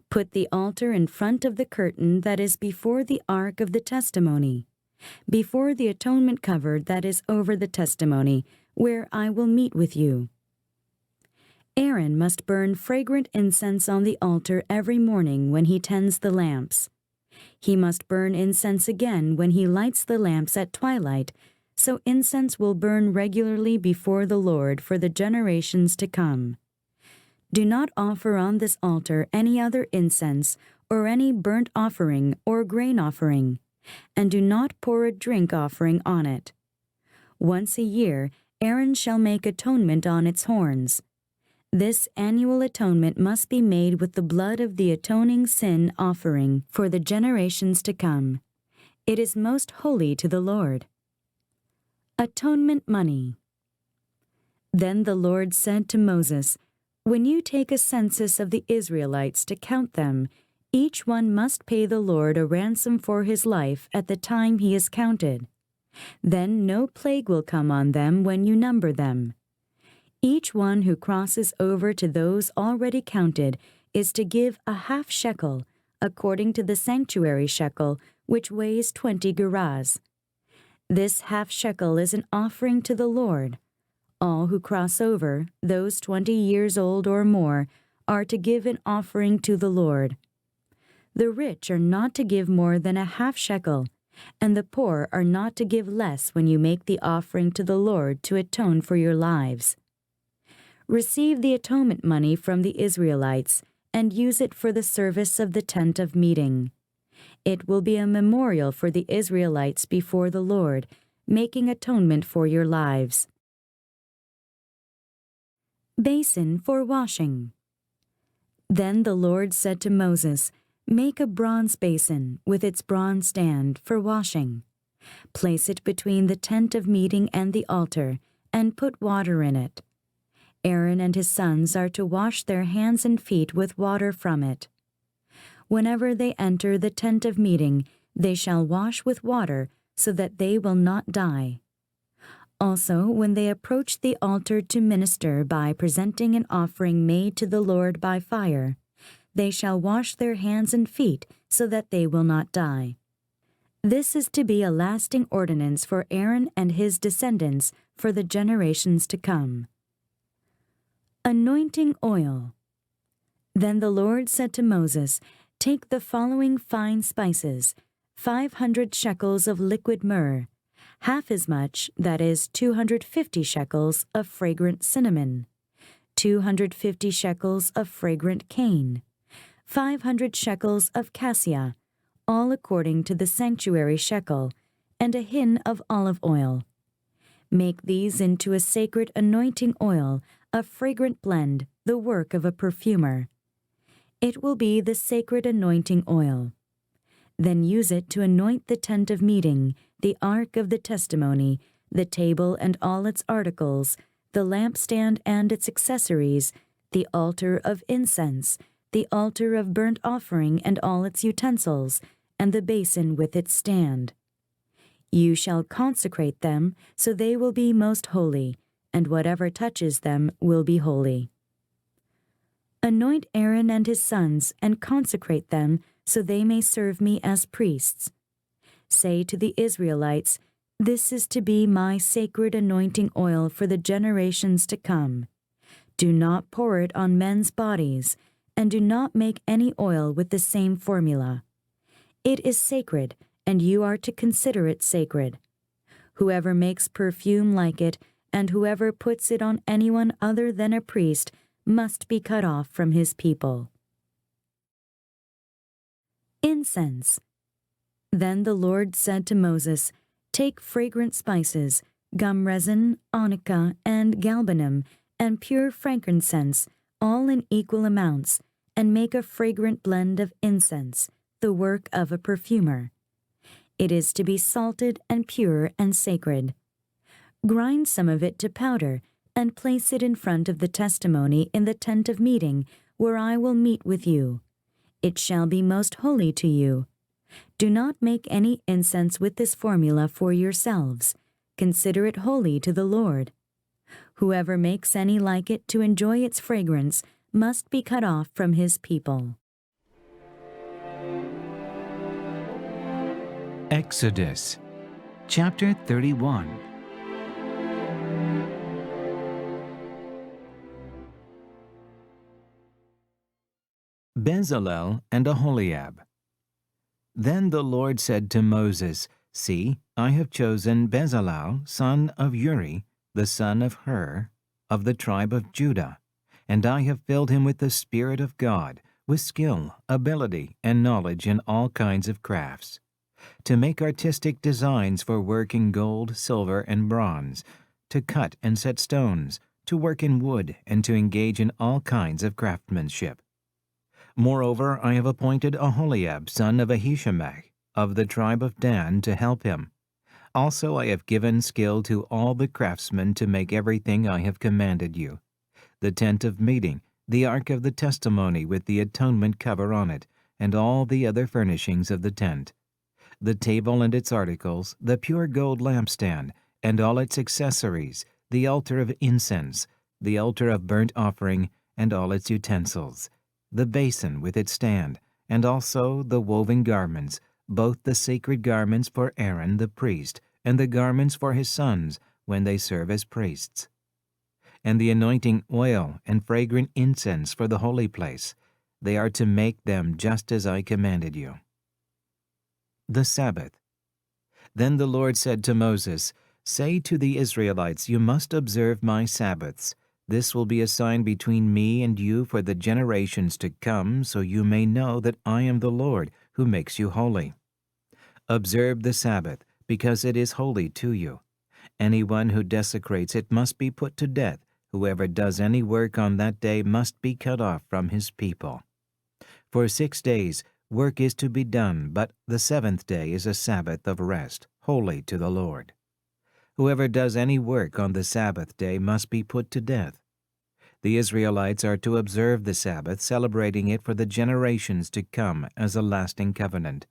Put the altar in front of the curtain that is before the ark of the testimony, before the atonement cover that is over the testimony, where I will meet with you. Aaron must burn fragrant incense on the altar every morning when he tends the lamps. He must burn incense again when he lights the lamps at twilight, so incense will burn regularly before the Lord for the generations to come. Do not offer on this altar any other incense or any burnt offering or grain offering, and do not pour a drink offering on it. Once a year, Aaron shall make atonement on its horns. This annual atonement must be made with the blood of the atoning sin offering for the generations to come. It is most holy to the Lord. Atonement money. Then the Lord said to Moses, "When you take a census of the Israelites to count them, each one must pay the Lord a ransom for his life at the time he is counted. Then no plague will come on them when you number them. Each one who crosses over to those already counted is to give a half shekel, according to the sanctuary shekel, which weighs 20 gerahs. This half shekel is an offering to the Lord. All who cross over, those 20 years old or more, are to give an offering to the Lord. The rich are not to give more than a half shekel, and the poor are not to give less when you make the offering to the Lord to atone for your lives. Receive the atonement money from the Israelites and use it for the service of the tent of meeting. It will be a memorial for the Israelites before the Lord, making atonement for your lives." Basin for washing. Then the Lord said to Moses, "Make a bronze basin with its bronze stand for washing. Place it between the tent of meeting and the altar, and put water in it. Aaron and his sons are to wash their hands and feet with water from it. Whenever they enter the tent of meeting, they shall wash with water so that they will not die. Also, when they approach the altar to minister by presenting an offering made to the Lord by fire, they shall wash their hands and feet so that they will not die. This is to be a lasting ordinance for Aaron and his descendants for the generations to come. Anointing oil. Then the Lord said to Moses, "Take the following fine spices, 500 shekels of liquid myrrh, half as much, that is 250 shekels of fragrant cinnamon, 250 shekels of fragrant cane, 500 shekels of cassia, all according to the sanctuary shekel, and a hin of olive oil. Make these into a sacred anointing oil, a fragrant blend, the work of a perfumer. It will be the sacred anointing oil. Then use it to anoint the tent of meeting, the ark of the testimony, the table and all its articles, the lampstand and its accessories, the altar of incense, the altar of burnt offering and all its utensils, and the basin with its stand. You shall consecrate them, so they will be most holy, and whatever touches them will be holy. Anoint Aaron and his sons, and consecrate them, so they may serve me as priests. Say to the Israelites, 'This is to be my sacred anointing oil for the generations to come. Do not pour it on men's bodies, and do not make any oil with the same formula. It is sacred, and you are to consider it sacred. Whoever makes perfume like it, and whoever puts it on anyone other than a priest, must be cut off from his people.'" Incense. Then the Lord said to Moses, "Take fragrant spices, gum resin, onycha, and galbanum, and pure frankincense, all in equal amounts, and make a fragrant blend of incense, the work of a perfumer. It is to be salted and pure and sacred. Grind some of it to powder, and place it in front of the testimony in the tent of meeting, where I will meet with you. It shall be most holy to you. Do not make any incense with this formula for yourselves. Consider it holy to the Lord. Whoever makes any like it to enjoy its fragrance must be cut off from his people." Exodus, chapter 31. Bezalel and Aholiab. Then the Lord said to Moses, "See, I have chosen Bezalel, son of Uri, the son of Hur, of the tribe of Judah, and I have filled him with the Spirit of God, with skill, ability, and knowledge in all kinds of crafts, to make artistic designs for work in gold, silver, and bronze, to cut and set stones, to work in wood, and to engage in all kinds of craftsmanship. Moreover, I have appointed Aholiab, son of Ahishamach, of the tribe of Dan, to help him. Also I have given skill to all the craftsmen to make everything I have commanded you: the tent of meeting, the ark of the testimony with the atonement cover on it, and all the other furnishings of the tent, the table and its articles, the pure gold lampstand, and all its accessories, the altar of incense, the altar of burnt offering, and all its utensils, the basin with its stand, and also the woven garments, both the sacred garments for Aaron the priest, and the garments for his sons when they serve as priests, and the anointing oil and fragrant incense for the holy place. They are to make them just as I commanded you. The Sabbath. Then the Lord said to Moses, "Say to the Israelites, you must observe my Sabbaths. This will be a sign between me and you for the generations to come, so you may know that I am the Lord who makes you holy. Observe the Sabbath, because it is holy to you. Anyone who desecrates it must be put to death. Whoever does any work on that day must be cut off from his people. For 6 days work is to be done, but the 7th day is a Sabbath of rest, holy to the Lord. Whoever does any work on the Sabbath day must be put to death. The Israelites are to observe the Sabbath, celebrating it for the generations to come as a lasting covenant.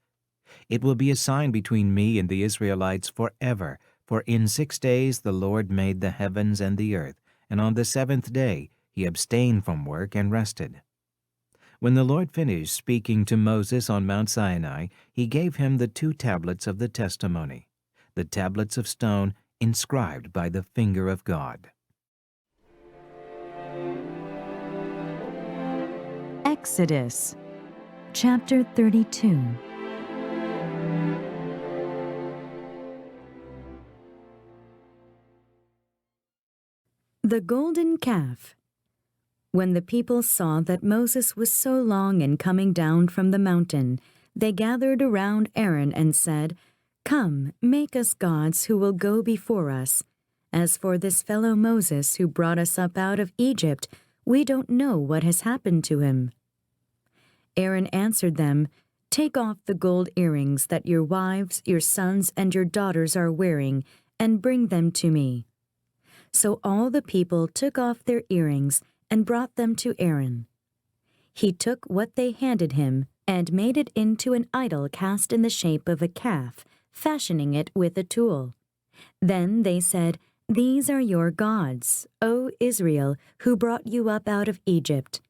It will be a sign between me and the Israelites forever For in 6 days the Lord made the heavens and the earth, and on the seventh day he abstained from work and rested. When the Lord finished speaking to Moses on Mount Sinai, he gave him the 2 tablets of the testimony, the tablets of stone inscribed by the finger of God. Exodus, chapter 32. The golden calf. When the people saw that Moses was so long in coming down from the mountain, they gathered around Aaron and said, "Come, make us gods who will go before us. As for this fellow Moses who brought us up out of Egypt, we don't know what has happened to him." Aaron answered them, "Take off the gold earrings that your wives, your sons, and your daughters are wearing, and bring them to me." So all the people took off their earrings and brought them to Aaron. He took what they handed him and made it into an idol cast in the shape of a calf, fashioning it with a tool. Then they said, "These are your gods, O Israel, who brought you up out of Egypt."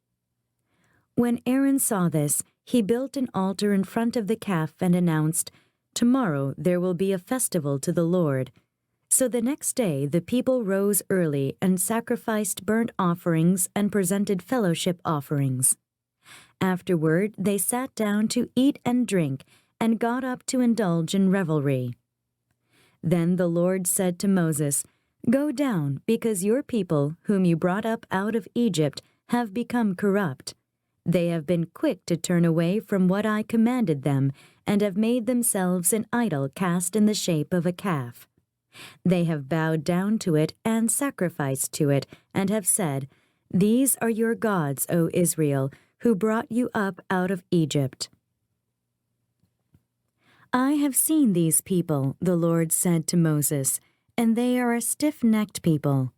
When Aaron saw this, he built an altar in front of the calf and announced, "Tomorrow there will be a festival to the Lord." So the next day the people rose early and sacrificed burnt offerings and presented fellowship offerings. Afterward they sat down to eat and drink and got up to indulge in revelry. Then the Lord said to Moses, "Go down, because your people, whom you brought up out of Egypt, have become corrupt. They have been quick to turn away from what I commanded them and have made themselves an idol cast in the shape of a calf. They have bowed down to it and sacrificed to it, and have said, 'These are your gods, O Israel, who brought you up out of Egypt.'" "I have seen these people," the Lord said to Moses, "and they are a stiff-necked people.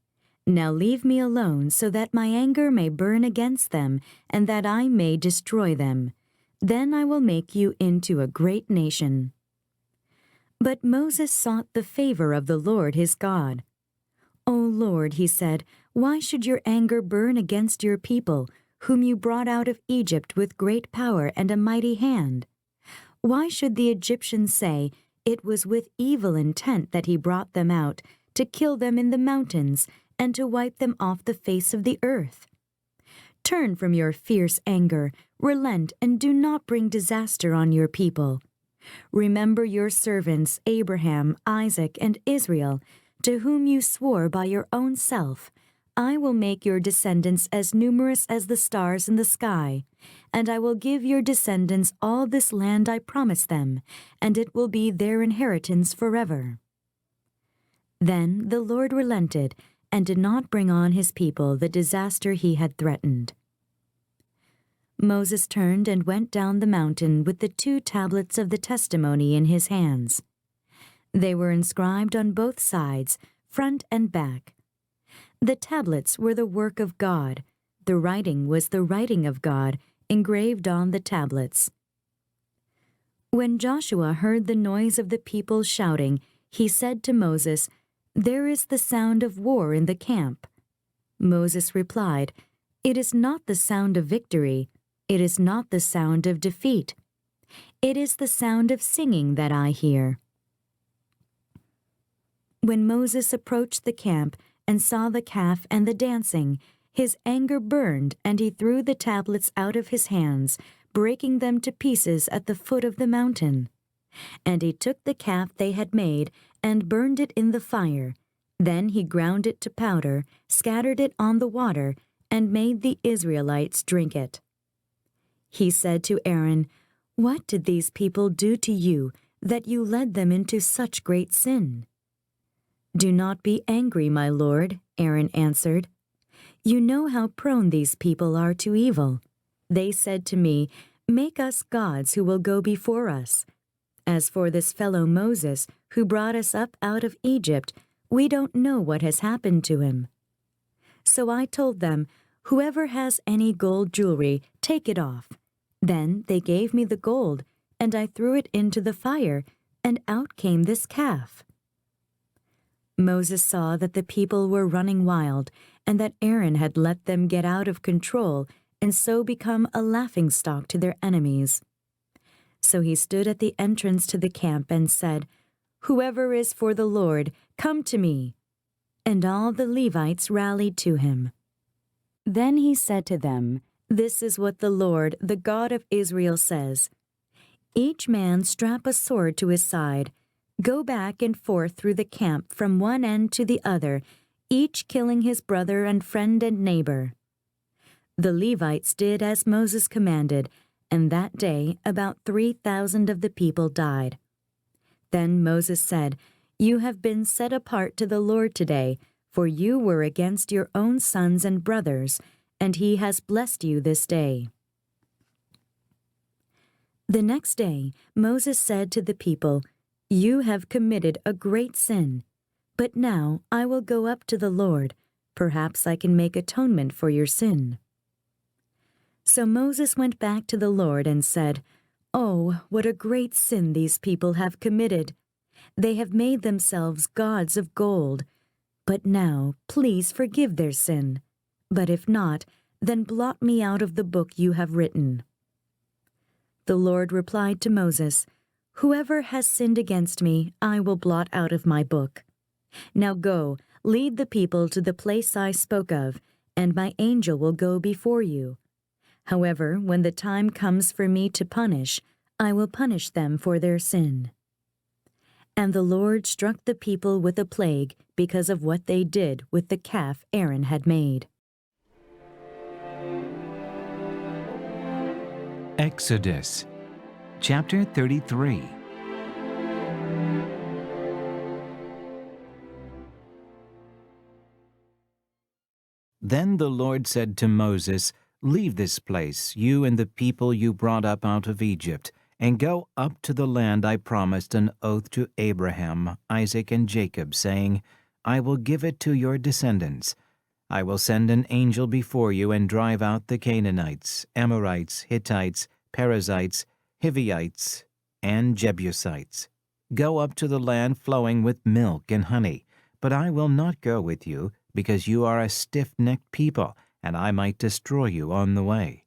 Now leave me alone so that my anger may burn against them, and that I may destroy them. Then I will make you into a great nation." But Moses sought the favor of the Lord his God. "O Lord," he said, "why should your anger burn against your people, whom you brought out of Egypt with great power and a mighty hand? Why should the Egyptians say, 'It was with evil intent that he brought them out, to kill them in the mountains, and to wipe them off the face of the earth'? Turn from your fierce anger, relent, and do not bring disaster on your people. Remember your servants Abraham, Isaac, and Israel, to whom you swore by your own self, 'I will make your descendants as numerous as the stars in the sky, and I will give your descendants all this land I promised them, and it will be their inheritance forever.'" Then the Lord relented and did not bring on his people the disaster he had threatened. Moses turned and went down the mountain with the 2 tablets of the testimony in his hands. They were inscribed on both sides, front and back. The tablets were the work of God. The writing was the writing of God, engraved on the tablets. When Joshua heard the noise of the people shouting, he said to Moses, "There is the sound of war in the camp." Moses replied, "It is not the sound of victory. It is not the sound of defeat. It is the sound of singing that I hear." When Moses approached the camp and saw the calf and the dancing, his anger burned, and he threw the tablets out of his hands, breaking them to pieces at the foot of the mountain. And he took the calf they had made and burned it in the fire. Then he ground it to powder, scattered it on the water, and made the Israelites drink it. He said to Aaron, "What did these people do to you, that you led them into such great sin?" "Do not be angry, my lord," Aaron answered. "You know how prone these people are to evil. They said to me, 'Make us gods who will go before us.' As for this fellow Moses, who brought us up out of Egypt, we don't know what has happened to him." So I told them, "Whoever has any gold jewelry, take it off." Then they gave me the gold, and I threw it into the fire, and out came this calf. Moses saw that the people were running wild and that Aaron had let them get out of control and so become a laughingstock to their enemies. So he stood at the entrance to the camp and said, "Whoever is for the Lord, come to me." And all the Levites rallied to him. Then he said to them, "This is what the Lord, the God of Israel, says. Each man strap a sword to his side. Go back and forth through the camp from one end to the other, each killing his brother and friend and neighbor." The Levites did as Moses commanded, and that day about 3,000 of the people died. Then Moses said, "You have been set apart to the Lord today, for you were against your own sons and brothers, and he has blessed you this day." The next day Moses said to the people, "You have committed a great sin, but now I will go up to the Lord. Perhaps I can make atonement for your sin." So Moses went back to the Lord and said, "Oh, what a great sin these people have committed! They have made themselves gods of gold. But now, please forgive their sin. But if not, then blot me out of the book you have written." The Lord replied to Moses, "Whoever has sinned against me, I will blot out of my book. Now go, lead the people to the place I spoke of, and my angel will go before you. However, when the time comes for me to punish, I will punish them for their sin." And the Lord struck the people with a plague because of what they did with the calf Aaron had made. Exodus, chapter 33. Then the Lord said to Moses, "Leave this place, you and the people you brought up out of Egypt, and go up to the land I promised an oath to Abraham, Isaac, and Jacob, saying, I will give it to your descendants. I will send an angel before you and drive out the Canaanites, Amorites, Hittites, Perizzites, Hivites, and Jebusites. Go up to the land flowing with milk and honey, but I will not go with you, because you are a stiff-necked people, and I might destroy you on the way."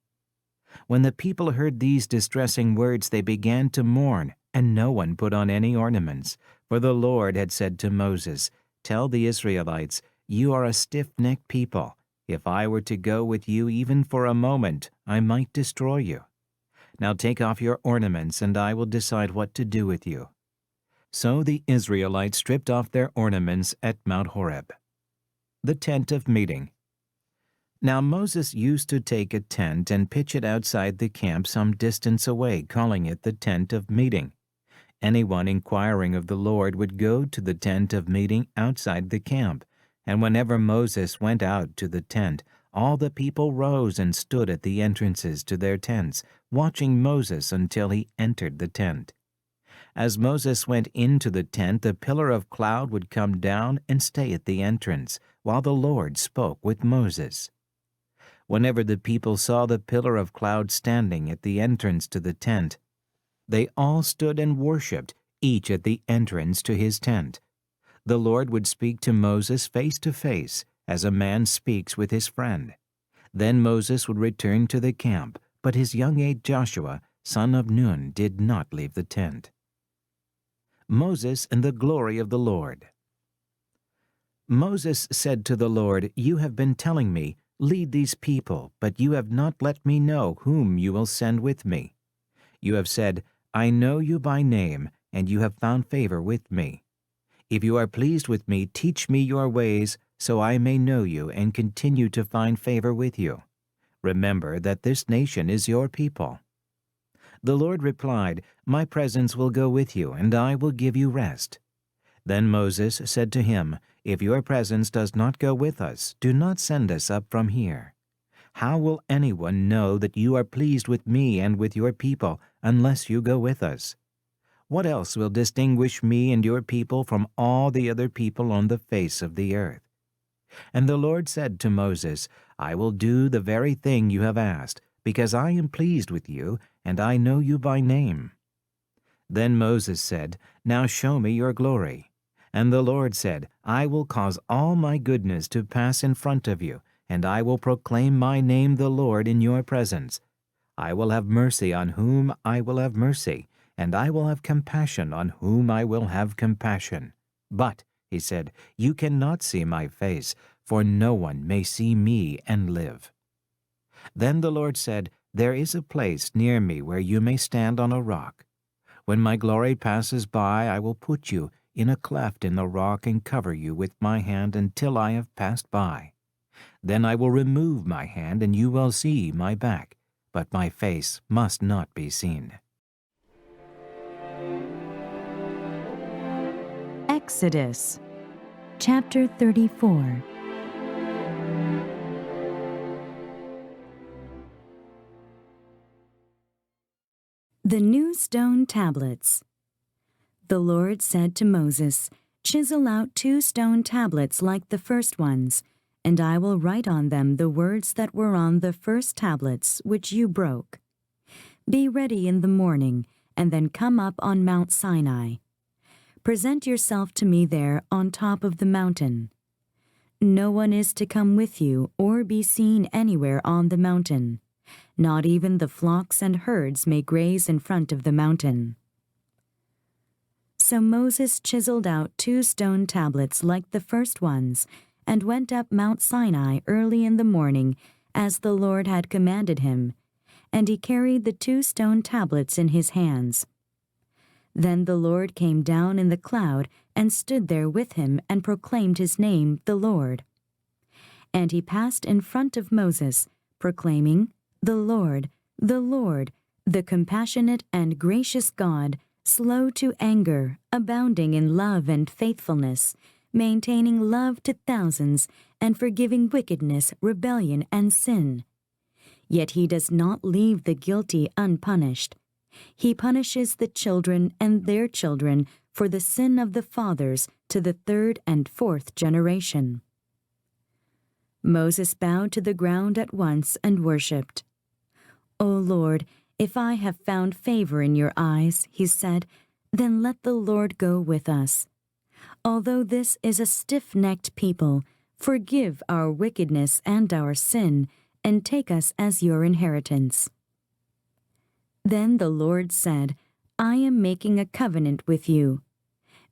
When the people heard these distressing words, they began to mourn, and no one put on any ornaments. For the Lord had said to Moses, "Tell the Israelites, you are a stiff-necked people. If I were to go with you even for a moment, I might destroy you. Now take off your ornaments, and I will decide what to do with you." So the Israelites stripped off their ornaments at Mount Horeb. The tent of meeting. Now Moses used to take a tent and pitch it outside the camp some distance away, calling it the tent of meeting. Anyone inquiring of the Lord would go to the tent of meeting outside the camp, and whenever Moses went out to the tent, all the people rose and stood at the entrances to their tents, watching Moses until he entered the tent. As Moses went into the tent, the pillar of cloud would come down and stay at the entrance, while the Lord spoke with Moses. Whenever the people saw the pillar of cloud standing at the entrance to the tent, they all stood and worshipped, each at the entrance to his tent. The Lord would speak to Moses face to face, as a man speaks with his friend. Then Moses would return to the camp, but his young aide Joshua, son of Nun, did not leave the tent. Moses and the glory of the Lord. Moses said to the Lord, "You have been telling me, 'Lead these people,' but you have not let me know whom you will send with me. You have said, 'I know you by name, and you have found favor with me.' If you are pleased with me, teach me your ways, so I may know you and continue to find favor with you. Remember that this nation is your people." The Lord replied, "My presence will go with you, and I will give you rest." Then Moses said to him, "If your presence does not go with us, do not send us up from here. How will anyone know that you are pleased with me and with your people unless you go with us? What else will distinguish me and your people from all the other people on the face of the earth?" And the Lord said to Moses, "I will do the very thing you have asked, because I am pleased with you, and I know you by name." Then Moses said, "Now show me your glory." And the Lord said, I will cause all my goodness to pass in front of you, and I will proclaim my name the Lord in your presence. I will have mercy on whom I will have mercy, and I will have compassion on whom I will have compassion. But, he said, you cannot see my face, for no one may see me and live. Then the Lord said, There is a place near me where you may stand on a rock. When my glory passes by, I will put you in a cleft in the rock and cover you with my hand until I have passed by. Then I will remove my hand, and you will see my back, but my face must not be seen. Exodus chapter 34. The new stone tablets. The Lord said to Moses, Chisel out 2 stone tablets like the first ones, and I will write on them the words that were on the first tablets which you broke. Be ready in the morning, and then come up on Mount Sinai. Present yourself to me there on top of the mountain. No one is to come with you or be seen anywhere on the mountain. Not even the flocks and herds may graze in front of the mountain. So Moses chiseled out 2 stone tablets like the first ones, and went up Mount Sinai early in the morning, as the Lord had commanded him, and he carried the 2 stone tablets in his hands. Then the Lord came down in the cloud and stood there with him and proclaimed his name, the Lord. And he passed in front of Moses, proclaiming, the Lord, the compassionate and gracious God, slow to anger, abounding in love and faithfulness, maintaining love to thousands, and forgiving wickedness, rebellion, and sin. Yet he does not leave the guilty unpunished. He punishes the children and their children for the sin of the fathers to the 3rd and 4th generation. Moses bowed to the ground at once and worshipped. O Lord, if I have found favor in your eyes, he said, then let the Lord go with us. Although this is a stiff-necked people, forgive our wickedness and our sin, and take us as your inheritance. Then the Lord said, I am making a covenant with you.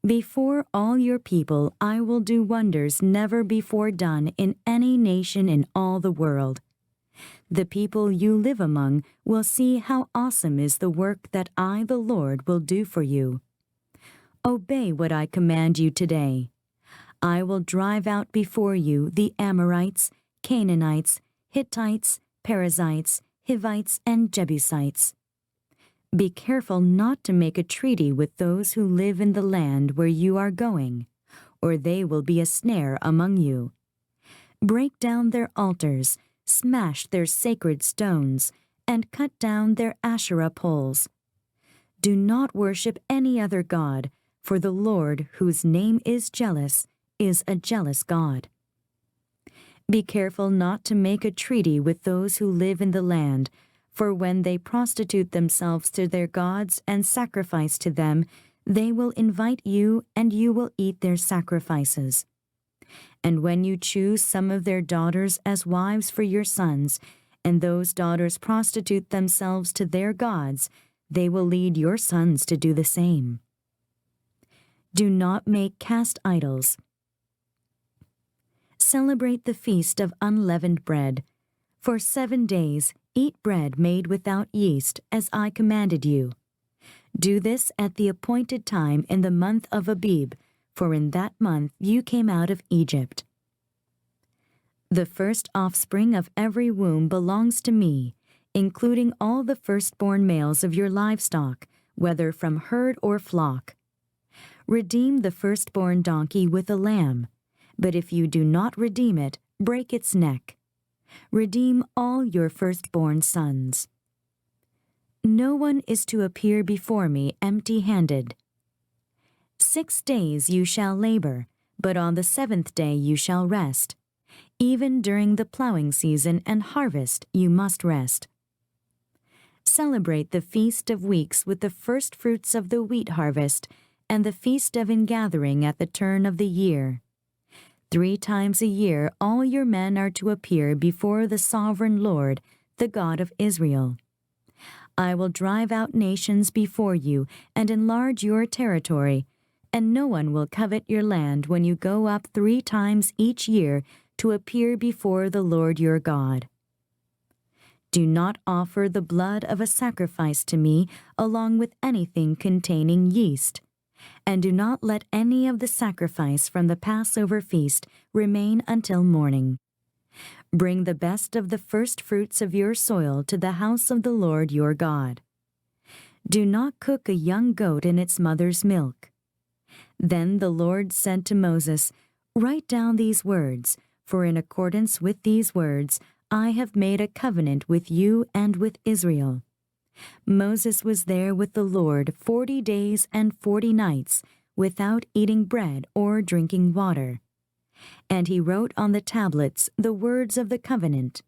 Before all your people I will do wonders never before done in any nation in all the world. The people you live among will see how awesome is the work that I, the Lord, will do for you. Obey what I command you today. I will drive out before you the Amorites, Canaanites, Hittites, Perizzites, Hivites, and Jebusites. Be careful not to make a treaty with those who live in the land where you are going, or they will be a snare among you. Break down their altars, smash their sacred stones, and cut down their Asherah poles. Do not worship any other god, for the Lord, whose name is jealous, is a jealous God. Be careful not to make a treaty with those who live in the land, for when they prostitute themselves to their gods and sacrifice to them, they will invite you, and you will eat their sacrifices. And when you choose some of their daughters as wives for your sons, and those daughters prostitute themselves to their gods, they will lead your sons to do the same. Do not make cast idols. Celebrate the feast of unleavened bread. For 7 days, eat bread made without yeast, as I commanded you. Do this at the appointed time in the month of Abib, for in that month you came out of Egypt. The first offspring of every womb belongs to me, including all the firstborn males of your livestock, whether from herd or flock. Redeem the firstborn donkey with a lamb, but if you do not redeem it, break its neck. Redeem all your firstborn sons. No one is to appear before me empty-handed. 6 days you shall labor, but on the 7th day you shall rest. Even during the plowing season and harvest you must rest. Celebrate the Feast of Weeks with the first fruits of the wheat harvest, and the feast of ingathering at the turn of the year. 3 times a year all your men are to appear before the sovereign Lord, the God of Israel. I will drive out nations before you and enlarge your territory, and no one will covet your land when you go up 3 times each year to appear before the Lord your God. Do not offer the blood of a sacrifice to me along with anything containing yeast, and do not let any of the sacrifice from the Passover feast remain until morning. Bring the best of the first fruits of your soil to the house of the Lord your God. Do not cook a young goat in its mother's milk. Then the Lord said to Moses, "Write down these words, for in accordance with these words I have made a covenant with you and with Israel." Moses was there with the Lord 40 days and 40 nights, without eating bread or drinking water. And he wrote on the tablets the words of the covenant,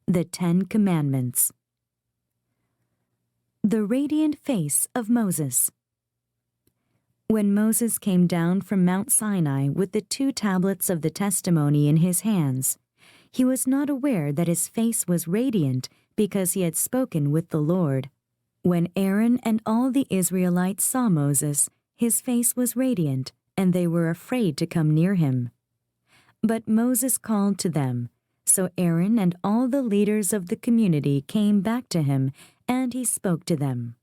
the 10 Commandments. The radiant face of Moses. When Moses came down from Mount Sinai with the 2 tablets of the testimony in his hands, he was not aware that his face was radiant because he had spoken with the Lord. When Aaron and all the Israelites saw Moses, his face was radiant, and they were afraid to come near him. But Moses called to them, so Aaron and all the leaders of the community came back to him, and he spoke to them.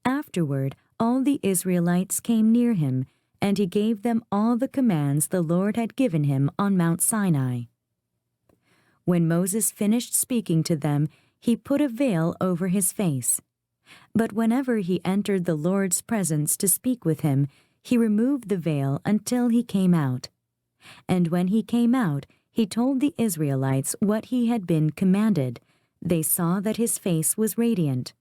Afterward, all the Israelites came near him, and he gave them all the commands the Lord had given him on Mount Sinai. When Moses finished speaking to them, he put a veil over his face. But whenever he entered the Lord's presence to speak with him, he removed the veil until he came out. And when he came out, he told the Israelites what he had been commanded. They saw that his face was radiant.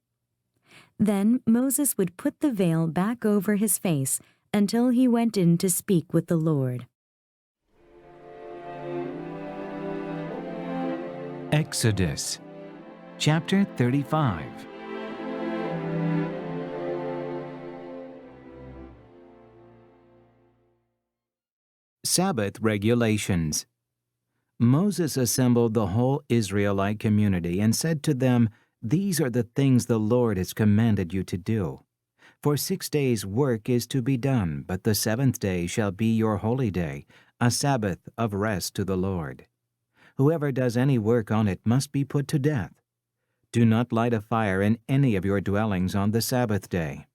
Then Moses would put the veil back over his face until he went in to speak with the Lord. Exodus, chapter 35. Sabbath regulations. Moses assembled the whole Israelite community and said to them, "These are the things the Lord has commanded you to do. For 6 days work is to be done, but the 7th day shall be your holy day, a Sabbath of rest to the Lord. Whoever does any work on it must be put to death. Do not light a fire in any of your dwellings on the Sabbath day."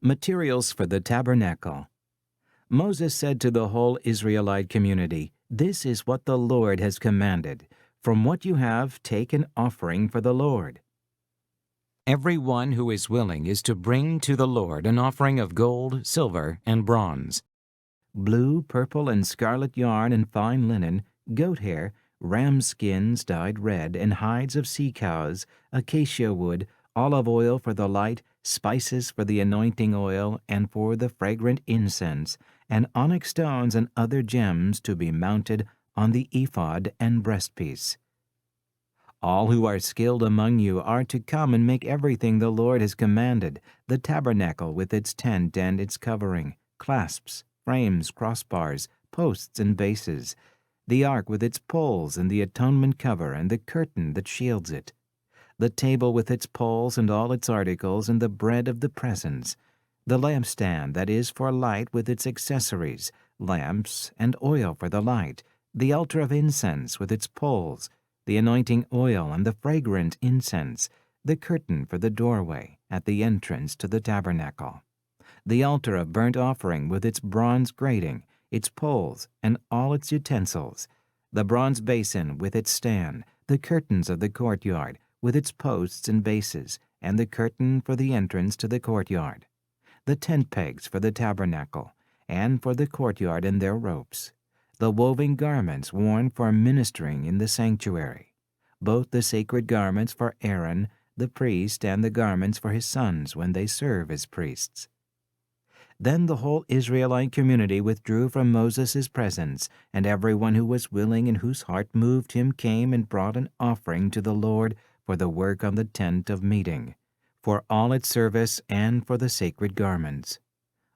Materials for the Tabernacle. Moses said to the whole Israelite community, "This is what the Lord has commanded. From what you have, take an offering for the Lord. Everyone who is willing is to bring to the Lord an offering of gold, silver, and bronze, blue, purple, and scarlet yarn and fine linen, goat hair, ram skins dyed red, and hides of sea cows, acacia wood, olive oil for the light, spices for the anointing oil and for the fragrant incense, and onyx stones and other gems to be mounted on the ephod and breastpiece. All who are skilled among you are to come and make everything the Lord has commanded, the tabernacle with its tent and its covering, clasps, frames, crossbars, posts, and bases, the ark with its poles and the atonement cover and the curtain that shields it, the table with its poles and all its articles and the bread of the presence, the lampstand that is for light with its accessories, lamps and oil for the light, the altar of incense with its poles, the anointing oil and the fragrant incense, the curtain for the doorway at the entrance to the tabernacle, the altar of burnt offering with its bronze grating, its poles, and all its utensils, the bronze basin with its stand, the curtains of the courtyard with its posts and bases, and the curtain for the entrance to the courtyard, the tent pegs for the tabernacle, and for the courtyard and their ropes, the woven garments worn for ministering in the sanctuary, both the sacred garments for Aaron, the priest, and the garments for his sons when they serve as priests. Then the whole Israelite community withdrew from Moses' presence, and everyone who was willing and whose heart moved him came and brought an offering to the Lord for the work on the tent of meeting, for all its service and for the sacred garments.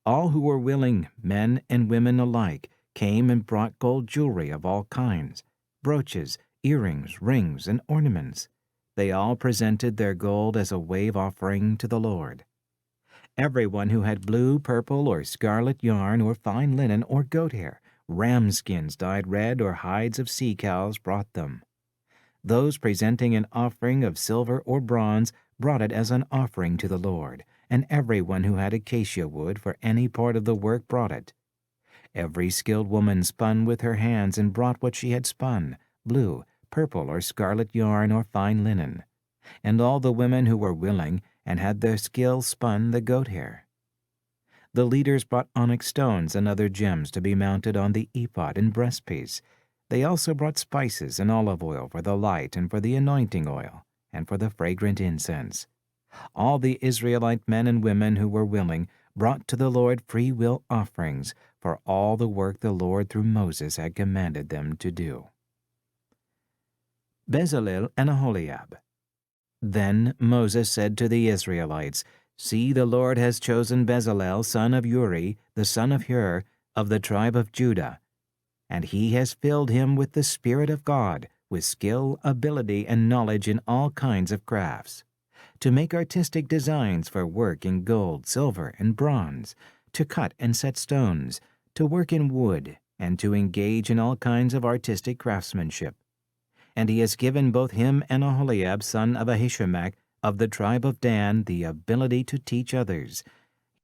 All who were willing, men and women alike, came and brought gold jewelry of all kinds, brooches, earrings, rings, and ornaments. They all presented their gold as a wave offering to the Lord. Everyone who had blue, purple, or scarlet yarn, or fine linen, or goat hair, ram skins dyed red, or hides of sea cows brought them. Those presenting an offering of silver or bronze brought it as an offering to the Lord, and everyone who had acacia wood for any part of the work brought it. Every skilled woman spun with her hands and brought what she had spun, blue, purple, or scarlet yarn, or fine linen. And all the women who were willing and had their skill spun the goat hair. The leaders brought onyx stones and other gems to be mounted on the ephod and breastpiece. They also brought spices and olive oil for the light and for the anointing oil, and for the fragrant incense. All the Israelite men and women who were willing brought to the Lord free will offerings for all the work the Lord through Moses had commanded them to do. Bezalel and Aholiab. Then Moses said to the Israelites, See, the Lord has chosen Bezalel, son of Uri, the son of Hur, of the tribe of Judah, and he has filled him with the Spirit of God, with skill, ability, and knowledge in all kinds of crafts, to make artistic designs for work in gold, silver, and bronze, to cut and set stones, to work in wood, and to engage in all kinds of artistic craftsmanship. And he has given both him and Aholiab, son of Ahishamach, of the tribe of Dan, the ability to teach others.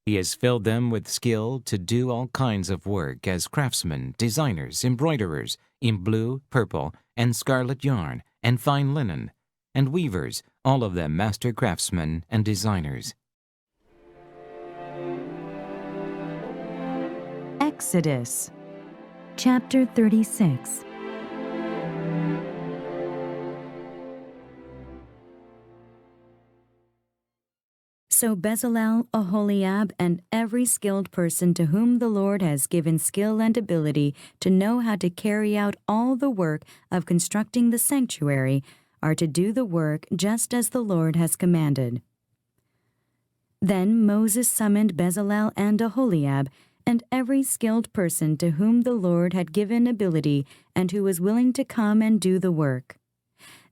He has filled them with skill to do all kinds of work as craftsmen, designers, embroiderers, in blue, purple, and scarlet yarn, and fine linen, and weavers, all of them master craftsmen and designers. Exodus, chapter 36. So Bezalel, Aholiab, and every skilled person to whom the Lord has given skill and ability to know how to carry out all the work of constructing the sanctuary are to do the work just as the Lord has commanded. Then Moses summoned Bezalel and Aholiab, and every skilled person to whom the Lord had given ability and who was willing to come and do the work.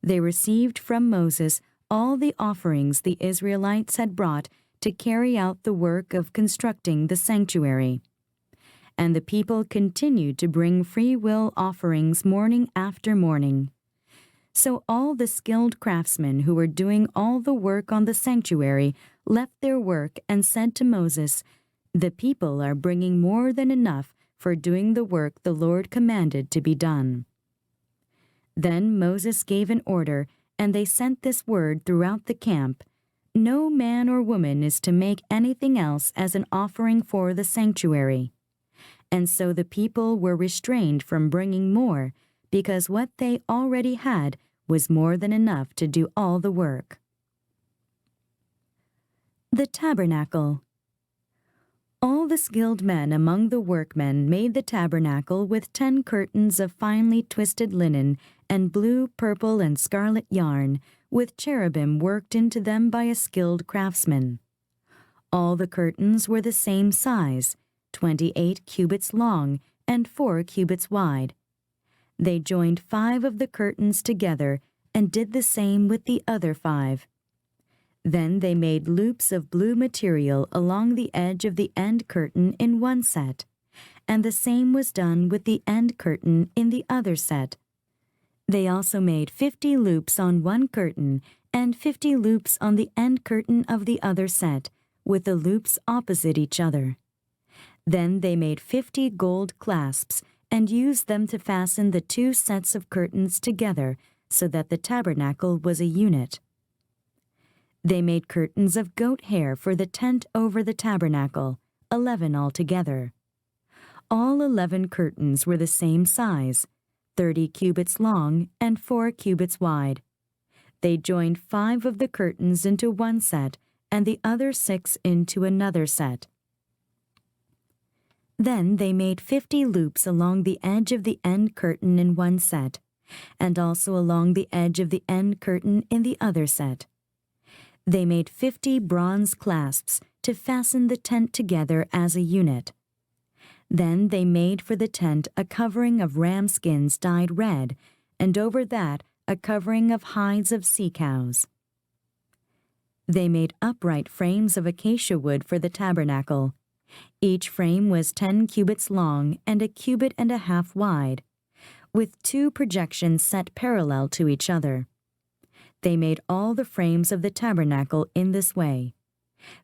They received from Moses all the offerings the Israelites had brought to carry out the work of constructing the sanctuary. And the people continued to bring free will offerings morning after morning. So all the skilled craftsmen who were doing all the work on the sanctuary left their work and said to Moses, The people are bringing more than enough for doing the work the Lord commanded to be done. Then Moses gave an order, and they sent this word throughout the camp, No man or woman is to make anything else as an offering for the sanctuary. And so the people were restrained from bringing more, because what they already had was more than enough to do all the work. The Tabernacle. All the skilled men among the workmen made the tabernacle with 10 curtains of finely twisted linen and blue, purple, and scarlet yarn, with cherubim worked into them by a skilled craftsman. All the curtains were the same size, 28 cubits long and 4 cubits wide. They joined 5 of the curtains together and did the same with the other 5. Then they made loops of blue material along the edge of the end curtain in one set, and the same was done with the end curtain in the other set. They also made 50 loops on one curtain and 50 loops on the end curtain of the other set, with the loops opposite each other. Then they made 50 gold clasps and used them to fasten the 2 sets of curtains together so that the tabernacle was a unit. They made curtains of goat hair for the tent over the tabernacle, 11 altogether. All 11 curtains were the same size, 30 cubits long and 4 cubits wide. They joined 5 of the curtains into one set and the other 6 into another set. Then they made 50 loops along the edge of the end curtain in one set, and also along the edge of the end curtain in the other set. They made 50 bronze clasps to fasten the tent together as a unit. Then they made for the tent a covering of ram skins dyed red, and over that a covering of hides of sea cows. They made upright frames of acacia wood for the tabernacle. Each frame was 10 cubits long and a cubit and a half wide, with 2 projections set parallel to each other. They made all the frames of the tabernacle in this way.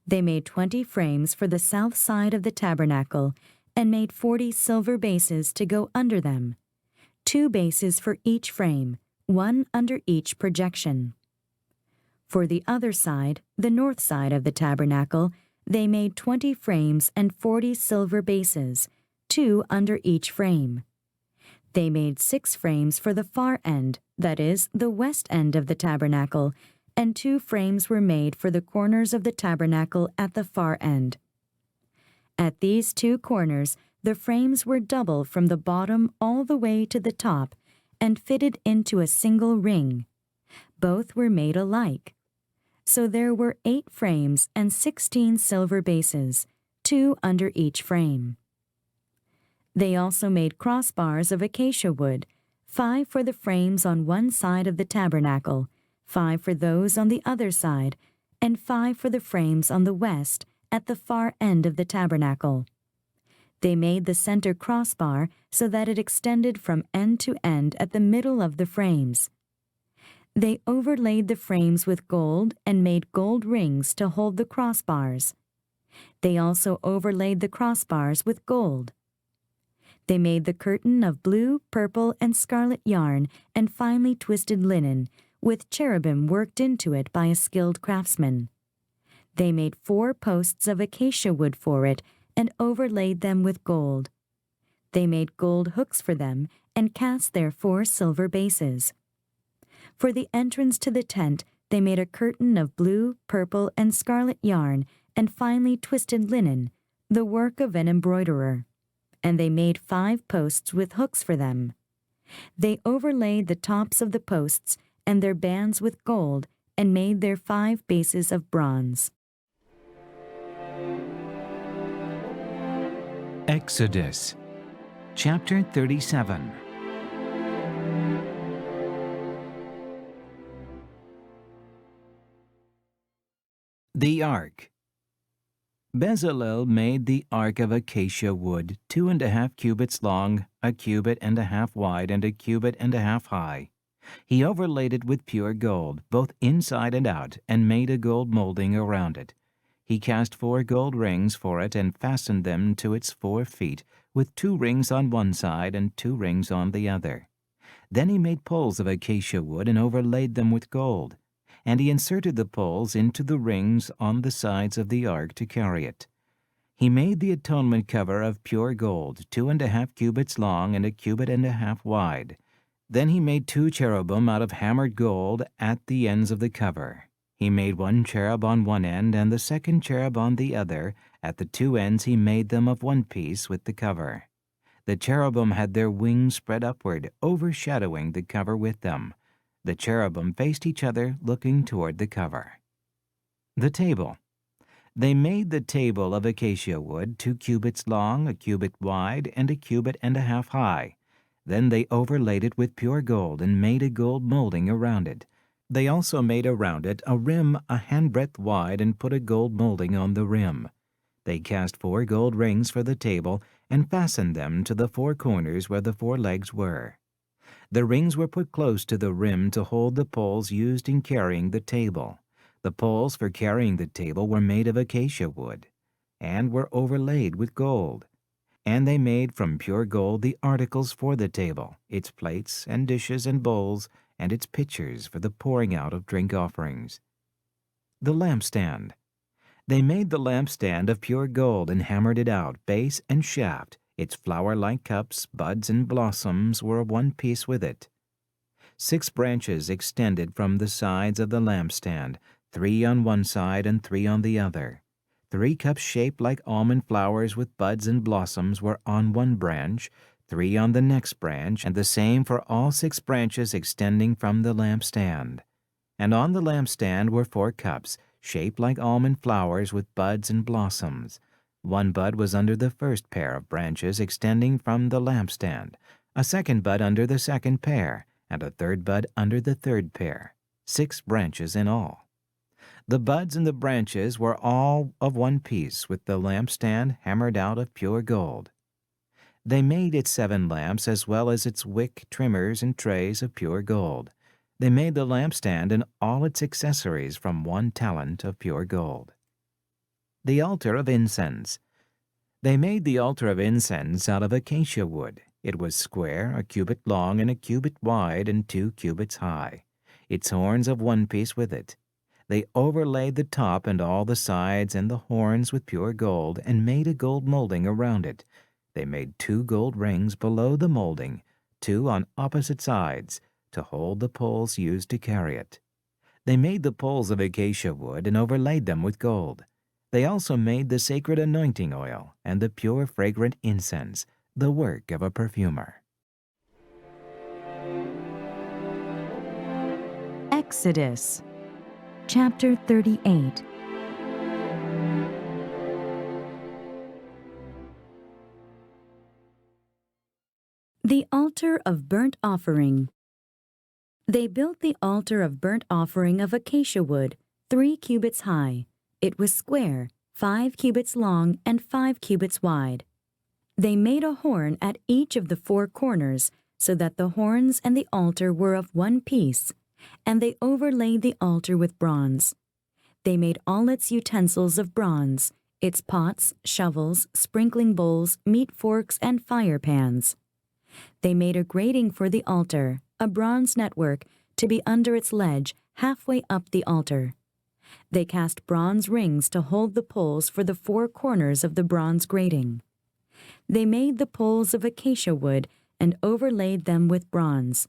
They made 20 frames for the south side of the tabernacle and made 40 silver bases to go under them, 2 bases for each frame, 1 under each projection. For the other side, the north side of the tabernacle, they made 20 frames and 40 silver bases, 2 under each frame. They made 6 frames for the far end, that is, the west end of the tabernacle, and 2 frames were made for the corners of the tabernacle at the far end. At these 2 corners, the frames were double from the bottom all the way to the top and fitted into a single ring. Both were made alike. So there were 8 frames and 16 silver bases, 2 under each frame. They also made crossbars of acacia wood, 5 for the frames on one side of the tabernacle, 5 for those on the other side, and 5 for the frames on the west at the far end of the tabernacle. They made the center crossbar so that it extended from end to end at the middle of the frames. They overlaid the frames with gold and made gold rings to hold the crossbars. They also overlaid the crossbars with gold. They made the curtain of blue, purple, and scarlet yarn and finely twisted linen, with cherubim worked into it by a skilled craftsman. They made 4 posts of acacia wood for it and overlaid them with gold. They made gold hooks for them and cast their 4 silver bases. For the entrance to the tent, they made a curtain of blue, purple, and scarlet yarn and finely twisted linen, the work of an embroiderer. And they made 5 posts with hooks for them. They overlaid the tops of the posts and their bands with gold and made their 5 bases of bronze. Exodus, chapter 37. The Ark. Bezalel made the ark of acacia wood, 2.5 cubits long, a cubit and a half wide, and a cubit and a half high. He overlaid it with pure gold, both inside and out, and made a gold molding around it. He cast 4 gold rings for it and fastened them to its 4 feet, with 2 rings on one side and 2 rings on the other. Then he made poles of acacia wood and overlaid them with gold. And he inserted the poles into the rings on the sides of the ark to carry it. He made the atonement cover of pure gold, 2.5 cubits long and a cubit and a half wide. Then he made 2 cherubim out of hammered gold at the ends of the cover. He made 1 cherub on one end and the second cherub on the other. At the 2 ends he made them of one piece with the cover. The cherubim had their wings spread upward, overshadowing the cover with them. The cherubim faced each other, looking toward the cover. The table. They made the table of acacia wood, 2 cubits long, a cubit wide, and a cubit and a half high. Then they overlaid it with pure gold and made a gold molding around it. They also made around it a rim a handbreadth wide and put a gold molding on the rim. They cast 4 gold rings for the table and fastened them to the 4 corners where the 4 legs were. The rings were put close to the rim to hold the poles used in carrying the table. The poles for carrying the table were made of acacia wood, and were overlaid with gold. And they made from pure gold the articles for the table, its plates and dishes and bowls, and its pitchers for the pouring out of drink offerings. The lampstand. They made the lampstand of pure gold and hammered it out, base and shaft. Its flower-like cups, buds, and blossoms were of one piece with it. 6 branches extended from the sides of the lampstand, 3 on one side and 3 on the other. 3 cups shaped like almond flowers with buds and blossoms were on one branch, 3 on the next branch, and the same for all 6 branches extending from the lampstand. And on the lampstand were 4 cups, shaped like almond flowers with buds and blossoms. One bud was under the first pair of branches extending from the lampstand, a second bud under the second pair, and a third bud under the third pair, 6 branches in all. The buds and the branches were all of one piece, with the lampstand hammered out of pure gold. They made its 7 lamps as well as its wick, trimmers, and trays of pure gold. They made the lampstand and all its accessories from 1 talent of pure gold. The altar of incense. They made the altar of incense out of acacia wood. It was square, a cubit long and a cubit wide and 2 cubits high, its horns of one piece with it. They overlaid the top and all the sides and the horns with pure gold and made a gold molding around it. They made 2 gold rings below the molding, 2 on opposite sides, to hold the poles used to carry it. They made the poles of acacia wood and overlaid them with gold. They also made the sacred anointing oil and the pure fragrant incense, the work of a perfumer. Exodus chapter 38. The altar of burnt offering. They built the altar of burnt offering of acacia wood, 3 cubits high. It was square, 5 cubits long and 5 cubits wide. They made a horn at each of the 4 corners, so that the horns and the altar were of one piece, and they overlaid the altar with bronze. They made all its utensils of bronze, its pots, shovels, sprinkling bowls, meat forks, and fire pans. They made a grating for the altar, a bronze network, to be under its ledge, halfway up the altar. They cast bronze rings to hold the poles for the 4 corners of the bronze grating. They made the poles of acacia wood and overlaid them with bronze.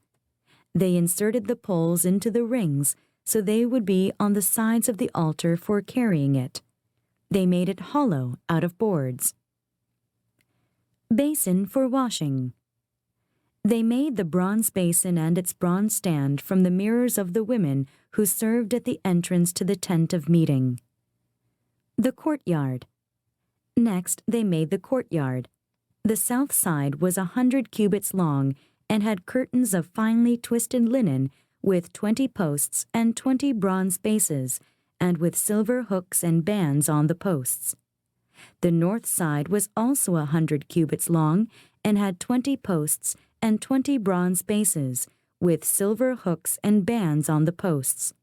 They inserted the poles into the rings so they would be on the sides of the altar for carrying it. They made it hollow out of boards. Basin for washing. They made the bronze basin and its bronze stand from the mirrors of the women who served at the entrance to the tent of meeting. The courtyard. Next, they made the courtyard. The south side was 100 cubits long and had curtains of finely twisted linen with 20 posts and 20 bronze bases, and with silver hooks and bands on the posts. The north side was also 100 cubits long and had 20 posts and 20 bronze bases, with silver hooks and bands on the posts.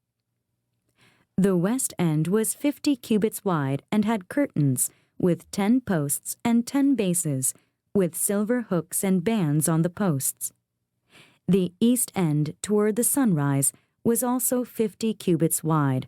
The west end was 50 cubits wide and had curtains, with 10 posts and 10 bases, with silver hooks and bands on the posts. The east end, toward the sunrise, was also 50 cubits wide.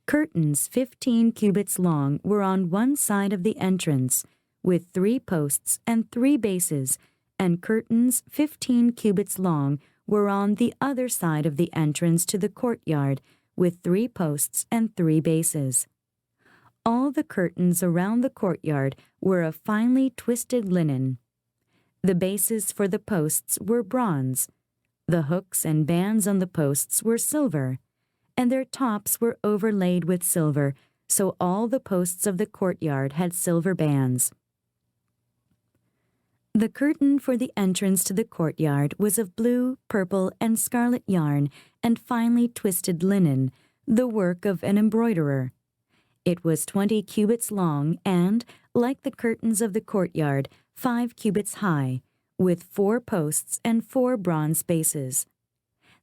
Curtains 15 cubits long were on one side of the entrance, with 3 posts and 3 bases, and curtains 15 cubits long were on the other side of the entrance to the courtyard, with 3 posts and 3 bases. All the curtains around the courtyard were of finely twisted linen. The bases for the posts were bronze. The hooks and bands on the posts were silver, and their tops were overlaid with silver, so all the posts of the courtyard had silver bands. The curtain for the entrance to the courtyard was of blue, purple, and scarlet yarn and finely twisted linen, the work of an embroiderer. It was 20 cubits long and, like the curtains of the courtyard, 5 cubits high, with 4 posts and 4 bronze bases.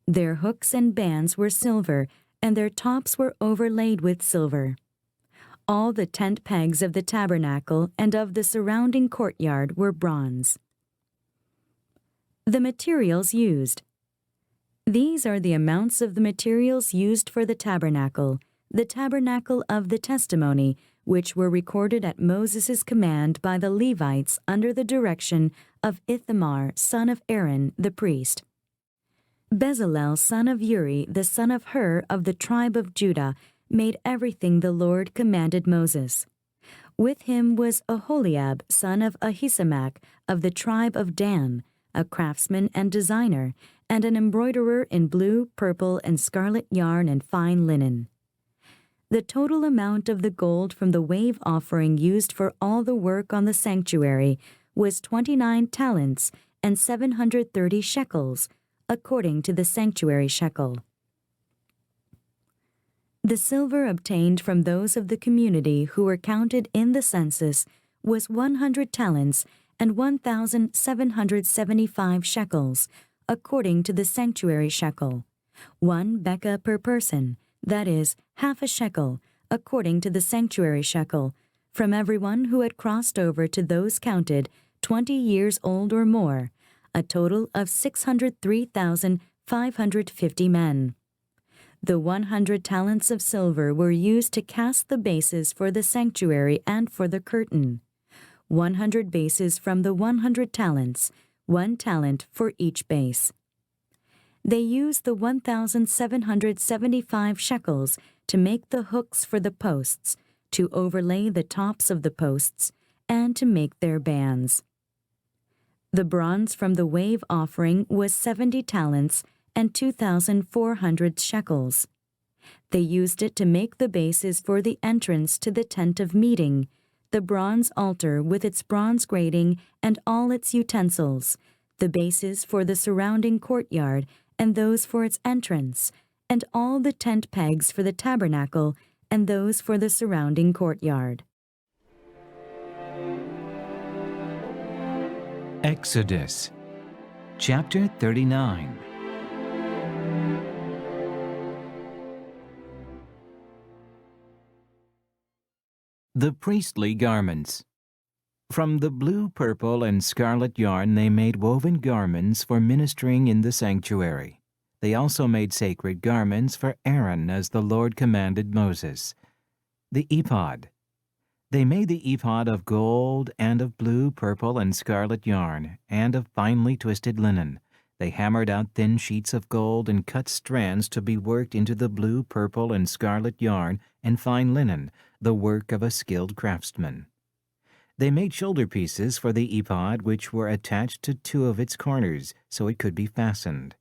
Their hooks and bands were silver, and their tops were overlaid with silver. All the tent pegs of the tabernacle and of the surrounding courtyard were bronze. The materials used. These are the amounts of the materials used for the tabernacle of the testimony, which were recorded at Moses' command by the Levites under the direction of Ithamar, son of Aaron, the priest. Bezalel, son of Uri, the son of Hur of the tribe of Judah, made everything the Lord commanded Moses. With him was Aholiab, son of Ahisamach, of the tribe of Dan, a craftsman and designer, and an embroiderer in blue, purple, and scarlet yarn and fine linen. The total amount of the gold from the wave offering used for all the work on the sanctuary was 29 talents and 730 shekels, according to the sanctuary shekel. The silver obtained from those of the community who were counted in the census was 100 talents and 1,775 shekels, according to the sanctuary shekel, 1 bekah per person, that is, half a shekel, according to the sanctuary shekel, from everyone who had crossed over to those counted 20 years old or more, a total of 603,550 men. The 100 talents of silver were used to cast the bases for the sanctuary and for the curtain. 100 bases from the 100 talents, 1 talent for each base. They used the 1,775 shekels to make the hooks for the posts, to overlay the tops of the posts, and to make their bands. The bronze from the wave offering was 70 talents and 2,400 shekels. They used it to make the bases for the entrance to the tent of meeting, the bronze altar with its bronze grating and all its utensils, the bases for the surrounding courtyard and those for its entrance, and all the tent pegs for the tabernacle and those for the surrounding courtyard. Exodus, chapter 39. The priestly garments. From the blue, purple, and scarlet yarn they made woven garments for ministering in the sanctuary. They also made sacred garments for Aaron as the Lord commanded Moses. The ephod. They made the ephod of gold and of blue, purple, and scarlet yarn, and of finely twisted linen. They hammered out thin sheets of gold and cut strands to be worked into the blue, purple, and scarlet yarn and fine linen, the work of a skilled craftsman. They made shoulder pieces for the ephod which were attached to 2 of its corners, so it could be fastened.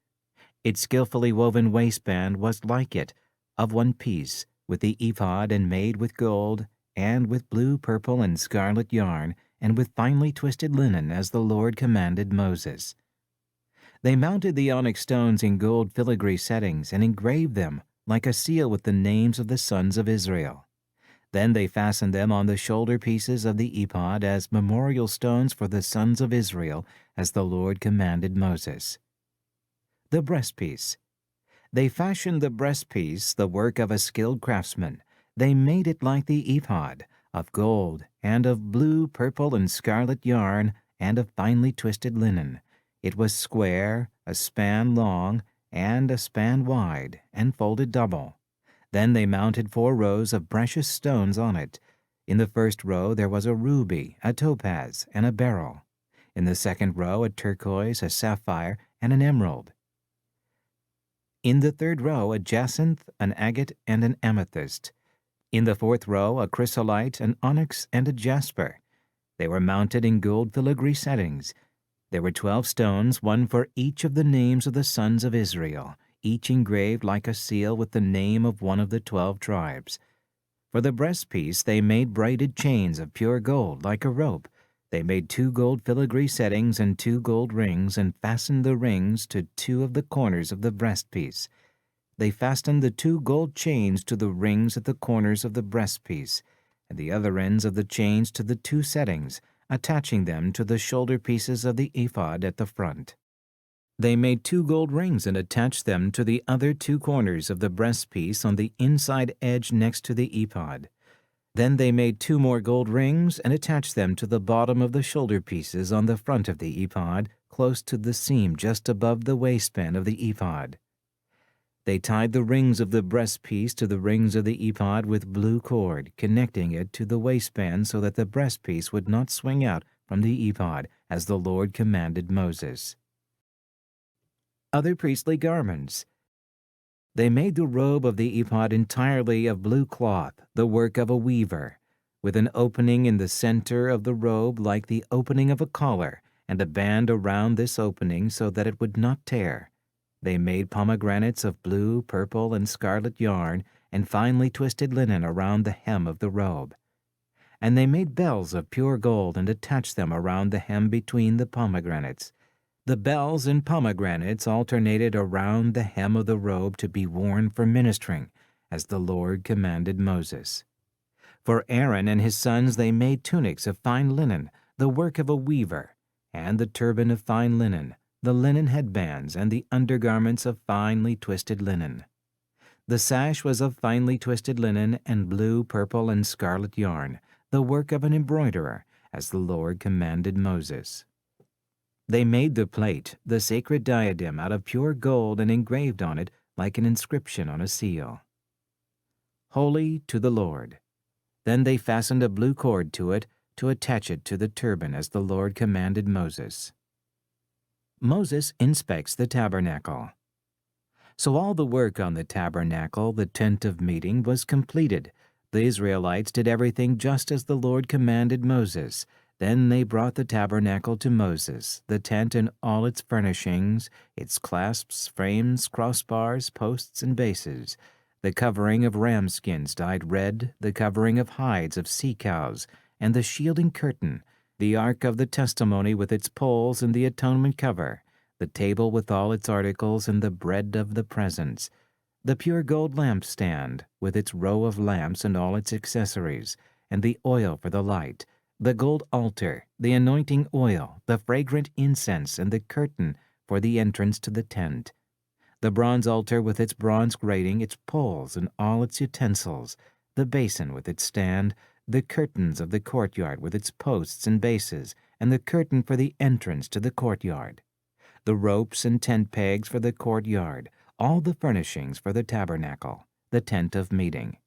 Its skillfully woven waistband was like it, of 1 piece, with the ephod and made with gold, and with blue, purple, and scarlet yarn, and with finely twisted linen as the Lord commanded Moses. They mounted the onyx stones in gold filigree settings and engraved them like a seal with the names of the sons of Israel. Then they fastened them on the shoulder pieces of the ephod as memorial stones for the sons of Israel, as the Lord commanded Moses. The breastpiece. They fashioned the breastpiece, the work of a skilled craftsman. They made it like the ephod, of gold, and of blue, purple, and scarlet yarn, and of finely twisted linen. It was square, a span long, and a span wide, and folded double. Then they mounted 4 rows of precious stones on it. In the first row there was a ruby, a topaz, and a beryl. In the second row a turquoise, a sapphire, and an emerald. In the third row a jacinth, an agate, and an amethyst. In the fourth row a chrysolite, an onyx, and a jasper. They were mounted in gold filigree settings. There were 12 stones, 1 for each of the names of the sons of Israel, each engraved like a seal with the name of one of the 12 tribes. For the breastpiece they made braided chains of pure gold like a rope. They made 2 gold filigree settings and 2 gold rings, and fastened the rings to 2 of the corners of the breastpiece. They fastened the 2 gold chains to the rings at the corners of the breastpiece, and the other ends of the chains to the 2 settings, attaching them to the shoulder pieces of the ephod at the front. They made 2 gold rings and attached them to the other 2 corners of the breastpiece on the inside edge next to the ephod. Then they made 2 more gold rings and attached them to the bottom of the shoulder pieces on the front of the ephod, close to the seam just above the waistband of the ephod. They tied the rings of the breastpiece to the rings of the ephod with blue cord, connecting it to the waistband so that the breastpiece would not swing out from the ephod, as the Lord commanded Moses. Other priestly garments. They made the robe of the ephod entirely of blue cloth, the work of a weaver, with an opening in the center of the robe like the opening of a collar, and a band around this opening so that it would not tear. They made pomegranates of blue, purple, and scarlet yarn, and finely twisted linen around the hem of the robe. And they made bells of pure gold and attached them around the hem between the pomegranates. The bells and pomegranates alternated around the hem of the robe to be worn for ministering, as the Lord commanded Moses. For Aaron and his sons they made tunics of fine linen, the work of a weaver, and the turban of fine linen, the linen headbands, and the undergarments of finely twisted linen. The sash was of finely twisted linen and blue, purple, and scarlet yarn, the work of an embroiderer, as the Lord commanded Moses. They made the plate, the sacred diadem, out of pure gold and engraved on it like an inscription on a seal. Holy to the Lord. Then they fastened a blue cord to it to attach it to the turban as the Lord commanded Moses. Moses inspects the tabernacle. So all the work on the tabernacle, the tent of meeting, was completed. The Israelites did everything just as the Lord commanded Moses. Then they brought the tabernacle to Moses, the tent and all its furnishings, its clasps, frames, crossbars, posts, and bases, the covering of ram skins dyed red, the covering of hides of sea cows, and the shielding curtain, the ark of the testimony with its poles and the atonement cover, the table with all its articles and the bread of the presence, the pure gold lampstand with its row of lamps and all its accessories, and the oil for the light, the gold altar, the anointing oil, the fragrant incense, and the curtain for the entrance to the tent, the bronze altar with its bronze grating, its poles, and all its utensils, the basin with its stand, the curtains of the courtyard with its posts and bases, and the curtain for the entrance to the courtyard, the ropes and tent pegs for the courtyard, all the furnishings for the tabernacle, the tent of meeting,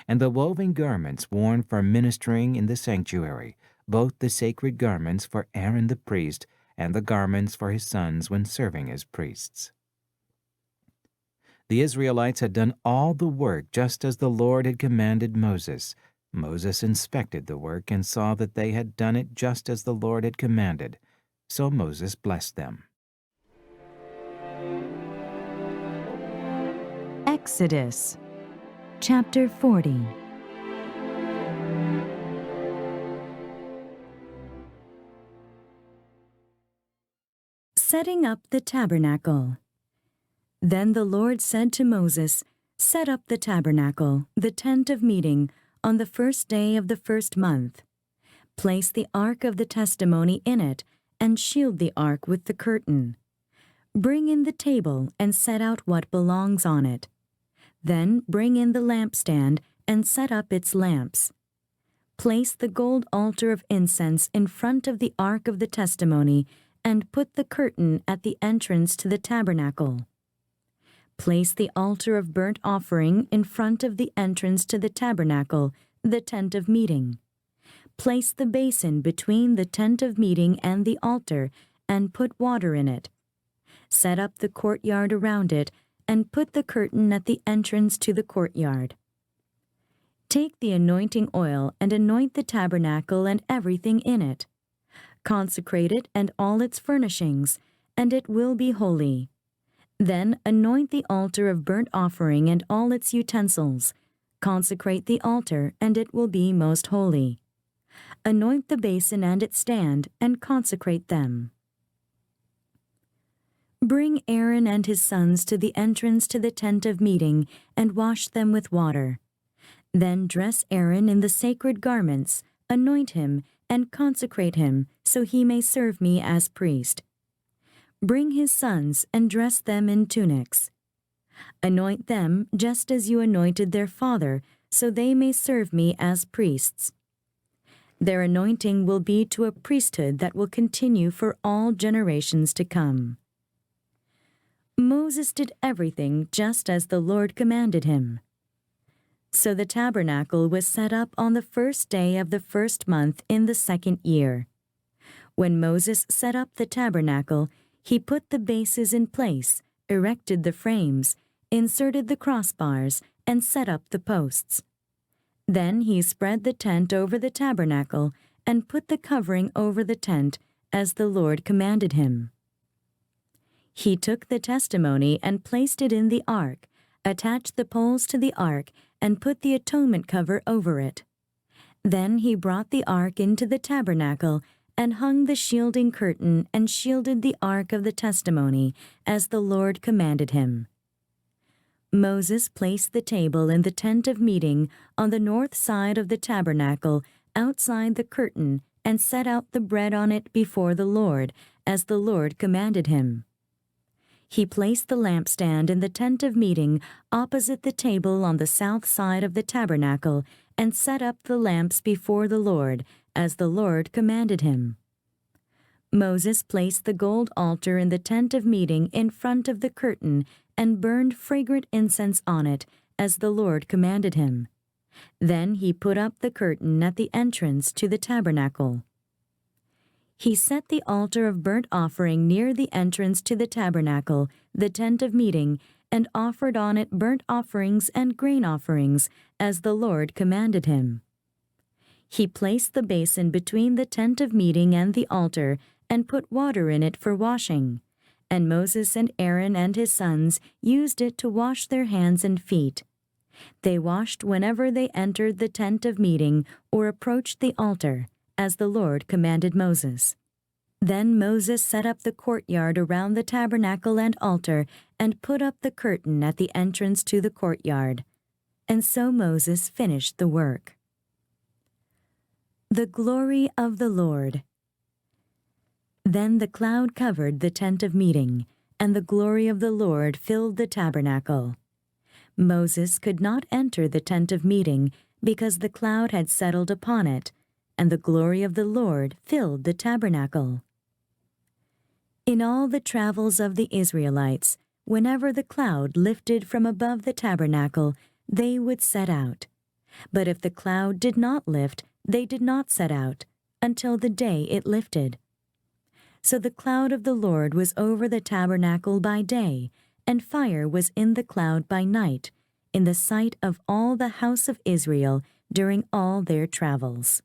and the woven garments worn for ministering in the sanctuary, both the sacred garments for Aaron the priest and the garments for his sons when serving as priests. The Israelites had done all the work just as the Lord had commanded Moses. Moses inspected the work and saw that they had done it just as the Lord had commanded. So Moses blessed them. Exodus chapter 40. Setting up the tabernacle. Then the Lord said to Moses, "Set up the tabernacle, the tent of meeting, on the first day of the first month. Place the ark of the testimony in it, and shield the ark with the curtain. Bring in the table and set out what belongs on it. Then bring in the lampstand and set up its lamps. Place the gold altar of incense in front of the ark of the testimony, and put the curtain at the entrance to the tabernacle. Place the altar of burnt offering in front of the entrance to the tabernacle, the tent of meeting. Place the basin between the tent of meeting and the altar, and put water in it. Set up the courtyard around it, and put the curtain at the entrance to the courtyard. Take the anointing oil and anoint the tabernacle and everything in it. Consecrate it and all its furnishings, and it will be holy. Then anoint the altar of burnt offering and all its utensils. Consecrate the altar, and it will be most holy. Anoint the basin and its stand, and consecrate them. Bring Aaron and his sons to the entrance to the tent of meeting, and wash them with water. Then dress Aaron in the sacred garments, anoint him, and consecrate him, so he may serve me as priest. Bring his sons and dress them in tunics. Anoint them just as you anointed their father, so they may serve me as priests. Their anointing will be to a priesthood that will continue for all generations to come. Moses did everything just as the Lord commanded him. So the tabernacle was set up on the first day of the first month in the second year. When Moses set up the tabernacle, he put the bases in place, erected the frames, inserted the crossbars, and set up the posts. Then he spread the tent over the tabernacle and put the covering over the tent as the Lord commanded him. He took the testimony and placed it in the ark, attached the poles to the ark, and put the atonement cover over it. Then he brought the ark into the tabernacle and hung the shielding curtain and shielded the ark of the testimony, as the Lord commanded him. Moses placed the table in the tent of meeting on the north side of the tabernacle outside the curtain and set out the bread on it before the Lord, as the Lord commanded him. He placed the lampstand in the tent of meeting opposite the table on the south side of the tabernacle and set up the lamps before the Lord, as the Lord commanded him. Moses placed the gold altar in the tent of meeting in front of the curtain and burned fragrant incense on it, as the Lord commanded him. Then he put up the curtain at the entrance to the tabernacle. He set the altar of burnt offering near the entrance to the tabernacle, the tent of meeting, and offered on it burnt offerings and grain offerings, as the Lord commanded him. He placed the basin between the tent of meeting and the altar, and put water in it for washing. And Moses and Aaron and his sons used it to wash their hands and feet. They washed whenever they entered the tent of meeting or approached the altar, as the Lord commanded Moses. Then Moses set up the courtyard around the tabernacle and altar, and put up the curtain at the entrance to the courtyard. And so Moses finished the work. The glory of the Lord. Then the cloud covered the tent of meeting, and the glory of the Lord filled the tabernacle. Moses could not enter the tent of meeting because the cloud had settled upon it, and the glory of the Lord filled the tabernacle. In all the travels of the Israelites, whenever the cloud lifted from above the tabernacle, they would set out. But if the cloud did not lift, they did not set out, until the day it lifted. So the cloud of the Lord was over the tabernacle by day, and fire was in the cloud by night, in the sight of all the house of Israel during all their travels.